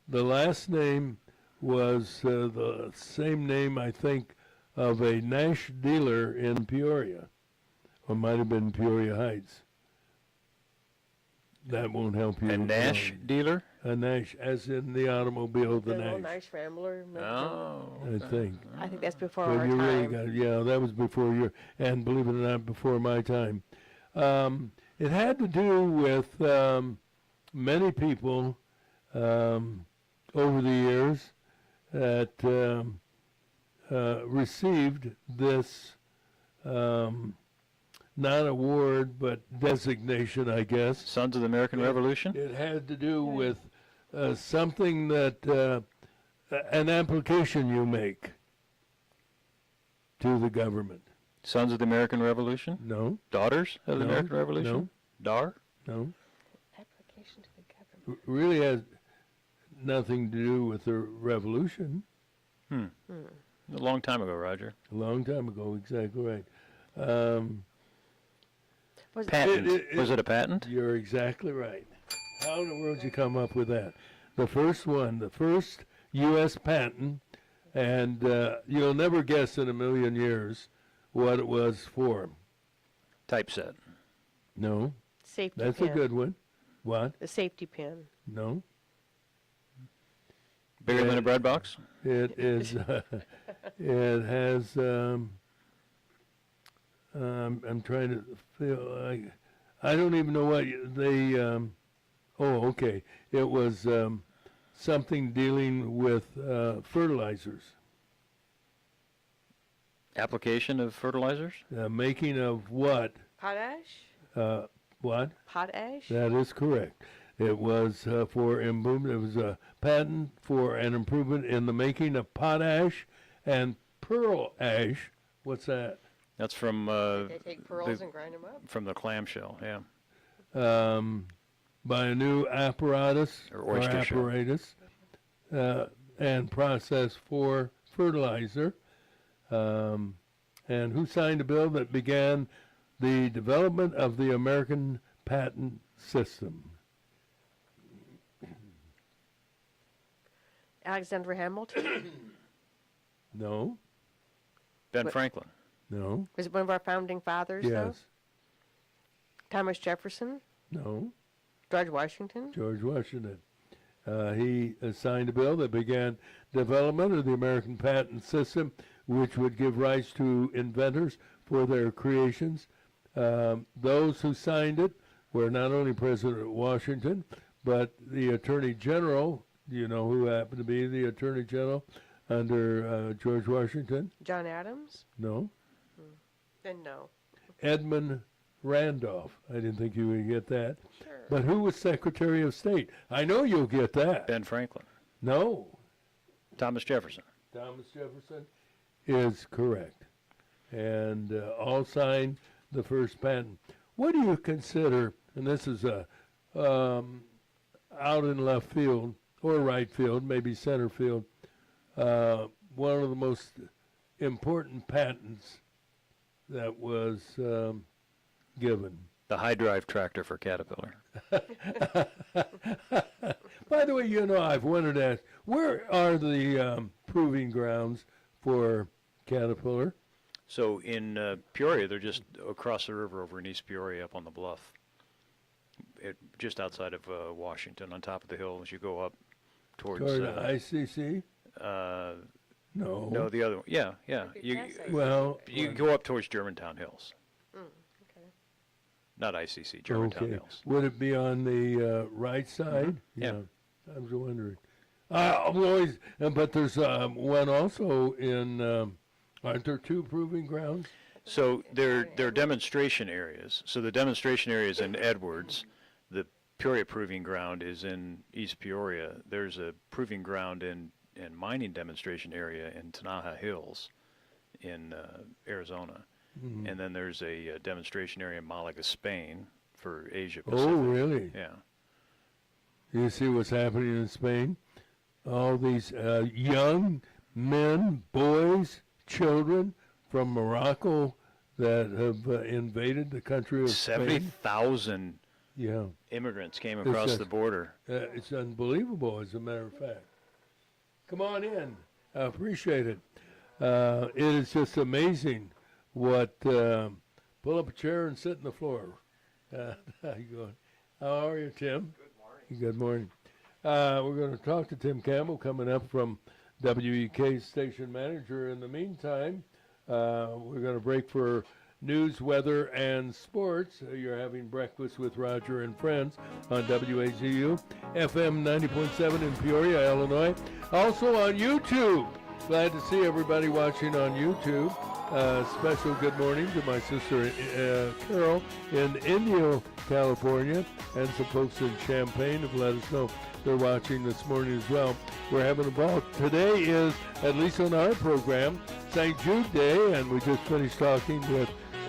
last name was the same name, I think, of a Nash dealer in Peoria, or might have been Peoria Heights. That won't help you. A Nash dealer? A Nash, as in the automobile, the Nash. Nash Rambler. Oh. I think. I think that's before Well, our you really time. got it. That was before your, and believe it or not, before my time. It had to do with many people over the years that received this not award, but designation, I guess. Sons of the American Revolution? It had to do with something that, an application you make to the government. Sons of the American Revolution? No. Daughters of the No. American Revolution? No. Dar? No. Application to the government. Really has nothing to do with the revolution. A long time ago, Roger. A long time ago, exactly right. Patent. Was it a patent? You're exactly right. How in the world did you come up with that? The first one, the first U.S. patent, and you'll never guess in a million years what it was for. Typeset. No. Safety That's pin. a good one. What? The safety pin. No. Bigger than a bread box? It is. It has. I'm trying to feel like I don't even know what they. Oh, okay. It was something dealing with fertilizers. Application of fertilizers? Making of what? Potash? What? Potash? That is correct. It was for improvement. It was a patent for an improvement in the making of potash and pearl ash. What's that? That's from They take pearls and grind them up? from the clamshell, yeah. By a new apparatus Or oyster shell. apparatus and process for fertilizer. And who signed a bill that began the development of the American patent system? Alexander Hamilton? No. Ben What- Franklin. No. Was it one of our founding fathers, though? Yes. Thomas Jefferson? No. George Washington? George Washington. He signed a bill that began development of the American patent system, which would give rights to inventors for their creations. Those who signed it were not only President Washington, but the Attorney General. Do you know who happened to be the Attorney General under George Washington? John Adams? No. Then no. Edmund Randolph. I didn't think you would get that. Sure. But who was Secretary of State? I know you'll get that. Ben Franklin. No. Thomas Jefferson. Thomas Jefferson is correct. And all signed the first patent. What do you consider, and this is out in left field or right field, maybe center field, one of the most important patents that was given? The high drive tractor for Caterpillar. By the way, you know, I've wondered that, where are the proving grounds for Caterpillar? So in Peoria, they're just across the river over in East Peoria up on the bluff. Just outside of Washington, on top of the hill as you go up towards... Toward ICC? No. No, the other one. Yeah. You go up towards Germantown Hills. Not ICC, Germantown Hills. Would it be on the right side? Yeah. I was wondering. But there's one also in, aren't there two proving grounds? So they're demonstration areas. So the demonstration area is in Edwards. The Peoria Proving Ground is in East Peoria. There's a proving ground and mining demonstration area in Tanaja Hills in Arizona. Mm-hmm. And then there's a demonstration area in Malaga, Spain for Asia Pacific. Oh, really? Yeah. You see what's happening in Spain? All these young men, boys, children from Morocco that have invaded the country of Spain. 70,000 immigrants came across the border. It's unbelievable, as a matter of fact. Come on in. I appreciate it. It is just amazing what, pull up a chair and sit on the floor. How you going? How are you, Tim? Good morning. We're going to talk to Tim Campbell coming up from WEK's station manager. In the meantime, we're going to break for news, weather, and sports. You're having breakfast with Roger and Friends on WAZU, FM 90.7 in Peoria, Illinois. Also on YouTube. Glad to see everybody watching on YouTube. Special good morning to my sister Carol in Indio, California, and some folks in Champaign have let us know they're watching this morning as well. We're having a ball. Today is, at least on our program, St. Jude Day, and we just finished talking with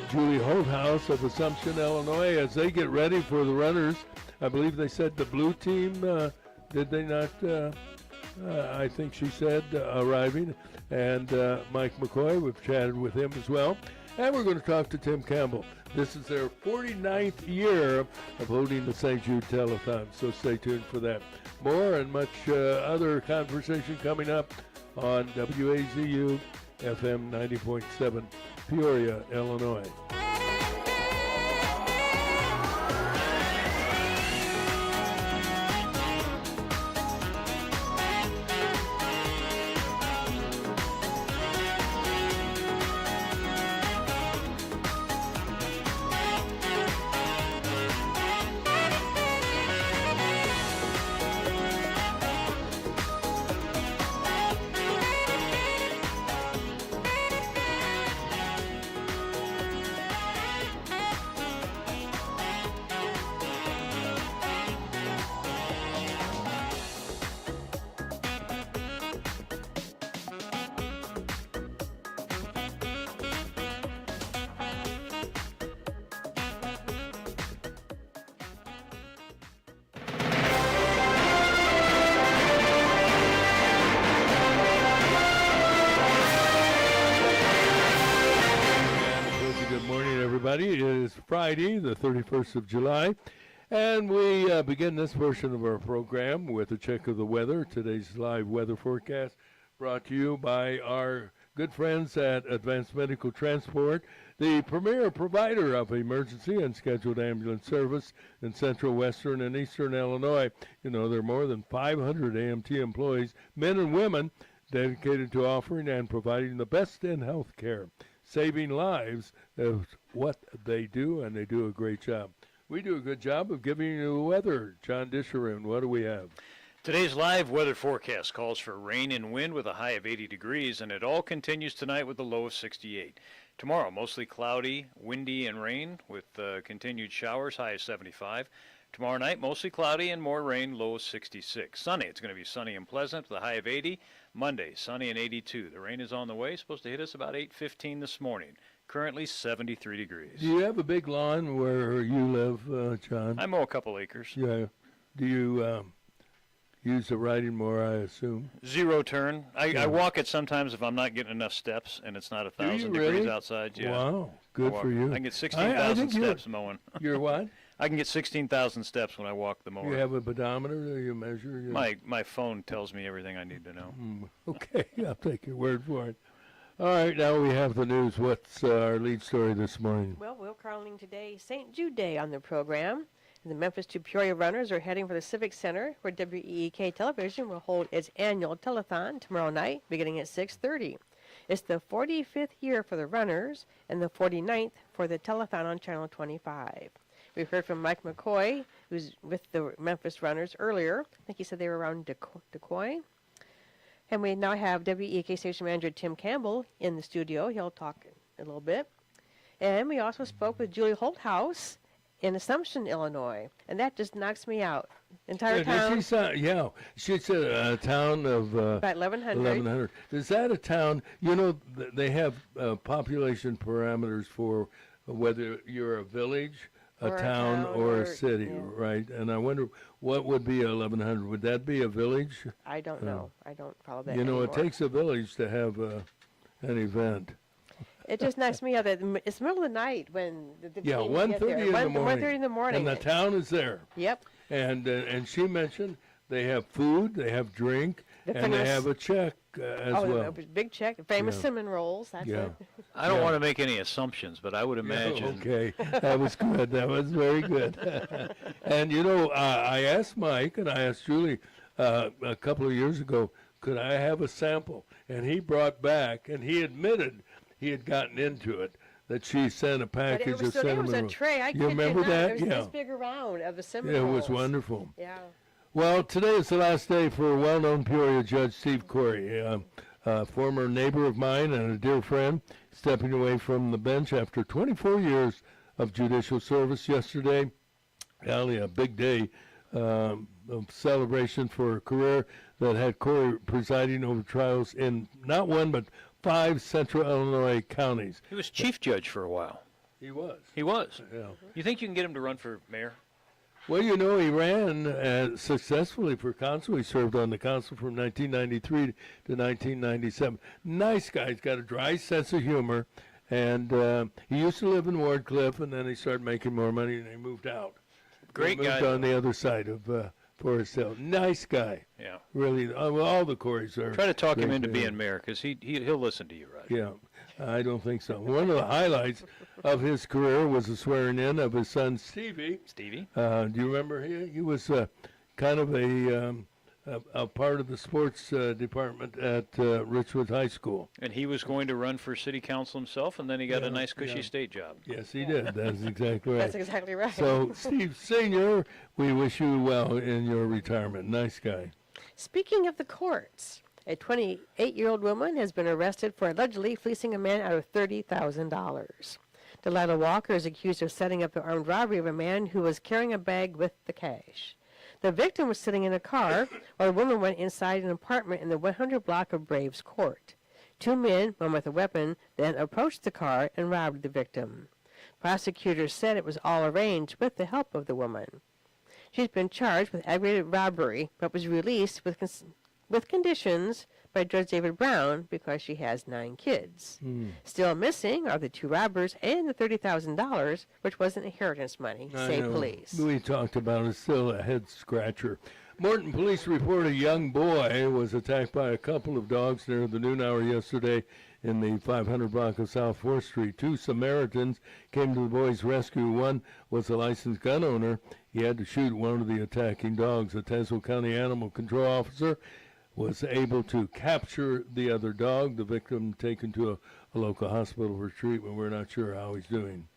Julie Holthaus of Assumption, Illinois, as they get ready for the runners. I believe they said the blue team, did they not? I think she said arriving. And Mike McCoy, we've chatted with him as well. And we're going to talk to Tim Campbell. This is their 49th year of holding the St. Jude Telethon, so stay tuned for that. More and much other conversation coming up on WAZU FM 90.7, Peoria, Illinois. everybody. It is Friday, the 31st of July, and we begin this portion of our program with a check of the weather. Today's live weather forecast brought to you by our good friends at Advanced Medical Transport, the premier provider of emergency and scheduled ambulance service in central, western, and eastern Illinois. You know, there are more than 500 AMT employees, men and women, dedicated to offering and providing the best in health care. Saving lives is what they do, and they do a great job. We do a good job of giving you the weather. John Disharoon, what do we have? Today's live weather forecast calls for rain and wind with a high of 80 degrees, and it all continues tonight with a low of 68. Tomorrow, mostly cloudy, windy, and rain with continued showers, high of 75. Tomorrow night, mostly cloudy and more rain, low of 66. Sunday, it's going to be sunny and pleasant with a high of 80. Monday, sunny and 82. The rain is on the way, supposed to hit us about 8:15 this morning. Currently 73 degrees. Do you have a big lawn where you live, John? I mow a couple acres. Yeah. Do you use the riding mower, I assume? Zero turn. I walk it sometimes if I'm not getting enough steps and it's not 1,000 degrees outside. Yeah. Wow, good for you. I can get 16,000 steps mowing. You're what? I can get 16,000 steps when I walk the mower. You have a pedometer that you measure? My phone tells me everything I need to know. Okay, I'll take your word for it. All right, now we have the news. What's our lead story this morning? Well, we're calling today St. Jude Day on the program. The Memphis to Peoria runners are heading for the Civic Center, where WEEK Television will hold its annual telethon tomorrow night, beginning at 6:30. It's the 45th year for the runners and the 49th for the telethon on Channel 25. We've heard from Mike McCoy, who's with the Memphis runners earlier. I think he said they were around Decoy. And we now have WEEK station manager Tim Cambell in the studio. He'll talk a little bit. And we also spoke with Julie Holthaus in Assumption, Illinois. And that just knocks me out. Entire town. She said a town of about 1,100. Is that a town? You know, they have population parameters for whether you're a village, a town, or a city, right? And I wonder what would be 1,100. Would that be a village? I don't know. I don't follow that You know, anymore. it takes a village to have an event. It just knocks me out that it's the middle of the night when the planes 1:30 get there. in the morning. 1:30 in the morning. And the town is there. Yep. And she mentioned they have food, they have drink, and they have a check as well. A big check. Famous cinnamon rolls. That's it. I don't want to make any assumptions, but I would imagine. Okay, that was good. That was very good. And, you know, I asked Mike and I asked Julie a couple of years ago, could I have a sample? And he brought back, and he admitted he had gotten into it, that she sent a package of cinnamon rolls. It was a tray. I you remember that? It was this big around of the cinnamon rolls. rolls. It was wonderful. Yeah. Well, today is the last day for well-known Peoria Judge Steve Corey, a former neighbor of mine and a dear friend, stepping away from the bench after 24 years of judicial service yesterday. Golly, a big day of celebration for a career that had Corey presiding over trials in not one but 5 central Illinois counties. He was chief judge for a while. He was. He was. Yeah. You think you can get him to run for mayor? Well, you know, he ran successfully for council. He served on the council from 1993 to 1997. Nice guy. He's got a dry sense of humor. And he used to live in Wardcliff, and then he started making more money, and he moved out. Great he moved guy. on the other side of Forest Hill. Nice guy. Yeah. Really, all the Corys are. Try to talk him great into people. being mayor, because he'll listen to you, right? Yeah. I don't think so. One of the highlights of his career was the swearing in of his son, Stevie. Stevie? Do you remember he was kind of a part of the sports department at Richwood High School. And he was going to run for city council himself, and then he got a nice cushy state job. Yes, he did. That's exactly right. That's exactly right. So, Steve Sr., we wish you well in your retirement. Nice guy. Speaking of the courts, a 28-year-old woman has been arrested for allegedly fleecing a man out of $30,000. Delilah Walker is accused of setting up the armed robbery of a man who was carrying a bag with the cash. The victim was sitting in a car while the woman went inside an apartment in the 100 block of Braves Court. 2 men, one with a weapon, then approached the car and robbed the victim. Prosecutors said it was all arranged with the help of the woman. She's been charged with aggravated robbery, but was released with conditions by Judge David Brown because she has 9 kids. Still missing are the 2 robbers and the $30,000, which was an inheritance money, say police. We talked about it. Still a head-scratcher. Morton police report a young boy was attacked by a couple of dogs near the noon hour yesterday in the 500 block of South 4th Street. 2 Samaritans came to the boy's rescue. One was a licensed gun owner. He had to shoot one of the attacking dogs. A Tazewell County animal control officer was able to capture the other dog. The victim taken to a local hospital for treatment. We're not sure how he's doing.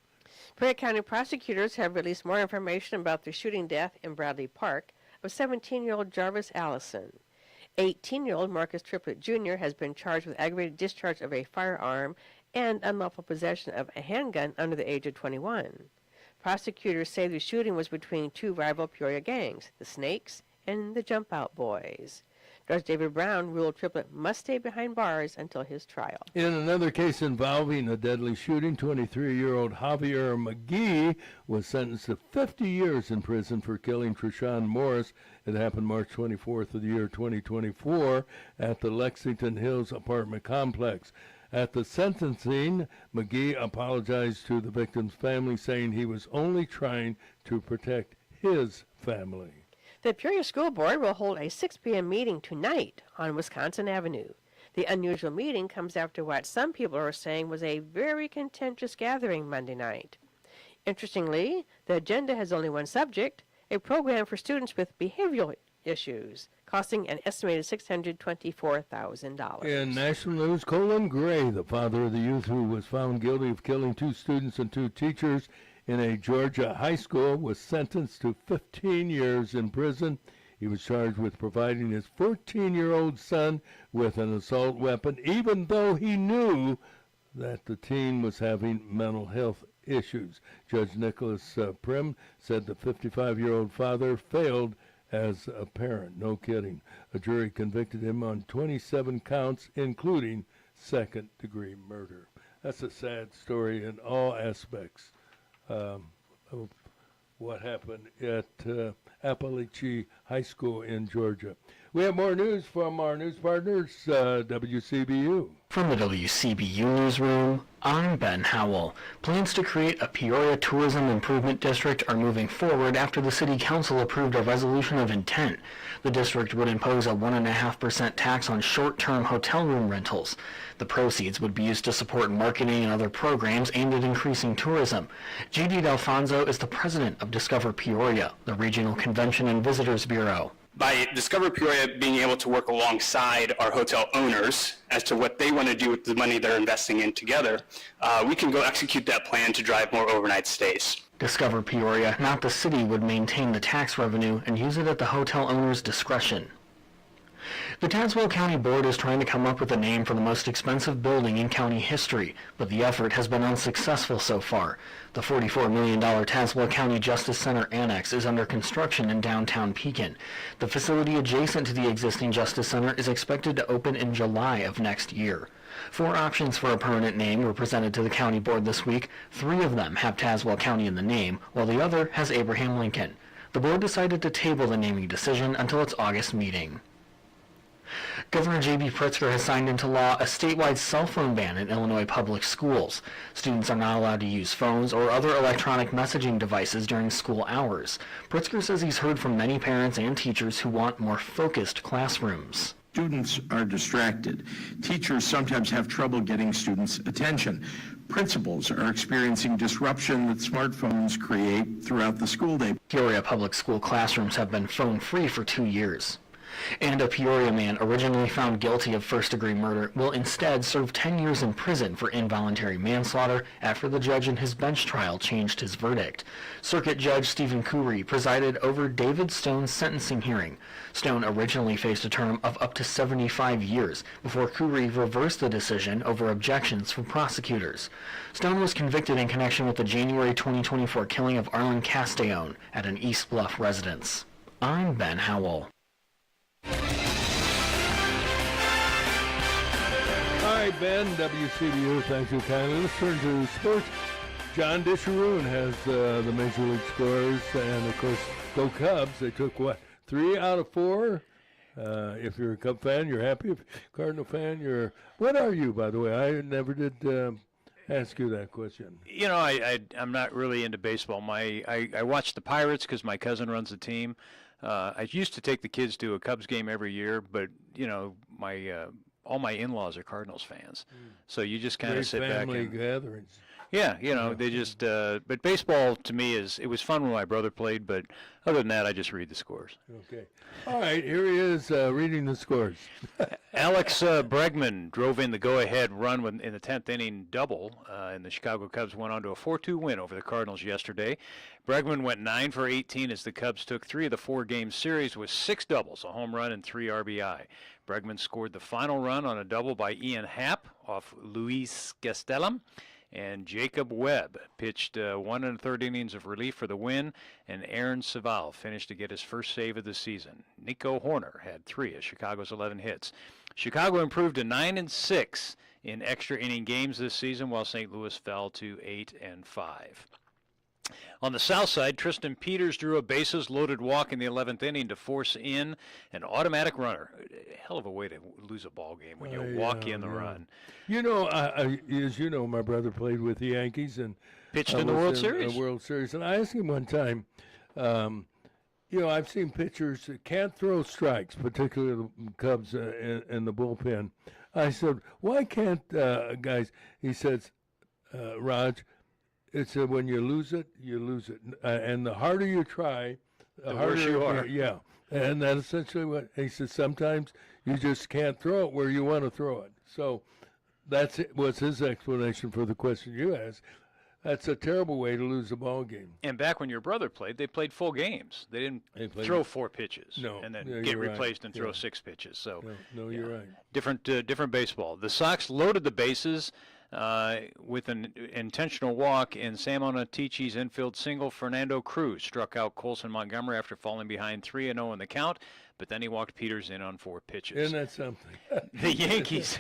Fayette County prosecutors have released more information about the shooting death in Bradley Park of 17-year-old Jarvis Allison. 18-year-old Marcus Triplett Jr. has been charged with aggravated discharge of a firearm and unlawful possession of a handgun under the age of 21. Prosecutors say the shooting was between 2 rival Peoria gangs, the Snakes and the Jump Out Boys. Judge David Brown ruled Triplett must stay behind bars until his trial. In another case involving a deadly shooting, 23-year-old Javier McGee was sentenced to 50 years in prison for killing Treshawn Morris. It happened March 24th of the year 2024 at the Lexington Hills apartment complex. At the sentencing, McGee apologized to the victim's family, saying he was only trying to protect his family. The Peoria School Board will hold a 6 p.m. meeting tonight on Wisconsin Avenue. The unusual meeting comes after what some people are saying was a very contentious gathering Monday night. Interestingly, the agenda has only one subject, a program for students with behavioral issues, costing an estimated $624,000. In national news, Colin Gray, the father of the youth who was found guilty of killing 2 students and 2 teachers in a Georgia high school, was sentenced to 15 years in prison. He was charged with providing his 14-year-old son with an assault weapon, even though he knew that the teen was having mental health issues. Judge Nicholas Prim said the 55-year-old father failed as a parent. No kidding. A jury convicted him on 27 counts, including second-degree murder. That's a sad story in all aspects of what happened at Appalachia High School in Georgia. We have more news from our news partners, WCBU. From the WCBU newsroom, I'm Ben Howell. Plans to create a Peoria Tourism Improvement District are moving forward after the City Council approved a resolution of intent. The district would impose a 1.5% tax on short-term hotel room rentals. The proceeds would be used to support marketing and other programs aimed at increasing tourism. Judy D'Alfonso is the president of Discover Peoria, the regional convention and visitors bureau. By Discover Peoria being able to work alongside our hotel owners as to what they want to do with the money they're investing in together, we can go execute that plan to drive more overnight stays. Discover Peoria, not the city, would maintain the tax revenue and use it at the hotel owner's discretion. The Tazewell County Board is trying to come up with a name for the most expensive building in county history, but the effort has been unsuccessful so far. The $44 million Tazewell County Justice Center Annex is under construction in downtown Pekin. The facility adjacent to the existing Justice Center is expected to open in July of next year. 4 options for a permanent name were presented to the county board this week. 3 of them have Tazewell County in the name, while the other has Abraham Lincoln. The board decided to table the naming decision until its August meeting. Governor J.B. Pritzker has signed into law a statewide cell phone ban in Illinois public schools. Students are not allowed to use phones or other electronic messaging devices during school hours. Pritzker says he's heard from many parents and teachers who want more focused classrooms. Students are distracted. Teachers sometimes have trouble getting students' attention. Principals are experiencing disruption that smartphones create throughout the school day. Peoria public school classrooms have been phone-free for 2 years. And a Peoria man originally found guilty of first-degree murder will instead serve 10 years in prison for involuntary manslaughter after the judge in his bench trial changed his verdict. Circuit Judge Stephen Coury presided over David Stone's sentencing hearing. Stone originally faced a term of up to 75 years before Coury reversed the decision over objections from prosecutors. Stone was convicted in connection with the January 2024 killing of Arlen Castellone at an East Bluff residence. I'm Ben Howell. All right, Ben, WCBU, thank you kindly. Let's turn to sports. John Disharoon has the Major League scores, and of course, go Cubs. They took, 3 out of 4? If you're a Cub fan, you're happy. If you're a Cardinal fan, you're... What are you, by the way? I never did ask you that question. You know, I'm not really into baseball. I watch the Pirates because my cousin runs the team. I used to take the kids to a Cubs game every year, but, you know, all my in-laws are Cardinals fans. So you just kind of sit back and... family gatherings. Yeah, you know, they just, but baseball to me it was fun when my brother played, but other than that, I just read the scores. Okay. All right, here he is reading the scores. Alex Bregman drove in the go-ahead run in the 10th inning double, and the Chicago Cubs went on to a 4-2 win over the Cardinals yesterday. Bregman went 9 for 18 as the Cubs took 3 of the 4-game series with 6 doubles, a home run, and 3 RBI. Bregman scored the final run on a double by Ian Happ off Luis Gastelum. And Jacob Webb pitched 1 1/3 innings of relief for the win, and Aaron Saval finished to get his first save of the season. Nico Horner had 3 of Chicago's 11 hits. Chicago improved to 9-6 in extra inning games this season, while St. Louis fell to 8-5. On the south side, Tristan Peters drew a bases-loaded walk in the 11th inning to force in an automatic runner. Hell of a way to lose a ball game when you walk in the run. You know, as you know, my brother played with the Yankees and pitched in the World Series. World Series, and I asked him one time. You know, I've seen pitchers that can't throw strikes, particularly the Cubs in the bullpen. I said, why can't guys? He says, Raj, it's when you lose it, you lose it. And the harder you try, the worse you are. Yeah. And that's essentially what he says. Sometimes you just can't throw it where you want to throw it. So was his explanation for the question you asked. That's a terrible way to lose a ball game. And back when your brother played, they played full games. They didn't throw 4 pitches and then get replaced and throw 6 pitches. So you're right. Different baseball. The Sox loaded the bases with an intentional walk in Sam Onatici's infield single. Fernando Cruz struck out Colson Montgomery after falling behind 3-0 in the count, but then he walked Peters in on 4 pitches. Isn't that something? The Yankees,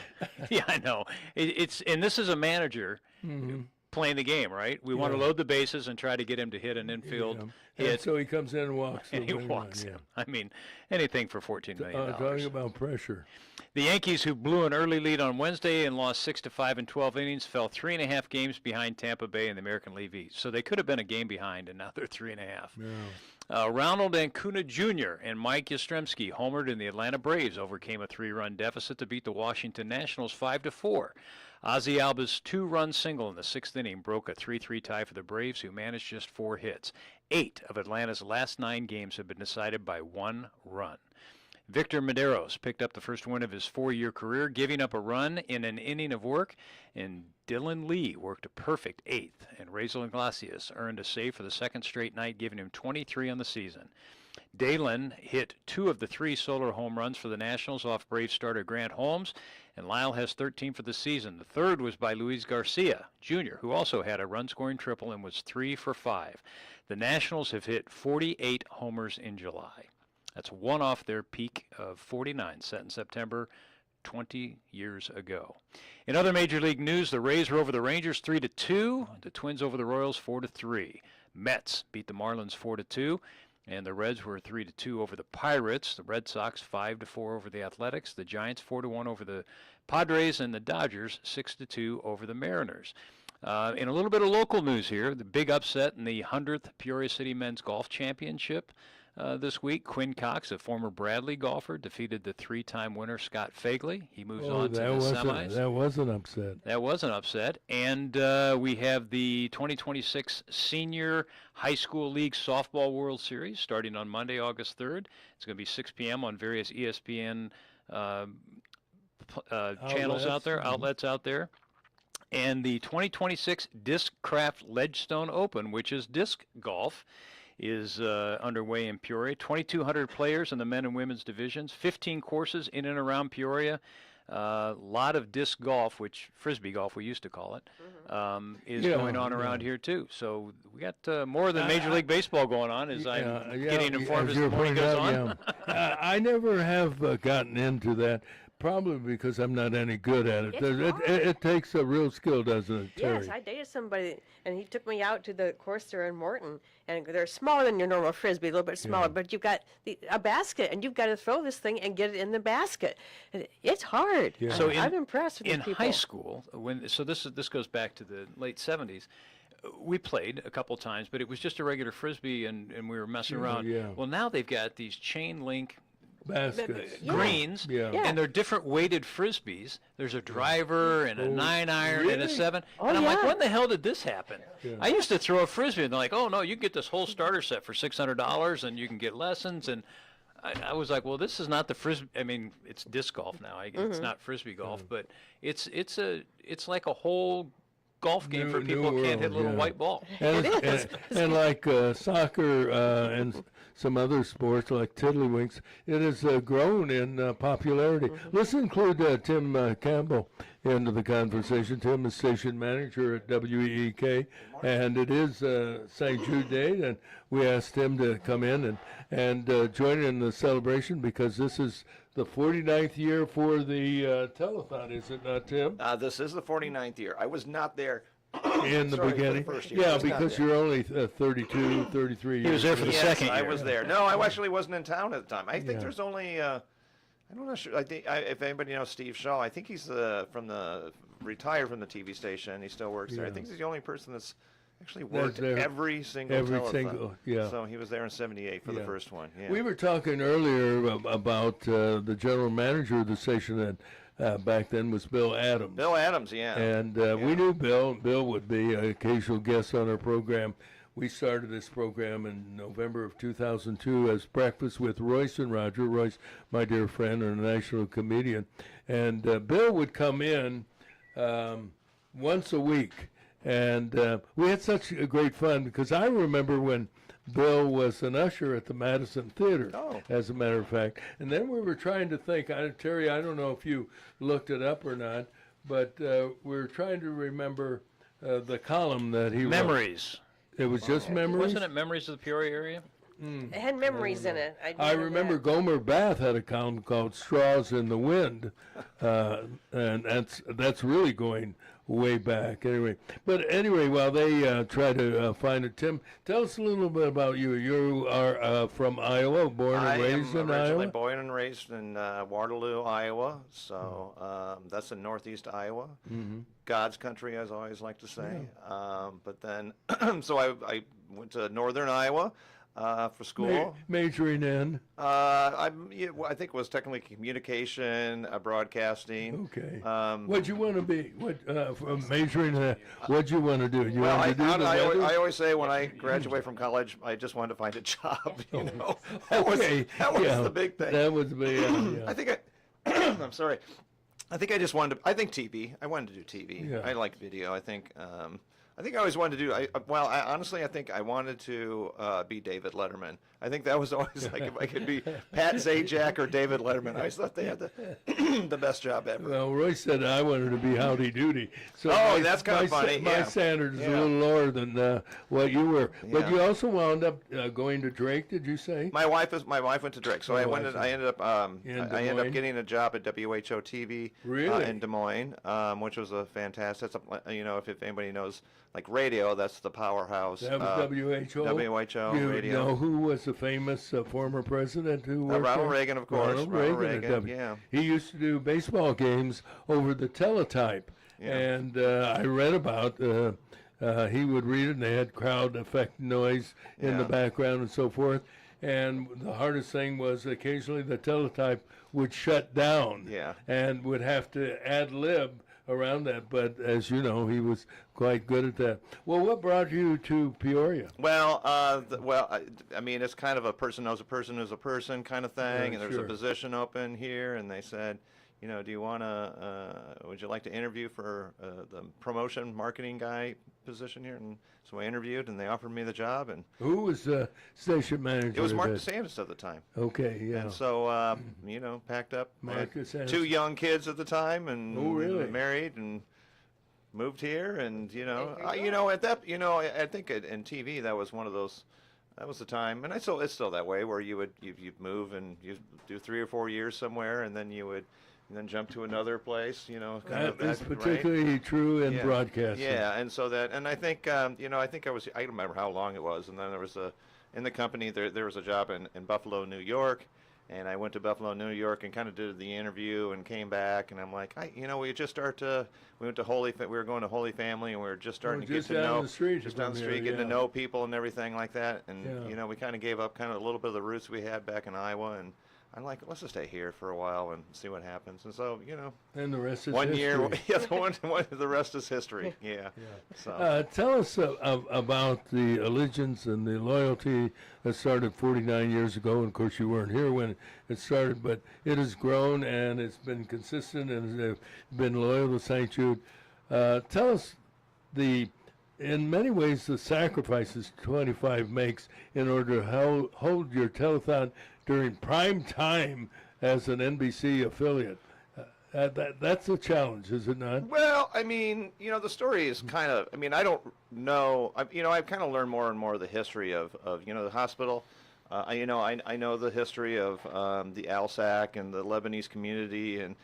yeah, I know. And this is a manager playing the game, right? We want to load the bases and try to get him to hit an infield hit. And so he comes in and walks. And he walks. I mean, anything for $14 million. Talking about pressure. The Yankees, who blew an early lead on Wednesday and lost 6-5 in 12 innings, fell 3.5 games behind Tampa Bay in the American League East. So they could have been a game behind, and now they're 3.5. Yeah. Ronald Acuña Jr. and Mike Yastrzemski homered, and the Atlanta Braves overcame a 3-run deficit to beat the Washington Nationals 5-4. Ozzie Alba's 2-run single in the 6th inning broke a 3-3 tie for the Braves, who managed just 4 hits. 8 of Atlanta's last 9 games have been decided by 1 run. Victor Medeiros picked up the first win of his 4-year career, giving up a run in an inning of work, and Dylan Lee worked a perfect 8th, and Raisel Iglesias earned a save for the second straight night, giving him 23 on the season. Dalen hit 2 of the 3 solo home runs for the Nationals off Braves starter Grant Holmes, and Lyle has 13 for the season. The third was by Luis Garcia, Jr., who also had a run-scoring triple and was 3 for 5. The Nationals have hit 48 homers in July. That's 1 off their peak of 49 set in September 20 years ago. In other Major League news, the Rays were over the Rangers 3-2, the Twins over the Royals 4-3. Mets beat the Marlins 4-2, and the Reds were 3-2 over the Pirates. The Red Sox 5-4 over the Athletics, the Giants 4-1 over the Padres, and the Dodgers 6-2 over the Mariners. In a little bit of local news here, the big upset in the 100th Peoria City Men's Golf Championship this week. Quinn Cox, a former Bradley golfer, defeated the 3-time winner Scott Fagley. He moves on to the semis. That was an upset. That was an upset. And we have the 2026 Senior High School League Softball World Series starting on Monday, August 3rd. It's going to be 6 p.m. on various ESPN channels out there, outlets out there. And the 2026 Discraft Ledgestone Open, which is disc golf, is underway in Peoria. 2,200 players in the men and women's divisions, 15 courses in and around Peoria. A lot of disc golf, which frisbee golf we used to call it, is going on around here too. So we got more than Major League Baseball going on as I'm getting informed as the morning goes on. I never have gotten into that, probably because I'm not any good at it. It's hard. It takes a real skill, doesn't it, Terry? Yes, I dated somebody, and he took me out to the course there in Morton, and they're smaller than your normal Frisbee, a little bit smaller, but you've got a basket, and you've got to throw this thing and get it in the basket. It's hard. Yeah. So I'm impressed with these people. In high school, this goes back to the late 70s. We played a couple times, but it was just a regular Frisbee, and we were messing around. Yeah. Well, now they've got these chain link baskets, greens, Yeah. and they're different weighted Frisbees. There's a driver and a 9-iron and a 7. And I'm like, when the hell did this happen? Yeah. I used to throw a Frisbee, and they're like, oh, no, you can get this whole starter set for $600, and you can get lessons. And I was like, well, this is not the Frisbee. I mean, it's disc golf now. It's not Frisbee golf, but it's like a whole golf game for people who can't hit a little white ball. And, and like soccer and some other sports like tiddlywinks, it has grown in popularity. Let's include Tim Campbell into the conversation. Tim is station manager at WEEK, and it is St. Jude Day, and we asked him to come in and join in the celebration because this is the 49th year for the telethon, is it not, Tim? This is the 49th year. I was not there in the beginning? For the first year. Yeah, because you're only 32, 33 years. He was there for the second year. I was there. No, I actually wasn't in town at the time. I think there's only, I'm not sure. I think if anybody knows Steve Shaw, I think he's retired from the TV station. He still works there. I think he's the only person that's actually worked every single telethon. So he was there in '78 for the first one. Yeah. We were talking earlier about the general manager of the station that back then was Bill Adams. Bill Adams, yeah. And we knew Bill. Bill would be an occasional guest on our program. We started this program in November of 2002 as Breakfast with Royce and Roger. Royce, my dear friend and a national comedian. And Bill would come in once a week. And we had such a great fun because I remember when Bill was an usher at the Madison Theater, as a matter of fact. And then we were trying to think, Terry, I don't know if you looked it up or not, but we were trying to remember the column that he wrote. Memories. It was just Memories? Wasn't it Memories of the Peoria area? It had memories in it. I remember Gomer Bath had a column called Straws in the Wind, and that's really going way back. Anyway, while they try to find it, Tim, tell us a little bit about you. You are from Iowa, born and raised in Iowa? I am originally born and raised in Waterloo, Iowa. So that's in northeast Iowa. God's country, as I always like to say. But then, so I went to northern Iowa. For school. Majoring in? I think it was technically communication, broadcasting. Okay. What'd you want to be? Majoring in? What'd you want to do? I always say when I graduated from college, I just wanted to find a job. You know, that was the big thing. That was the big. I think I'm sorry. I think I just wanted to. I think TV. I wanted to do TV. Yeah. I like video. I think I always wanted to do. Honestly, I think I wanted to be David Letterman. I think that was always like if I could be Pat Zajac or David Letterman. I always thought they had the best job ever. Well, Roy said I wanted to be Howdy Doody. So that's kind of funny. My standard is a little lower than what you were. But you also wound up going to Drake. Did you say? My wife went to Drake. So I ended up getting a job at WHO TV in Des Moines, which was a fantastic. If anybody knows. Like radio, that's the powerhouse. That was WHO. WHO radio. You know who was the famous former president who worked Ronald there? Reagan, of course. Ronald Reagan. Yeah. He used to do baseball games over the teletype, and I read about. He would read it, and they had crowd effect noise in the background and so forth. And the hardest thing was occasionally the teletype would shut down, and would have to ad lib around that, but as you know, he was quite good at that. Well, what brought you to Peoria? Well, I mean, it's kind of a person knows a person who's a person kind of thing, and there's a position open here, and they said, do you want to, would you like to interview for the promotion marketing guy position here? And so I interviewed, and they offered me the job. And who was the station manager? It was Mark DeSantis at the time. Okay, yeah. And so, packed up. Mark DeSantis. 2 young kids at the time, and married, and moved here. And I think in TV that was one of those. That was the time, and it's still that way where you'd move and you do 3 or 4 years somewhere, and then you would and then jump to another place, That is particularly true in broadcasting. Yeah, and so and I think, I don't remember how long it was, and then there was in the company, there was a job in Buffalo, New York, and I went to Buffalo, New York, and kind of did the interview and came back, and I'm like, we went to we were going to Holy Family, and we were just starting to get to know, just down the street, getting to know people and everything like that, and, we kind of gave up kind of a little bit of the roots we had back in Iowa, and I'm like, let's just stay here for a while and see what happens. And so, and the rest is 1 history. year, the rest is history. Yeah. So. Tell us about the allegiance and the loyalty that started 49 years ago. And of course, you weren't here when it started, but it has grown and it's been consistent and they've been loyal to St. Jude. Tell us in many ways, the sacrifices 25 makes in order to hold your telethon during prime time as an NBC affiliate. That's a challenge, is it not? Well, the story is kind of, I don't know, I've kind of learned more and more of the history of the hospital. I know the history of the ALSAC and the Lebanese community and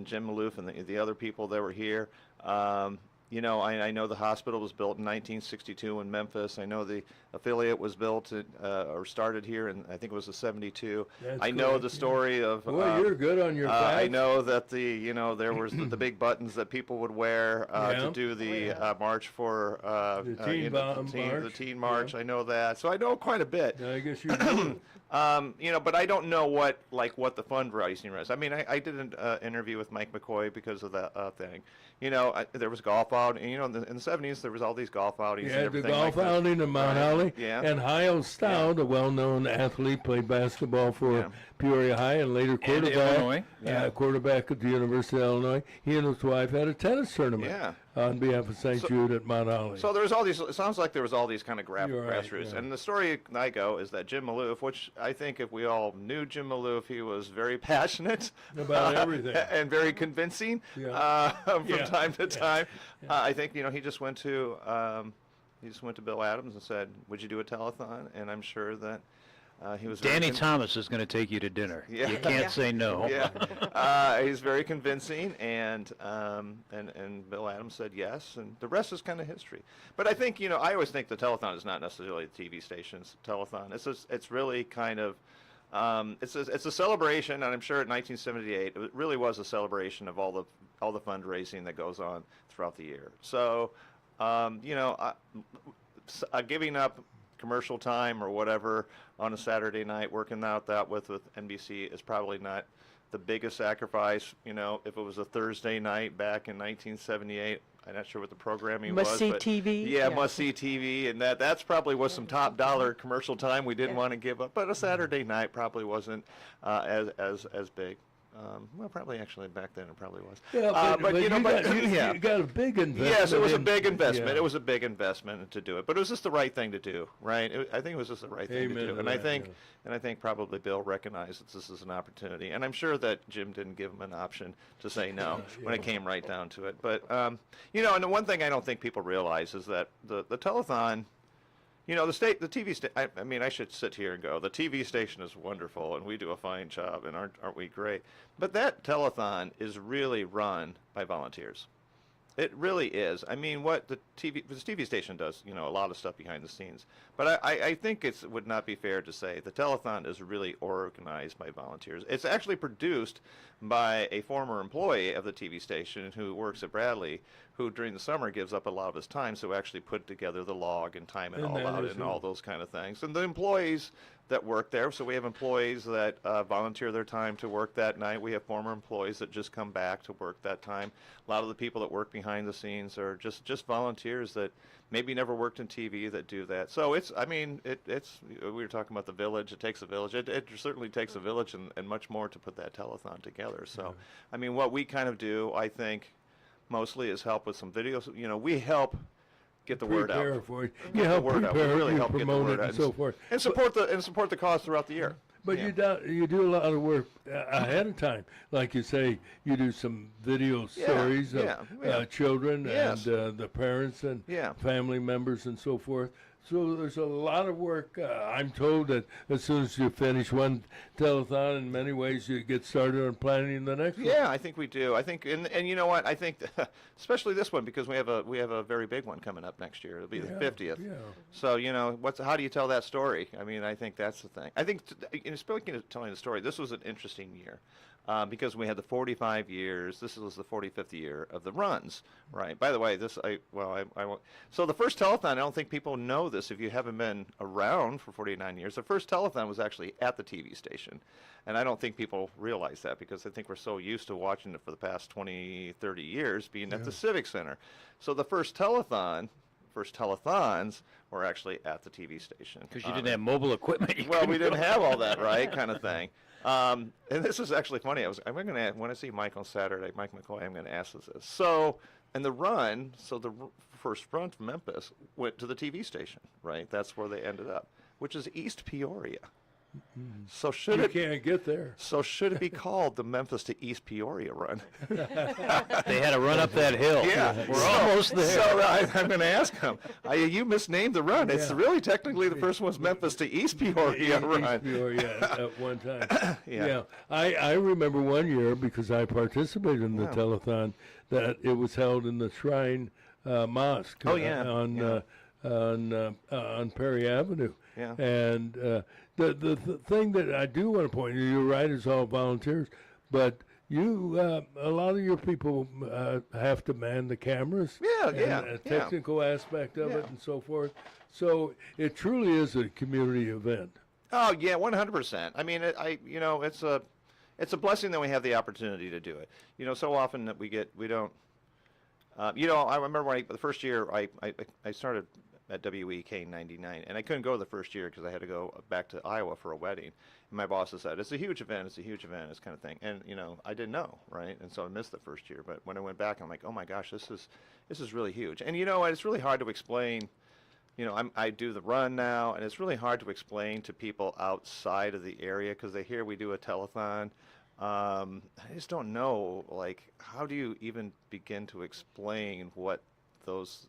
Jim Malouf and the other people that were here. I know the hospital was built in 1962 in Memphis. I know the affiliate was built or started here in, I think it was the 72. I know the story of. Well, you're good on your facts. I know that there was the big buttons that people would wear to do the march for the teen march. I know that, so I know quite a bit. I guess you do. But I don't know what the fundraising was. I did an interview with Mike McCoy because of that thing. There was golf out, and in the 70s there was all these golf outings. Yeah, and the golf outing in Mount Holly. Yeah. And Hyle Stout, a well-known athlete, played basketball for Peoria High and later quarterback at the University of Illinois. He and his wife had a tennis tournament on behalf of St. Jude at Mount Holly. So there was all these. It sounds like there was all these kind of grassroots. And the story I go is that Jim Malouf, which I think if we all knew Jim Malouf, he was very passionate about everything and very convincing from time to time. I think he just went to Bill Adams and said, "Would you do a telethon?" And I'm sure that. He was Danny Thomas is going to take you to dinner. Yeah. You can't say no. Yeah, he's very convincing, and Bill Adams said yes, and the rest is kind of history. But I think I always think the telethon is not necessarily the TV station's telethon. It's really kind of it's a celebration, and I'm sure in 1978 it really was a celebration of all the fundraising that goes on throughout the year. So giving up commercial time or whatever on a Saturday night, working out that with NBC is probably not the biggest sacrifice. If it was a Thursday night back in 1978, I'm not sure what the programming was. Must-see TV. Yeah, must-see TV, and that's probably was some top dollar commercial time we didn't want to give up. But a Saturday night probably wasn't as big. Well, probably actually back then it probably was. Yeah, but you got a big investment. Yes, it was a big investment. It was a big investment to do it, but it was just the right thing to do, right? I think it was just the right thing to do, and I think probably Bill recognized that this is an opportunity, and I'm sure that Jim didn't give him an option to say no when it came right down to it. But and the one thing I don't think people realize is that the telethon. The TV station, I should sit here and go, the TV station is wonderful, and we do a fine job, and aren't we great? But that telethon is really run by volunteers. It really is. What the TV station does, a lot of stuff behind the scenes. But I think it would not be fair to say the telethon is really organized by volunteers. It's actually produced by a former employee of the TV station who works at Bradley, who during the summer gives up a lot of his time to actually put together the log and time it all out and all those kind of things. And the employees that work there, so we have employees that volunteer their time to work that night. We have former employees that just come back to work that time. A lot of the people that work behind the scenes are just volunteers that maybe never worked in TV that do that. So it's we were talking about the village. It takes a village. It certainly takes a village and much more to put that telethon together. So, what we kind of do, I think, mostly is help with some videos. We help get the word out. For it. You help prepare, we really you help get the promote word it, out and so forth. And support the cause throughout the year. But you do a lot of work ahead of time. Like you say, you do some video stories of children and the parents and family members and so forth. So there's a lot of work. I'm told that as soon as you finish one telethon, in many ways you get started on planning the next one. Yeah, I think we do. I think, and you know what? I think, especially this one, because we have a very big one coming up next year. It'll be the 50th. Yeah. So how do you tell that story? I mean, I think that's the thing. I think, speaking of telling the story, this was an interesting year. Because we had the 45 years. This was the 45th year of the runs, right? By the way, I won't. So the first telethon, I don't think people know this if you haven't been around for 49 years. The first telethon was actually at the TV station. And I don't think people realize that because I think we're so used to watching it for the past 20, 30 years being at the Civic Center. So the first telethons were actually at the TV station. Because you didn't have mobile equipment. Well, we didn't have all that, right, kind of thing. And this is actually funny. I'm going to when I see Mike on Saturday, Mike McCoy, I'm going to ask this. So, and the run, the first run from Memphis went to the TV station, right? That's where they ended up, which is East Peoria. So You can't get there. So should it be called the Memphis to East Peoria run? They had to run up that hill. Yeah, We're almost there. So I'm going to ask him. You misnamed the run. It's really technically the first one's Memphis to East Peoria run. East Peoria at one time. Yeah. I remember one year because I participated in the telethon that it was held in the Shrine Mosque. On Perry Avenue. Yeah. And the thing that I do want to point out, you're right, it's all volunteers, but a lot of your people have to man the cameras. A technical aspect of it and so forth. So it truly is a community event. Oh yeah, 100%. I mean, it's a blessing that we have the opportunity to do it. So often that we don't. I remember the first year I started at WEK 99, and I couldn't go the first year because I had to go back to Iowa for a wedding. And my boss has said, it's a huge event, this kind of thing. And, I didn't know, right? And so I missed the first year. But when I went back, I'm like, oh my gosh, this is really huge. And, it's really hard to explain. I do the run now, and it's really hard to explain to people outside of the area because they hear we do a telethon. I just don't know, how do you even begin to explain what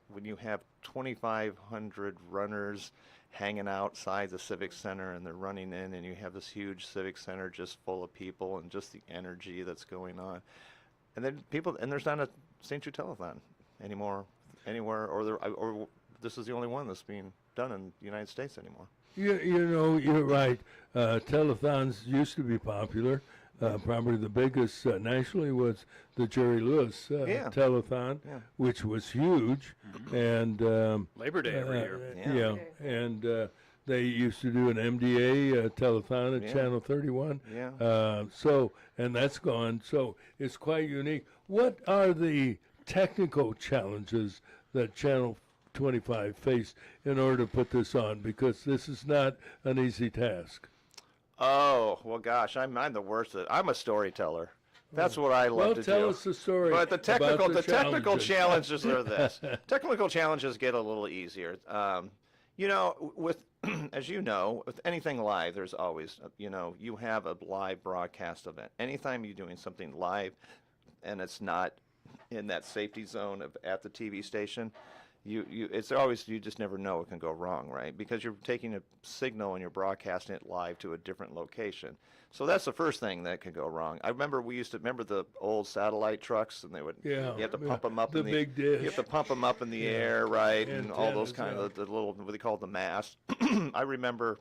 when you have 2,500 runners hanging outside the Civic Center and they're running in and you have this huge Civic Center just full of people and just the energy that's going on. And then there's not a St. Jude telethon anymore, anywhere, or this is the only one that's being done in the United States anymore. You're right. Telethons used to be popular. Probably the biggest nationally was the Jerry Lewis telethon, which was huge, and Labor Day every year. And they used to do an MDA telethon at Channel 31. And that's gone. So it's quite unique. What are the technical challenges that Channel 25 faced in order to put this on? Because this is not an easy task. Oh, well, gosh, I'm the worst at it. I'm a storyteller. That's what I love to do. Well, tell us the story. But the technical challenges are this. Technical challenges get a little easier. As you know, with anything live, there's always, you have a live broadcast event. Anytime you're doing something live and it's not in that safety zone at the TV station, you just never know what can go wrong, right? Because you're taking a signal and you're broadcasting it live to a different location. So that's the first thing that could go wrong. I remember we used to remember the old satellite trucks, and they would you have to pump them up the big dish. You have to pump them up in the air, right? And all those kind of the little what they call the mast. I remember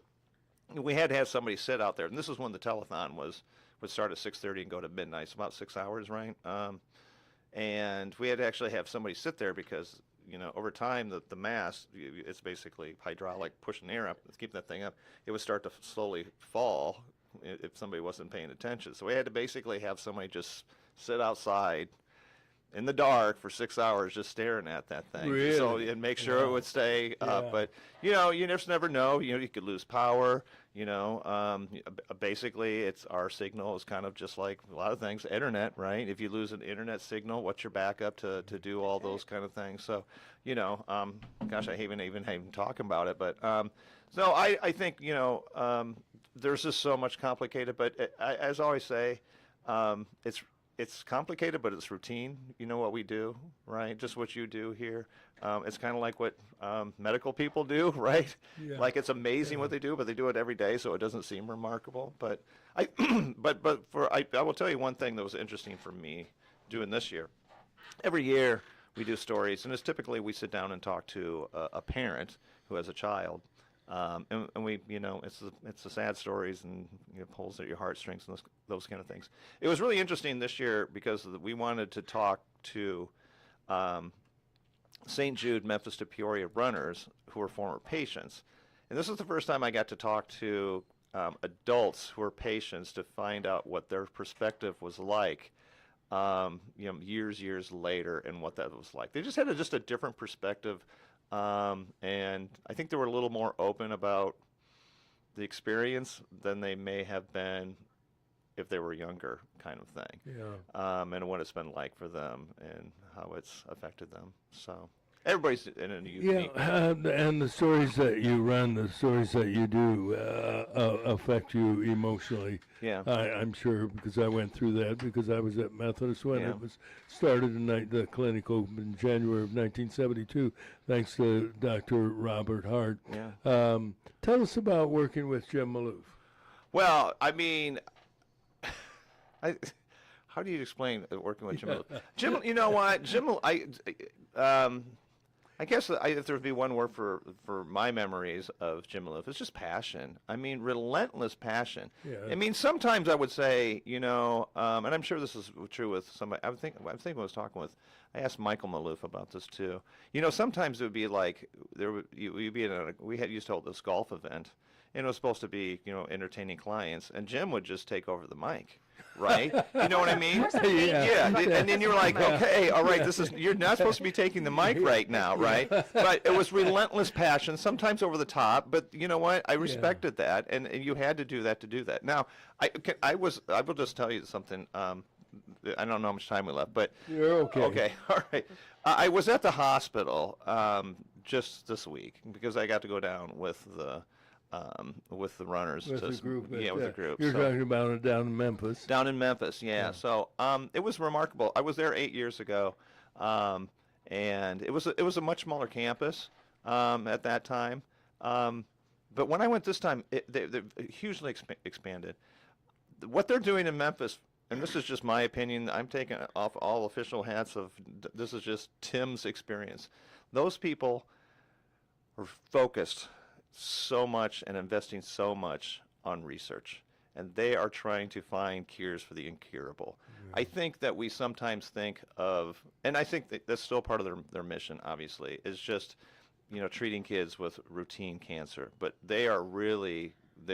we had to have somebody sit out there, and this is when the telethon would start at 6:30 and go to midnight. It's about 6 hours, right? And we had to actually have somebody sit there because over time, the mast, it's basically hydraulic pushing air up, keeping that thing up. It would start to slowly fall if somebody wasn't paying attention. So we had to basically have somebody just sit outside in the dark for 6 hours just staring at that thing. Really? So, and make sure it would stay up. But, you just never know. You could lose power. Basically, our signal is kind of just like a lot of things, internet, right? If you lose an internet signal, what's your backup to do all those kind of things? So, gosh, I hate even talking about it. But so I think, there's just so much complicated. But as I always say, it's complicated, but it's routine. You know what we do, right? Just what you do here. It's kind of like what medical people do, right? Yeah. Like it's amazing what they do, but they do it every day, so it doesn't seem remarkable. But I will tell you one thing that was interesting for me doing this year. Every year we do stories, and it's typically we sit down and talk to a parent who has a child. And we, it's the sad stories and pulls at your heartstrings and those kind of things. It was really interesting this year because we wanted to talk to St. Jude, Memphis to Peoria runners who were former patients. And this is the first time I got to talk to adults who are patients to find out what their perspective was like, years later and what that was like. They just had just a different perspective. And I think they were a little more open about the experience than they may have been if they were younger, kind of thing. Yeah. And what it's been like for them and how it's affected them. So everybody's in a unique. Yeah, and the stories that you run, the stories that you do, affect you emotionally. Yeah. I'm sure because I went through that because I was at Methodist when it was started the clinic opened in January of 1972, thanks to Dr. Robert Hart. Yeah. Tell us about working with Jim Maloof. Well, I mean, how do you explain working with Jim Maloof? Jim, you know what? Jim, I guess if there would be one word for my memories of Jim Maloof, it's just passion. I mean, relentless passion. Yeah. I mean, sometimes I would say, and I'm sure this is true with somebody. I think I was talking with. I asked Michael Maloof about this too. Sometimes it would be like you'd be used to hold this golf event, and it was supposed to be entertaining clients, and Jim would just take over the mic. Right? You know what I mean? Yeah. And then you're like, okay, all right, you're not supposed to be taking the mic right now, right? But it was relentless passion, sometimes over the top, but you know what? I respected that, and you had to do that to do that. Now, I will just tell you something. I don't know how much time we left, but you're okay. Okay, all right. I was at the hospital just this week because I got to go down with the runners. With the group. Yeah, with the group. You're talking about it down in Memphis. Down in Memphis, yeah. So it was remarkable. I was there 8 years ago, and it was a much smaller campus at that time. But when I went this time, they hugely expanded. What they're doing in Memphis, and this is just my opinion, I'm taking off all official hats this is just Tim's experience. Those people are focused so much and investing so much on research, and they are trying to find cures for the incurable. I think that we sometimes think of, and I think that's still part of their mission, obviously, is just treating kids with routine cancer, but they're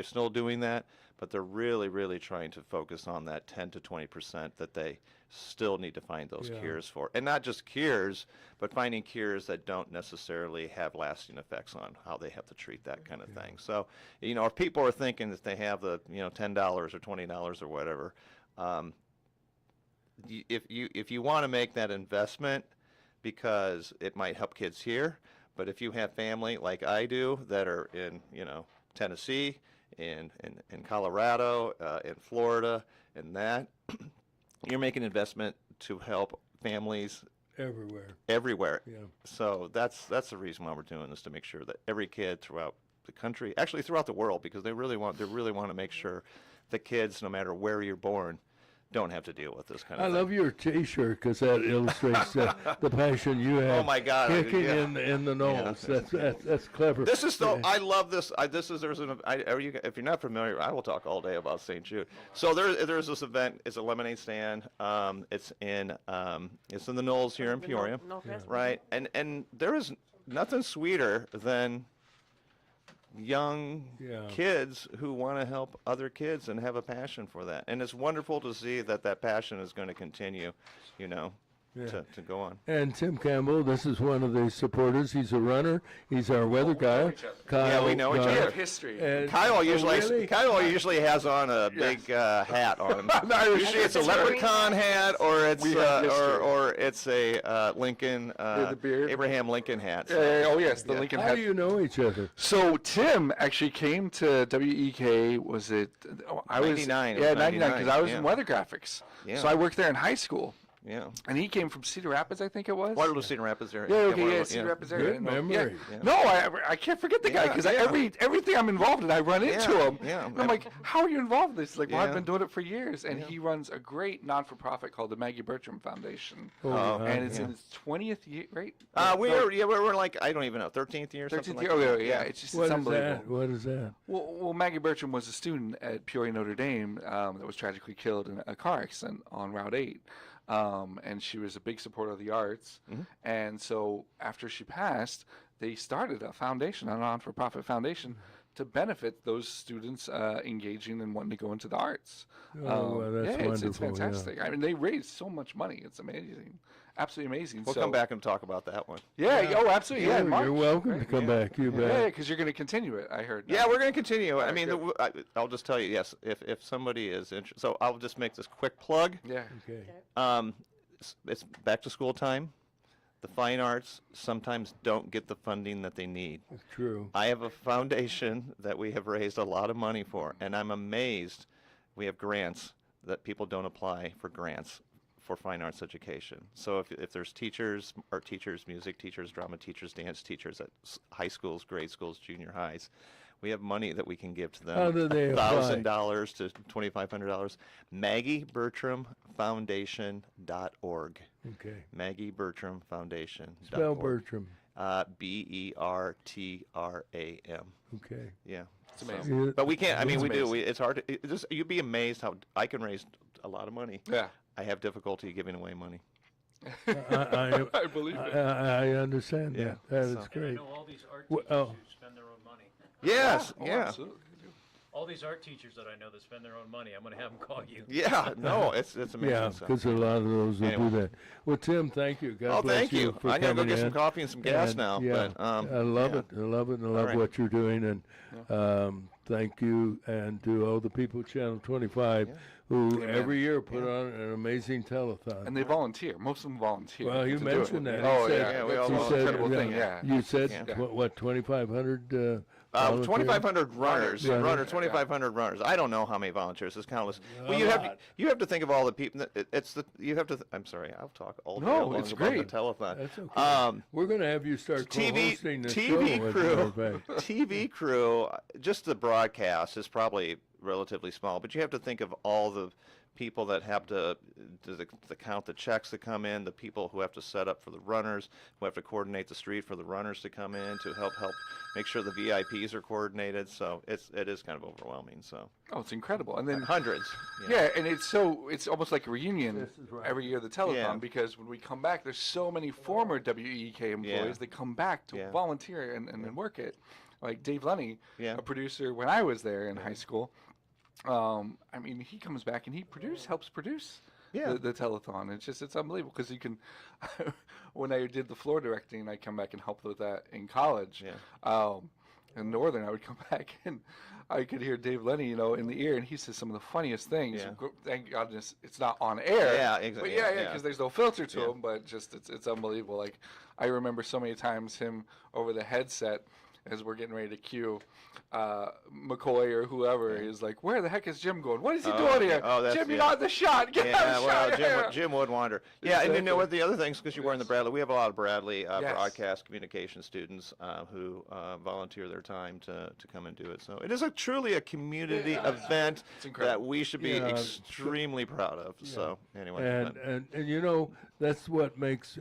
still doing that, but they're really trying to focus on that 10 to 20% that they still need to find those cures for. And not just cures, but finding cures that don't necessarily have lasting effects on how they have to treat that kind of thing. So, if people are thinking that they have the, $10 or $20 or whatever, if you want to make that investment because it might help kids here, but if you have family like I do that are in, Tennessee, in Colorado, in Florida, and that, you're making an investment to help families everywhere. Yeah. So that's the reason why we're doing this, to make sure that every kid throughout the country, actually throughout the world, because they really want to make sure that kids, no matter where you're born, don't have to deal with this kind of thing. I love your T-shirt because that illustrates the passion you have. Oh my God! Kicking in the nose. Yeah. That's clever. This is I love this. If you're not familiar, I will talk all day about St. Jude. So there's this event. It's a lemonade stand. It's in the Knolls here in Peoria, right? And there is nothing sweeter than young kids who want to help other kids and have a passion for that. And it's wonderful to see that passion is going to continue, to go on. And Tim Campbell, this is one of the supporters. He's a runner. He's our weather guy. Yeah, we know each other. We have history. And Kyle usually really? has on a big hat on. Usually it's a leprechaun hat, or it's a Lincoln the beard. Abraham Lincoln hat. Oh yes, the Lincoln How hat. do you know each other? So Tim actually came to WEK. Was it? I was 99, it Yeah, was 99 because I was in yeah. weather graphics. Yeah. So I worked there in high school. Yeah. And he came from Cedar Rapids, I think it was. Waterloo, Cedar Rapids area. Yeah, okay, Waterloo, Cedar Rapids area. Good memory. Yeah. No, I can't forget the guy because everything I'm involved in, I run into him. Yeah. And I'm like, how are you involved in this? He's like, well, Yeah. I've been doing it for years. And he runs a great non-for-profit called the Maggie Bertram Foundation. And it's in its 20th year, right? We're like, I don't even know, 13th year, 13th something year. like that. Yeah, it's just What it's is unbelievable. that? What is that? Well, Maggie Bertram was a student at Peoria Notre Dame that was tragically killed in a car accident on Route 8. And she was a big supporter of the arts. And so after she passed, they started a foundation, a non-for-profit foundation, to benefit those students engaging and wanting to go into the arts. Well, that's it's wonderful. fantastic. I mean, they raised so much money. It's amazing. Absolutely amazing. We'll So- come back and talk about that one. Yeah, oh, absolutely. Yeah, in March. You're welcome to Right? come back. You Yeah, bet. because you're going to continue it, I heard. Yeah, we're going to continue. I mean, good. I'll just tell you, yes, if somebody is interested. So I'll just make this quick plug. Yeah. Okay. It's back to school time. The fine arts sometimes don't get the funding that they need. It's true. I have a foundation that we have raised a lot of money for, and I'm amazed we have grants that people don't apply for grants for fine arts education. So if there's teachers, art teachers, music teachers, drama teachers, dance teachers at high schools, grade schools, junior highs, we have money that we can give to them. How do they apply? $1,000 to $2,500. MaggieBertramFoundation.org. Okay. Maggie Bertram Foundation. Spell Bertram. Bertram. Okay. Yeah. It's amazing. Yeah. But we can't. I mean, It's we do. amazing. It's hard. You'd be amazed how I can raise a lot of money. Yeah. I have difficulty giving away money. I believe it. I understand Yeah, that. That so- is great. I know all these art Well, teachers oh. who spend their own money. Yes. Oh, Yeah. absolutely. All these art teachers that I know that spend their own money, I'm going to have them call you. Yeah. No, it's amazing. Yeah, so. because a lot of those will Anyway. do that. Well, Tim, thank you. God Oh, bless thank you. for I gotta go coming get some in. coffee and some gas And, now, Yeah, but, I love yeah. it. I love it. I All love right. what you're doing. And thank you, and to all the people at Channel 25 who Amen. every year put on an amazing telethon. And they volunteer. Most of them volunteer. Well, you to do it. mentioned that. Oh, You said- yeah. Yeah, we all you volunteer. said, Incredible thing, yeah. You said, Yeah. what 2,500 volunteers? 2,500 runners. Runners. Runners. 2,500 runners. I don't know how many volunteers. It's countless. A Well, lot. you have to think of all the people. I'm sorry. I'll talk all day No, long it's about great. the telethon. That's okay. We're going to have you start TV co-hosting the TV show. as a matter crew. of fact. TV crew. Just the broadcast is probably relatively small, but you have to think of all the people that have to count the checks that come in, the people who have to set up for the runners, who have to coordinate the street for the runners to come in, to help make sure the VIPs are coordinated. So it is kind of overwhelming. So Oh, it's incredible. And then hundreds. Yeah, and it's almost like a reunion This is right. every year, the telethon, Yeah. because when we come back, there's so many former WEK employees that come back to Yeah. volunteer and work it. Like Dave Lenny, Yeah. a producer when I was there in high school. I mean, he comes back and he helps produce Yeah. the telethon. It's unbelievable because you can. When I did the floor directing, I come back and help with that in college. Yeah. In Northern, I would come back and I could hear Dave Lenny, in the ear, and he says some of the funniest things. Yeah. Thank God it's not on air. Yeah, exactly. But yeah, Yeah. because there's no filter to Yeah. him. But it's unbelievable. Like I remember so many times him over the headset as we're getting ready to cue McCoy or whoever. He's like, "Where the heck is Jim going? What is he doing here? Jim, you're not in the shot. Get out of the shot." Well, Jim would wander. Yeah, and you know Exactly. what? The other things, because you were in the Bradley, we have a lot of Bradley Yes. broadcast communication students who volunteer their time to come and do it. So it is truly a community event that we should be Yeah, extremely proud of. Yeah. So anyway, And that's what makes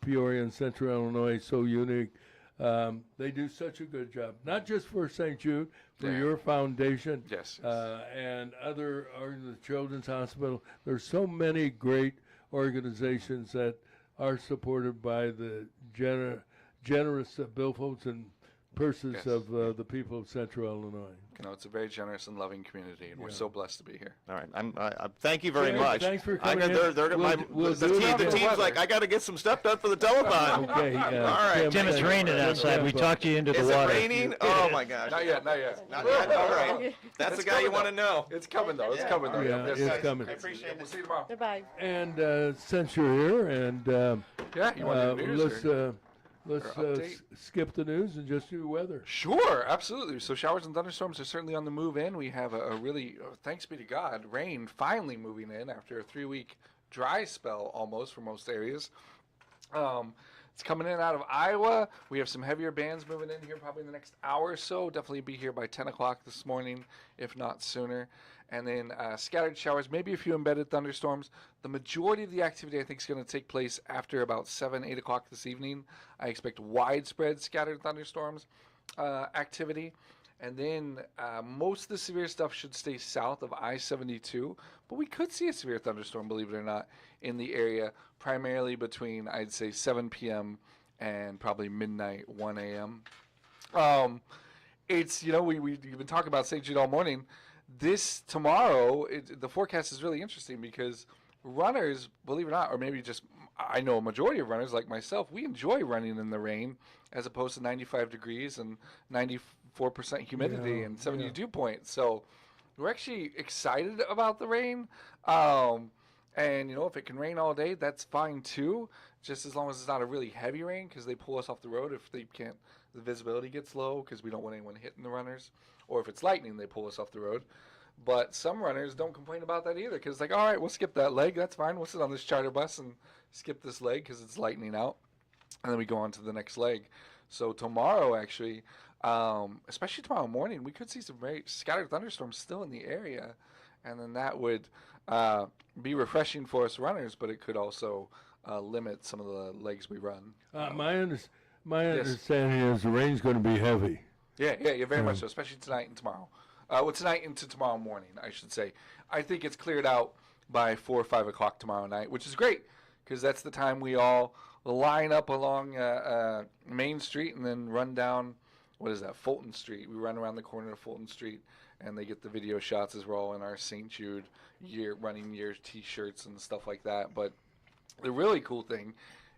Peoria and Central Illinois so unique. They do such a good job, not just for St. Jude, for Yeah. your foundation, Yes. and other the Children's Hospital. There's so many great organizations that are supported by the generous billfolds and purses Yes. of the people of Central Illinois. It's a very generous and loving community, and we're so blessed to be here. All right, I thank you very Great, much. thanks for I coming got, in. they're, the team's like, I got to get some stuff done for the telethon. Okay. All right. Tim, it's raining outside. We talked you into the Is water. it raining? Oh my gosh. Not yet, not yet. Not yet. All right. That's the guy you want to know. It's coming, though. It's coming, though. Yeah, Yes, it's guys. coming. I appreciate it. We'll see you tomorrow. Goodbye. And since you're here, and Yeah, you want to do news? let's update? skip the news and just do weather. Sure, absolutely. So showers and thunderstorms are certainly on the move in. We have a really, thanks be to God, rain finally moving in after a 3-week dry spell almost for most areas. It's coming in out of Iowa. We have some heavier bands moving in here probably in the next hour or so. Definitely be here by 10 o'clock this morning, if not sooner. And then scattered showers, maybe a few embedded thunderstorms. The majority of the activity, I think, is going to take place after about 7, 8 o'clock this evening. I expect widespread scattered thunderstorms activity. And then most of the severe stuff should stay south of I-72. But we could see a severe thunderstorm, believe it or not, in the area, primarily between, I'd say, 7 p.m. and probably midnight, 1 a.m. It's, we've been talking about St. Jude all morning. This tomorrow, the forecast is really interesting because runners, believe it or not, or maybe just I know a majority of runners like myself, we enjoy running in the rain as opposed to 95 degrees and 94% humidity and 70 dew points. So we're actually excited about the rain. And, if it can rain all day, that's fine too, just as long as it's not a really heavy rain because they pull us off the road if they can't, the visibility gets low because we don't want anyone hitting the runners. Or if it's lightning, they pull us off the road. But some runners don't complain about that either because it's like, all right, we'll skip that leg. That's fine. We'll sit on this charter bus and skip this leg because it's lightning out. And then we go on to the next leg. So tomorrow, actually, especially tomorrow morning, we could see some very scattered thunderstorms still in the area. And then that would be refreshing for us runners, but it could also limit some of the legs we run. My understanding is the rain's going to be heavy. Yeah, very much so, especially tonight and tomorrow. Tonight into tomorrow morning, I should say. I think it's cleared out by 4 or 5 o'clock tomorrow night, which is great because that's the time we all line up along Main Street and then run down, Fulton Street. We run around the corner of Fulton Street, and they get the video shots as we're all in our St. Jude running year T-shirts and stuff like that. But the really cool thing,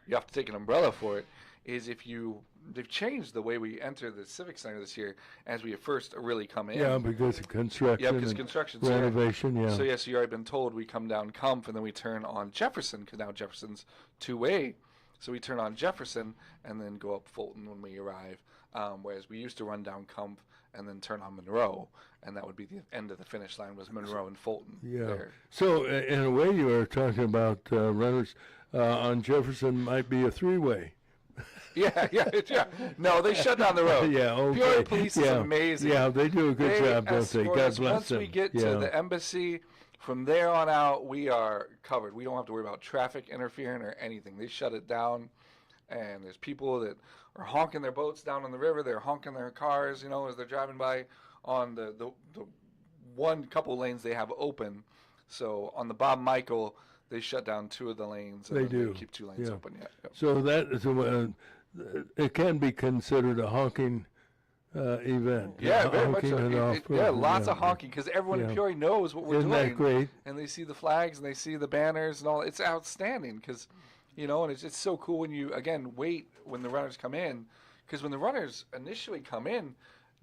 you have to take an umbrella for it, is they've changed the way we enter the Civic Center this year as we first really come in. Yeah, because of construction. Yeah, because construction. Renovation, yeah. So, you've already been told we come down Cumph and then we turn on Jefferson because now Jefferson's two-way. So we turn on Jefferson and then go up Fulton when we arrive, whereas we used to run down Cumph and then turn on Monroe, and that would be the end of the finish line was Monroe and Fulton. Yeah. There. So in a way, you are talking about runners on Jefferson might be a three-way. Yeah. No, they shut down the road. Yeah, okay. Peoria Police is amazing. Yeah, they do a good job, don't they? God bless them. Once we get to the embassy, from there on out, we are covered. We don't have to worry about traffic interfering or anything. They shut it down, and there's people that are honking their boats down on the river. They're honking their cars, as they're driving by on the one couple lanes they have open. So on the Bob Michael, they shut down 2 of the lanes. They do. They keep 2 lanes open. Yeah. So that is it can be considered a honking event. Yeah, very much Honking so. Lots of honking because everyone in Peoria knows what we're Isn't doing. that great? And they see the flags and they see the banners and all. It's outstanding because, and it's so cool when you, again, wait when the runners come in. Because when the runners initially come in,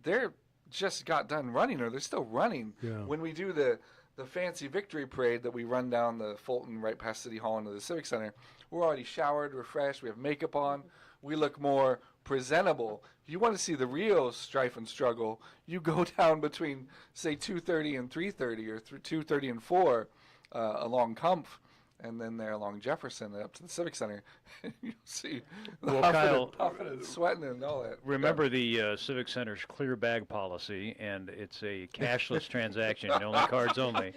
they're just got done running or they're still running. Yeah. When we do the fancy victory parade that we run down the Fulton right past City Hall into the Civic Center, we're already showered, refreshed, we have makeup on, we look more presentable. If you want to see the real strife and struggle, you go down between, say, 2:30 and 3:30 or 2:30 and 4 along Cumph, and then there along Jefferson and up to the Civic Center. You'll see the puffing and sweating and all that. Remember the Civic Center's clear bag policy, and it's a cashless transaction, only cards only.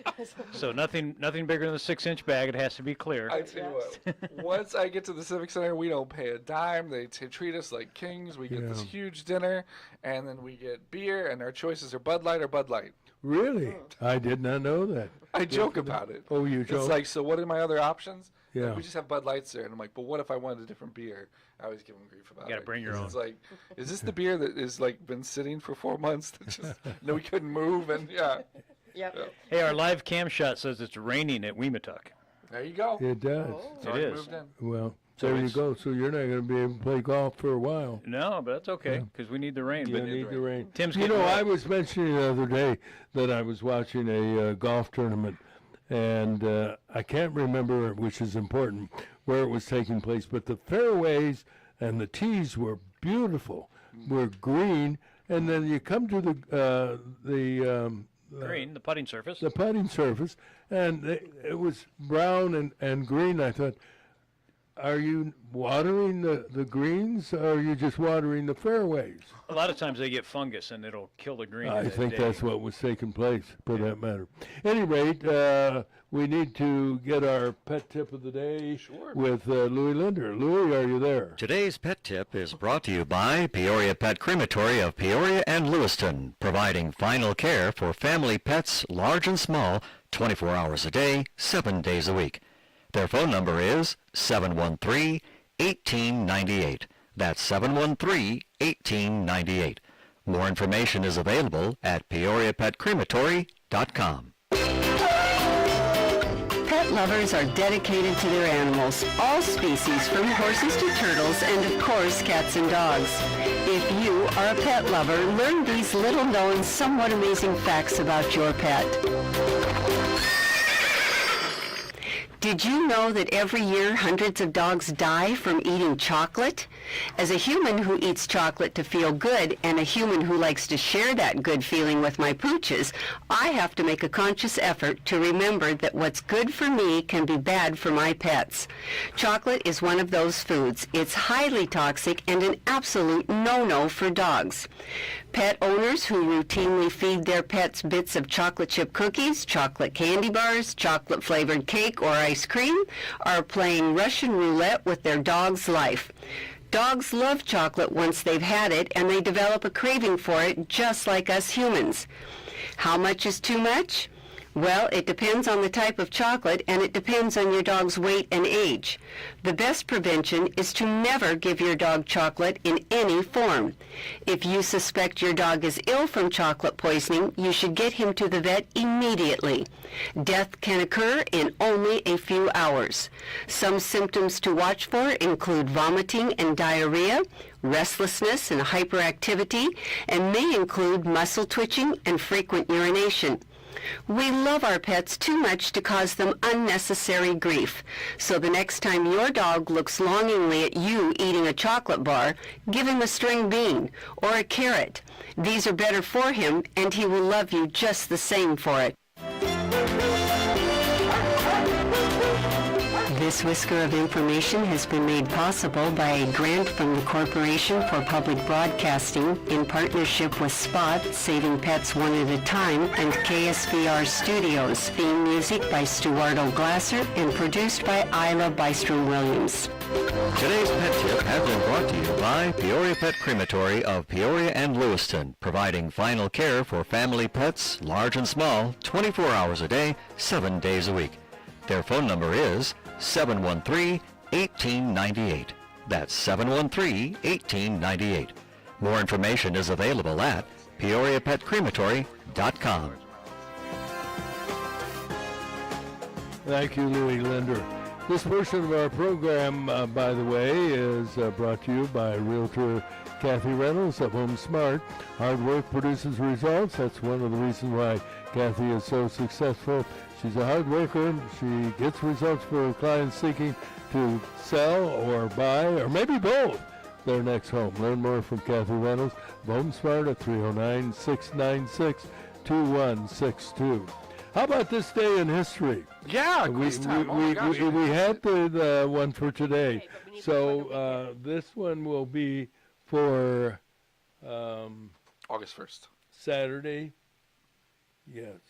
So nothing bigger than a 6-inch bag. It has to be clear. I tell you what, once I get to the Civic Center, we don't pay a dime. They treat us like kings. We get this huge dinner, and then we get beer, and our choices are Bud Light or Bud Light. Really? I did not know that. I joke about it. Oh, you joke? It's like, so what are my other options? Yeah. Like, we just have Bud Lights there, and I'm like, but what if I wanted a different beer? I always give them grief about it. You gotta bring your 'Cause own. It's like, is this the beer that is like been sitting for 4 months? That just no, we couldn't move, and yeah. Yep. Yeah. Hey, our live cam shot says it's raining at Weematuck. There you go. It does. It's It already is. moved in. Well, So there you it's- go. So you're not going to be able to play golf for a while. No, but that's okay because we need the rain. You But need the rain. Tim's You getting know, wet. I was mentioning the other day that I was watching a golf tournament, and I can't remember, which is important, where it was taking place, but the fairways and the tees were beautiful, were green, and then you come to the green, the putting surface. the putting surface, and it was brown and green. I thought, are you watering the greens, or are you just watering the fairways? A lot of times they get fungus and it'll kill the green. I that think day. that's what was taking place, for that matter. Any rate, we need to get our pet tip of the day with Louis Linder. Louis, are you there? Today's pet tip is brought to you by Peoria Pet Crematory of Peoria and Lewiston, providing final care for family pets, large and small, 24 hours a day, 7 days a week. Their phone number is 713-1898. That's 713-1898. More information is available at peoriapetcrematory.com. Pet lovers are dedicated to their animals, all species from horses to turtles and of course cats and dogs. If you are a pet lover, learn these little known, somewhat amazing facts about your pet. Did you know that every year hundreds of dogs die from eating chocolate? As a human who eats chocolate to feel good and a human who likes to share that good feeling with my pooches, I have to make a conscious effort to remember that what's good for me can be bad for my pets. Chocolate is one of those foods. It's highly toxic and an absolute no-no for dogs. Pet owners who routinely feed their pets bits of chocolate chip cookies, chocolate candy bars, chocolate-flavored cake, or ice cream are playing Russian roulette with their dog's life. Dogs love chocolate once they've had it, and they develop a craving for it just like us humans. How much is too much? Well, it depends on the type of chocolate, and it depends on your dog's weight and age. The best prevention is to never give your dog chocolate in any form. If you suspect your dog is ill from chocolate poisoning, you should get him to the vet immediately. Death can occur in only a few hours. Some symptoms to watch for include vomiting and diarrhea, restlessness and hyperactivity, and may include muscle twitching and frequent urination. We love our pets too much to cause them unnecessary grief. So the next time your dog looks longingly at you eating a chocolate bar, give him a string bean or a carrot. These are better for him, and he will love you just the same for it. This whisker of information has been made possible by a grant from the Corporation for Public Broadcasting in partnership with Spot, Saving Pets One at a Time, and KSVR Studios. Theme music by Stuardo Glasser and produced by Isla Bystrom-Williams. Today's pet tip has been brought to you by Peoria Pet Crematory of Peoria and Lewiston, providing final care for family pets, large and small, 24 hours a day, 7 days a week. Their phone number is 713-1898. That's 713-1898. More information is available at peoriapetcrematory.com. Thank you, Louis Linder. This portion of our program, by the way, is brought to you by Realtor Kathy Reynolds of Home Smart. Hard work produces results. That's one of the reasons why Kathy is so successful. She's a hard worker. She gets results for her clients seeking to sell or buy, or maybe both, their next home. Learn more from Kathy Reynolds of Home Smart at 309-696-2162. How about this day in history? Yeah, quiz time. Oh my gosh. We had the one for today. So this one will be for August 1st. Saturday. Yes.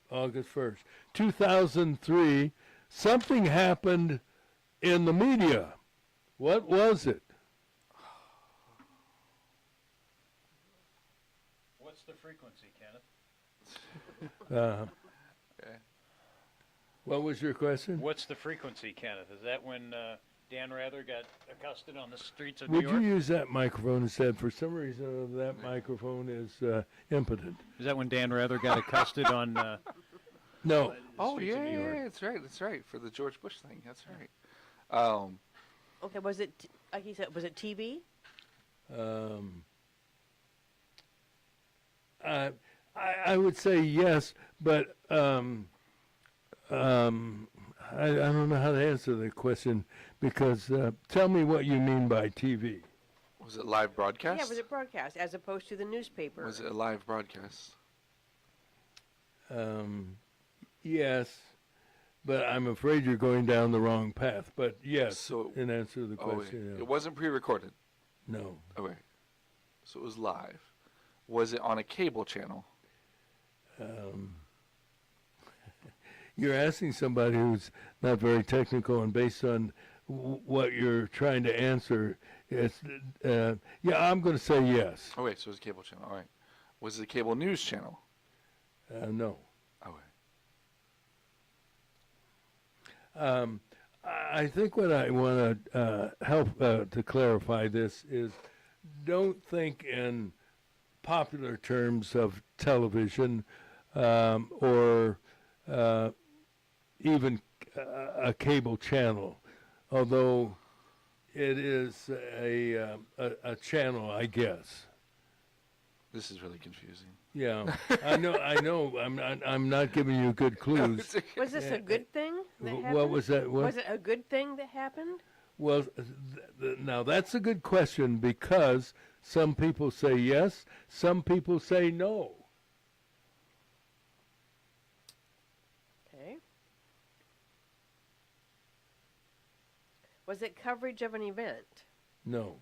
August 1st. 2003, something happened in the media. What was it? What's the frequency, Kenneth? What was your question? What's the frequency, Kenneth? Is that when Dan Rather got accosted on the streets of Would New York? you use that microphone instead? For some reason, that microphone is impotent. Is that when Dan Rather got accosted on? No. Oh yeah, that's right. That's right for the George Bush thing. That's right. Okay, was it like he said? Was it TV? I would say yes, but I don't know how to answer the question because tell me what you mean by TV. Was it live broadcast? Yeah, was it broadcast as opposed to the newspaper? Was it a live broadcast? Yes, but I'm afraid you're going down the wrong path. But yes, So, in answer to the question, it wasn't pre-recorded. no. Okay, so it was live. Was it on a cable channel? You're asking somebody who's not very technical, and based on what you're trying to answer, it's yeah. I'm going to say yes. Okay, so it was a cable channel. All right. Was it a cable news channel? No. Okay. I think what I want to help to clarify this is don't think in popular terms of television or even a cable channel, although it is a channel, I guess. This is really confusing. Yeah, I know. I'm not giving you good clues. Was this a good thing that happened? What was that? What? Was it a good thing that happened? Well, now that's a good question because some people say yes, some people say no. Okay. Was it coverage of an event? No.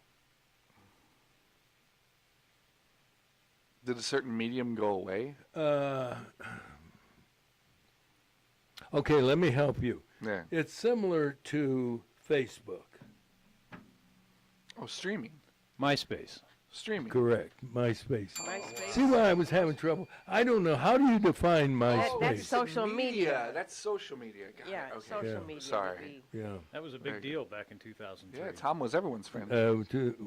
Did a certain medium go away? Okay, let me help you. Yeah. It's similar to Facebook. Oh, streaming. MySpace. Streaming. Correct. MySpace. MySpace. See why I was having trouble? I don't know. How do you define MySpace? That's social media. That's social media. Got Yeah, it. Okay. social Yeah. media. Sorry. Yeah. That was a big deal back in 2003. Yeah, Tom was everyone's friend. Do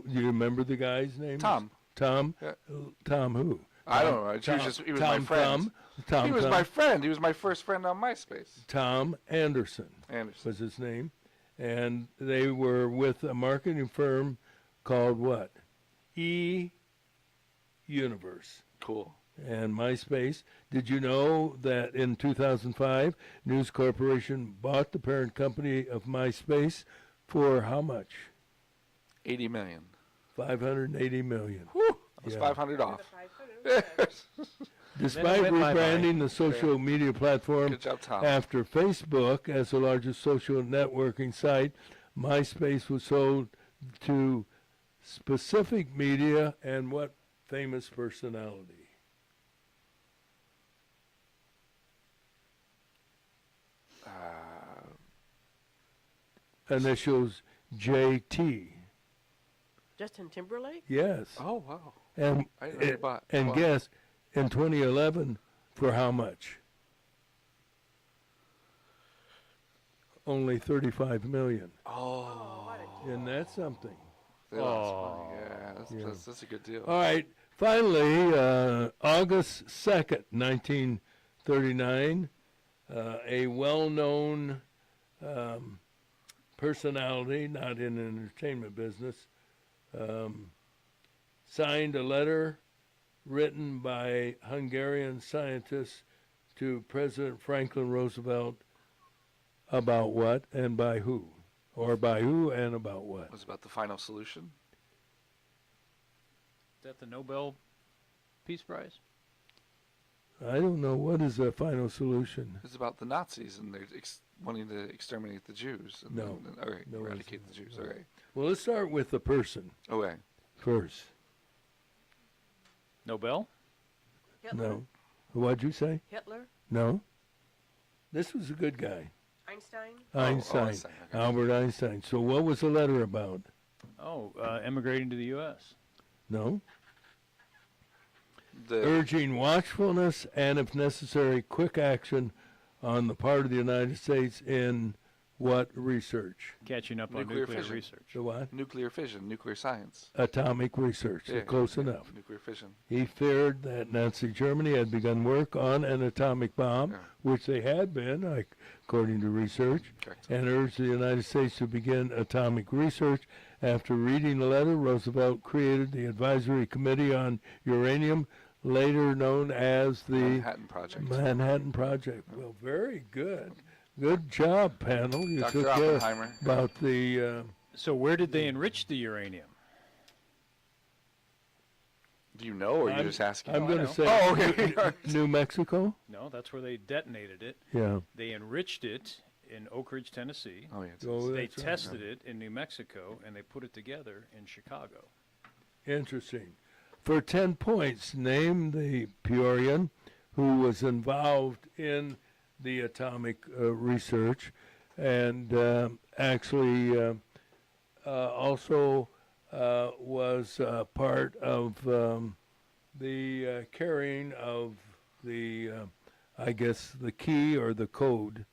you remember the guy's name? Tom. Tom? Yeah. Tom who? I don't know. He was my friend. Tom. He was my friend. He was my first friend on MySpace. Tom Anderson. Was his name. And they were with a marketing firm called what? E-Universe. Cool. And MySpace. Did you know that in 2005, News Corporation bought the parent company of MySpace for how much? 80 million. 580 million. Whew. That was 500 off. Despite rebranding the social media platform Good job, Tom. after Facebook as the largest social networking site, MySpace was sold to specific media and what famous personality? Initials JT. Justin Timberlake? Yes. Oh, wow. And I didn't know he bought- and bought- guess, in 2011, for how much? Only 35 million. Oh. Isn't that something? That's funny. Yeah, that's a good deal. All right. Finally, August 2nd, 1939, a well-known personality, not in the entertainment business, signed a letter written by Hungarian scientists to President Franklin Roosevelt about what and by who? Or by who and about what? It was about the final solution. Is that the Nobel Peace Prize? I don't know. What is the final solution? It's about the Nazis and they're wanting to exterminate the Jews. And No. then, okay, No, eradicate the Jews. Okay. Well, let's start with the person Okay. first. Nobel? Hitler? No. What'd you say? Hitler? No. This was a good guy. Einstein? Einstein. Einstein, okay. Albert Einstein. So what was the letter about? Oh, emigrating to the U.S. No. The Urging watchfulness and, if necessary, quick action on the part of the United States in what research? Catching up on Nuclear nuclear fission. research. The what? Nuclear fission, nuclear science. Atomic research. Yeah, Close yeah, enough. Nuclear fission. He feared that Nazi Germany had begun work on an atomic bomb, which they had been, according to research, and urged the United States to begin atomic research. After reading the letter, Roosevelt created the Advisory Committee on Uranium, later known as the Manhattan Project. Manhattan Project. Well, very good. Good job, panel. You Dr. took care Oppenheimer. about the... So where did they enrich the uranium? Do you know, or are you just asking? I'm going to say okay. New Mexico. No, that's where they detonated it. Yeah. They enriched it in Oak Ridge, Tennessee. Oh, yeah. They that's right. tested it in New Mexico, and they put it together in Chicago. Interesting. For 10 points, name the Peorian who was involved in the atomic research and actually also was part of the carrying of the, I guess, the key or the code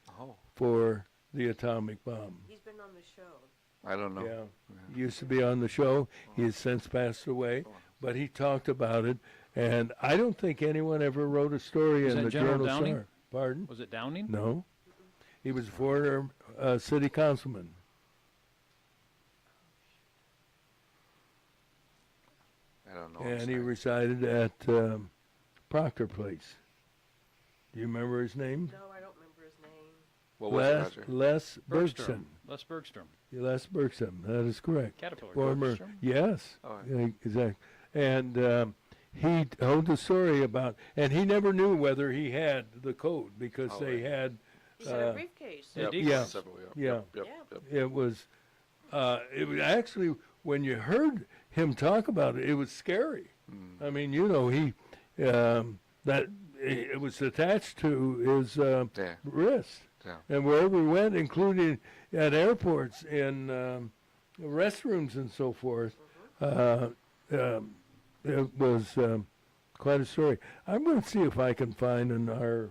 for the atomic bomb. He's been on the show. I don't know. Yeah. Used to be on the show. He has since passed away, but he talked about it. And I don't think anyone ever wrote a story Was in that the General Journal Downing? Star. Pardon? Was it Downing? No. He was a former city councilman. I don't know. And he resided at Proctor Place. Do you remember his name? No, I don't remember his name. What was it, Roger? Les Bergson. Les Bergstrom. Les Bergson, that is correct. Caterpillar. Former, Bergstrom? yes, Oh, exactly. And he told the story about, and he never knew whether he had the code because they had. He had a briefcase. Yeah, yeah. It was actually, when you heard him talk about it, it was scary. I mean, you know, he that it was attached to his wrist, and wherever he went, including at airports, in restrooms and so forth. It was quite a story. I'm going to see if I can find in our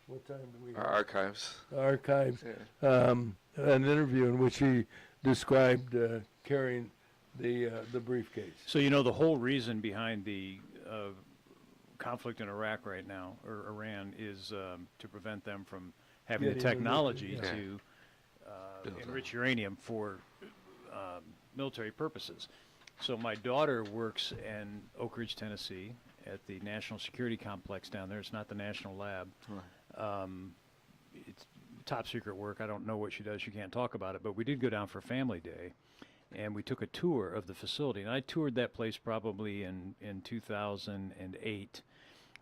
what time do we have? Our archives. An interview in which he described carrying the briefcase. So you know the whole reason behind the conflict in Iraq right now, or Iran, is to prevent them from having the technology to enrich uranium for military purposes. So my daughter works in Oak Ridge, Tennessee, at the National Security Complex down there. It's not the National Lab. Right. It's top secret work. I don't know what she does. She can't talk about it. But we did go down for Family Day, and we took a tour of the facility. And I toured that place probably in 2008.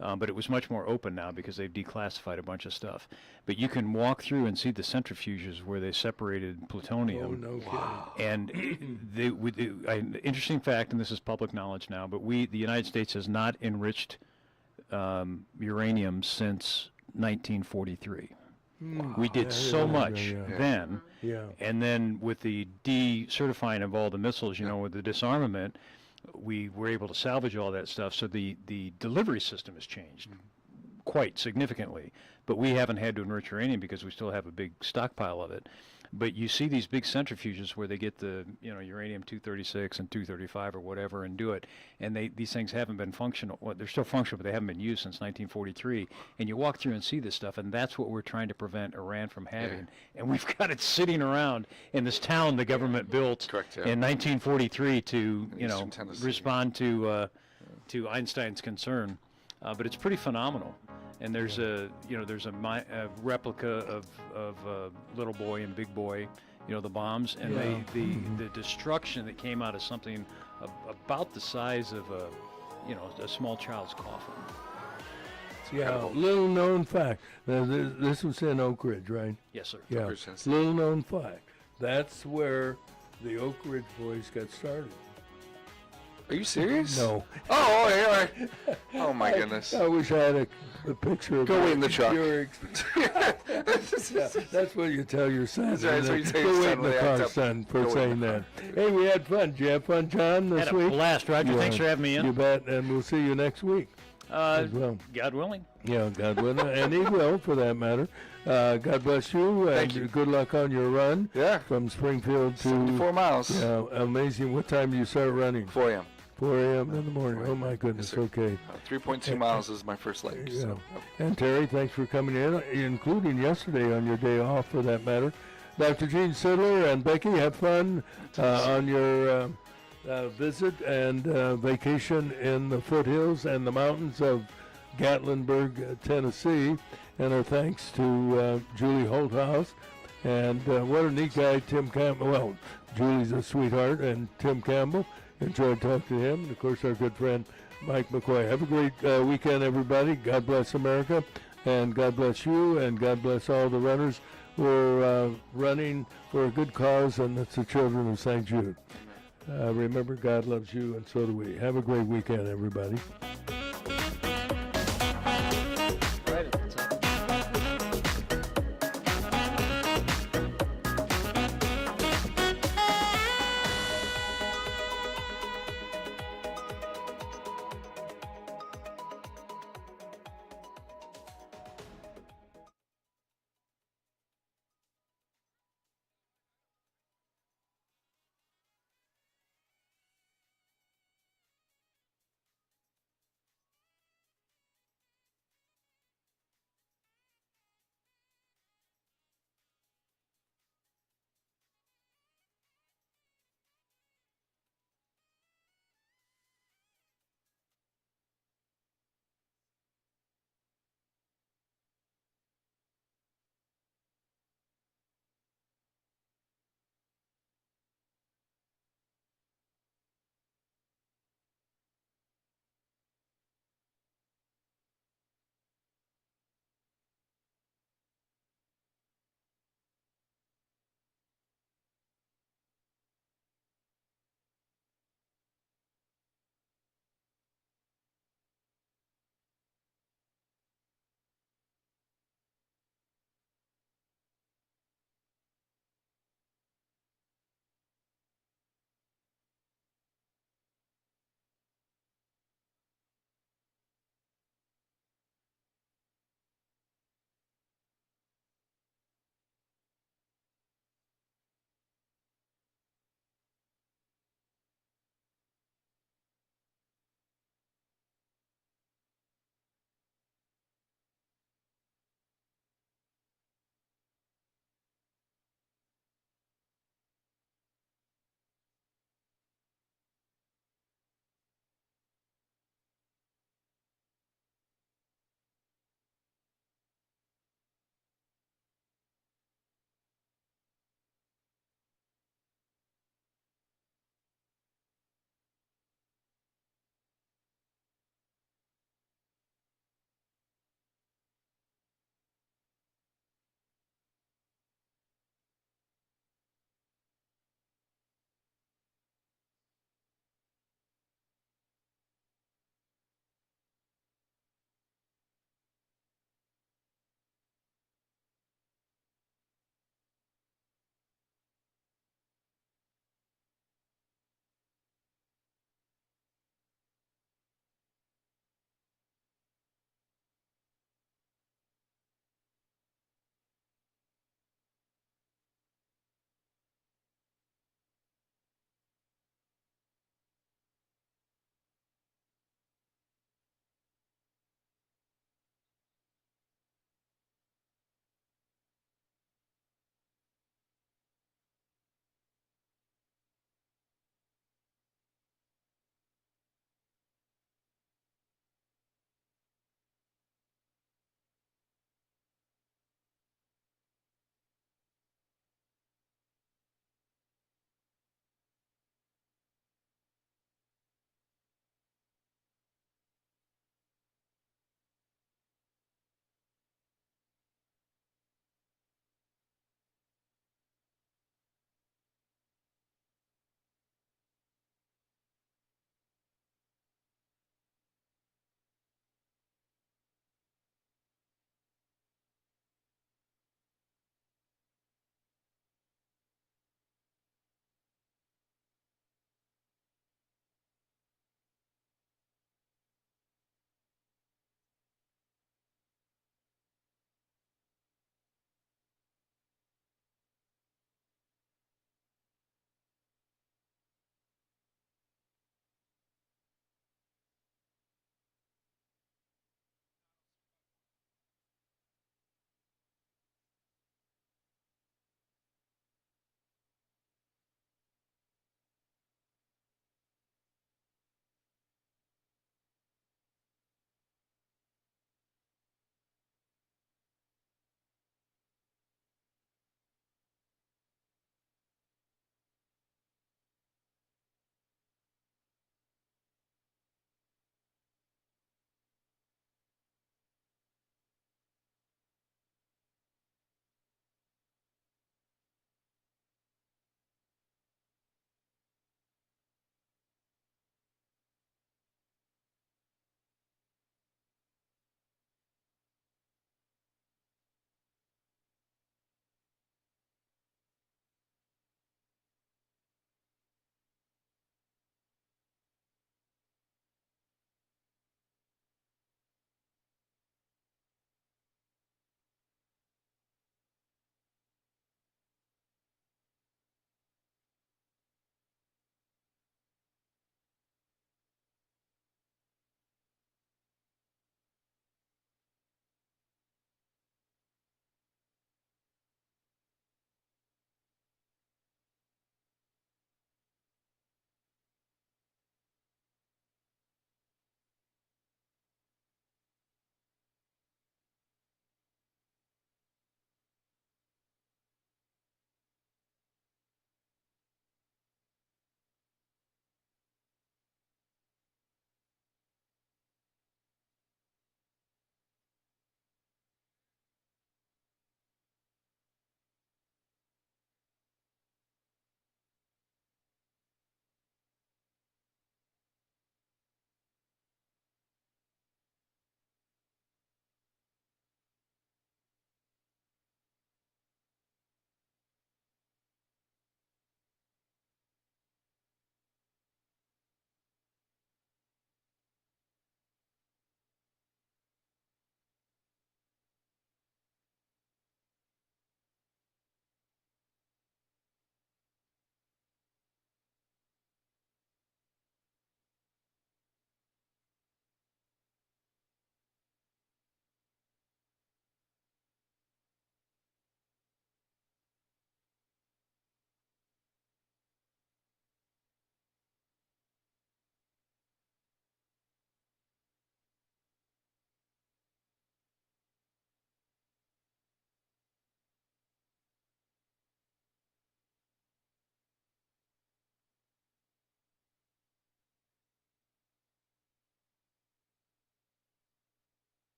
But it was much more open now because they've declassified a bunch of stuff. But you can walk through and see the centrifuges where they separated plutonium. Oh, no kidding. And interesting fact, and this is public knowledge now, but the United States has not enriched uranium since 1943. We did so much then, and then with the decertifying of all the missiles, with the disarmament, we were able to salvage all that stuff. So the delivery system has changed quite significantly, but we haven't had to enrich uranium because we still have a big stockpile of it. But you see these big centrifuges where they get the uranium-236 and 235 or whatever and do it, and these things haven't been functional. Well, they're still functional, but they haven't been used since 1943. And you walk through and see this stuff, and that's what we're trying to prevent Iran from having. And we've got it sitting around in this town the government built in 1943 to respond to Einstein's concern. But it's pretty phenomenal. And there's a replica of Little Boy and Big Boy, the bombs, and the destruction that came out of something about the size of a small child's coffin. Little known fact. Now, this was in Oak Ridge, right? Yes, sir. Yeah. Little known fact. That's where the Oak Ridge boys got started. Are you serious? No. Oh, all right. Oh my goodness. I wish I had a picture of Go wait in the truck. That's what you tell your son. That's what you tell your Go wait son in when the they act car, up. son, for Go saying that. Hey, we had fun. Did you have fun, John, this Had a week? blast, Roger. Thanks for having me in. You bet, and we'll see you next week. as well. God willing. Yeah, God willing, and He will, for that matter. God bless you, and Thank you. Good luck on your run. Yeah. From Springfield to 74 miles. Yeah, amazing. What time do you start running? 4 a.m. 4 a.m. in the morning. Oh my goodness. Yes, okay. 3.2 miles is my first leg. Yeah. So. And Terry, thanks for coming in, including yesterday on your day off, for that matter. Dr. Gene Sidler and Becky, have fun on your visit and vacation in the foothills and the mountains of Gatlinburg, Tennessee. And our thanks to Julie Holthaus. And what a neat guy, Tim Campbell. Well, Julie's a sweetheart, and Tim Campbell. Enjoyed talking to him. And, of course, our good friend, Mike McCoy. Have a great weekend, everybody. God bless America. And God bless you. And God bless all the runners who are running for a good cause, and it's the children of St. Jude. Remember, God loves you, and so do we. Have a great weekend, everybody.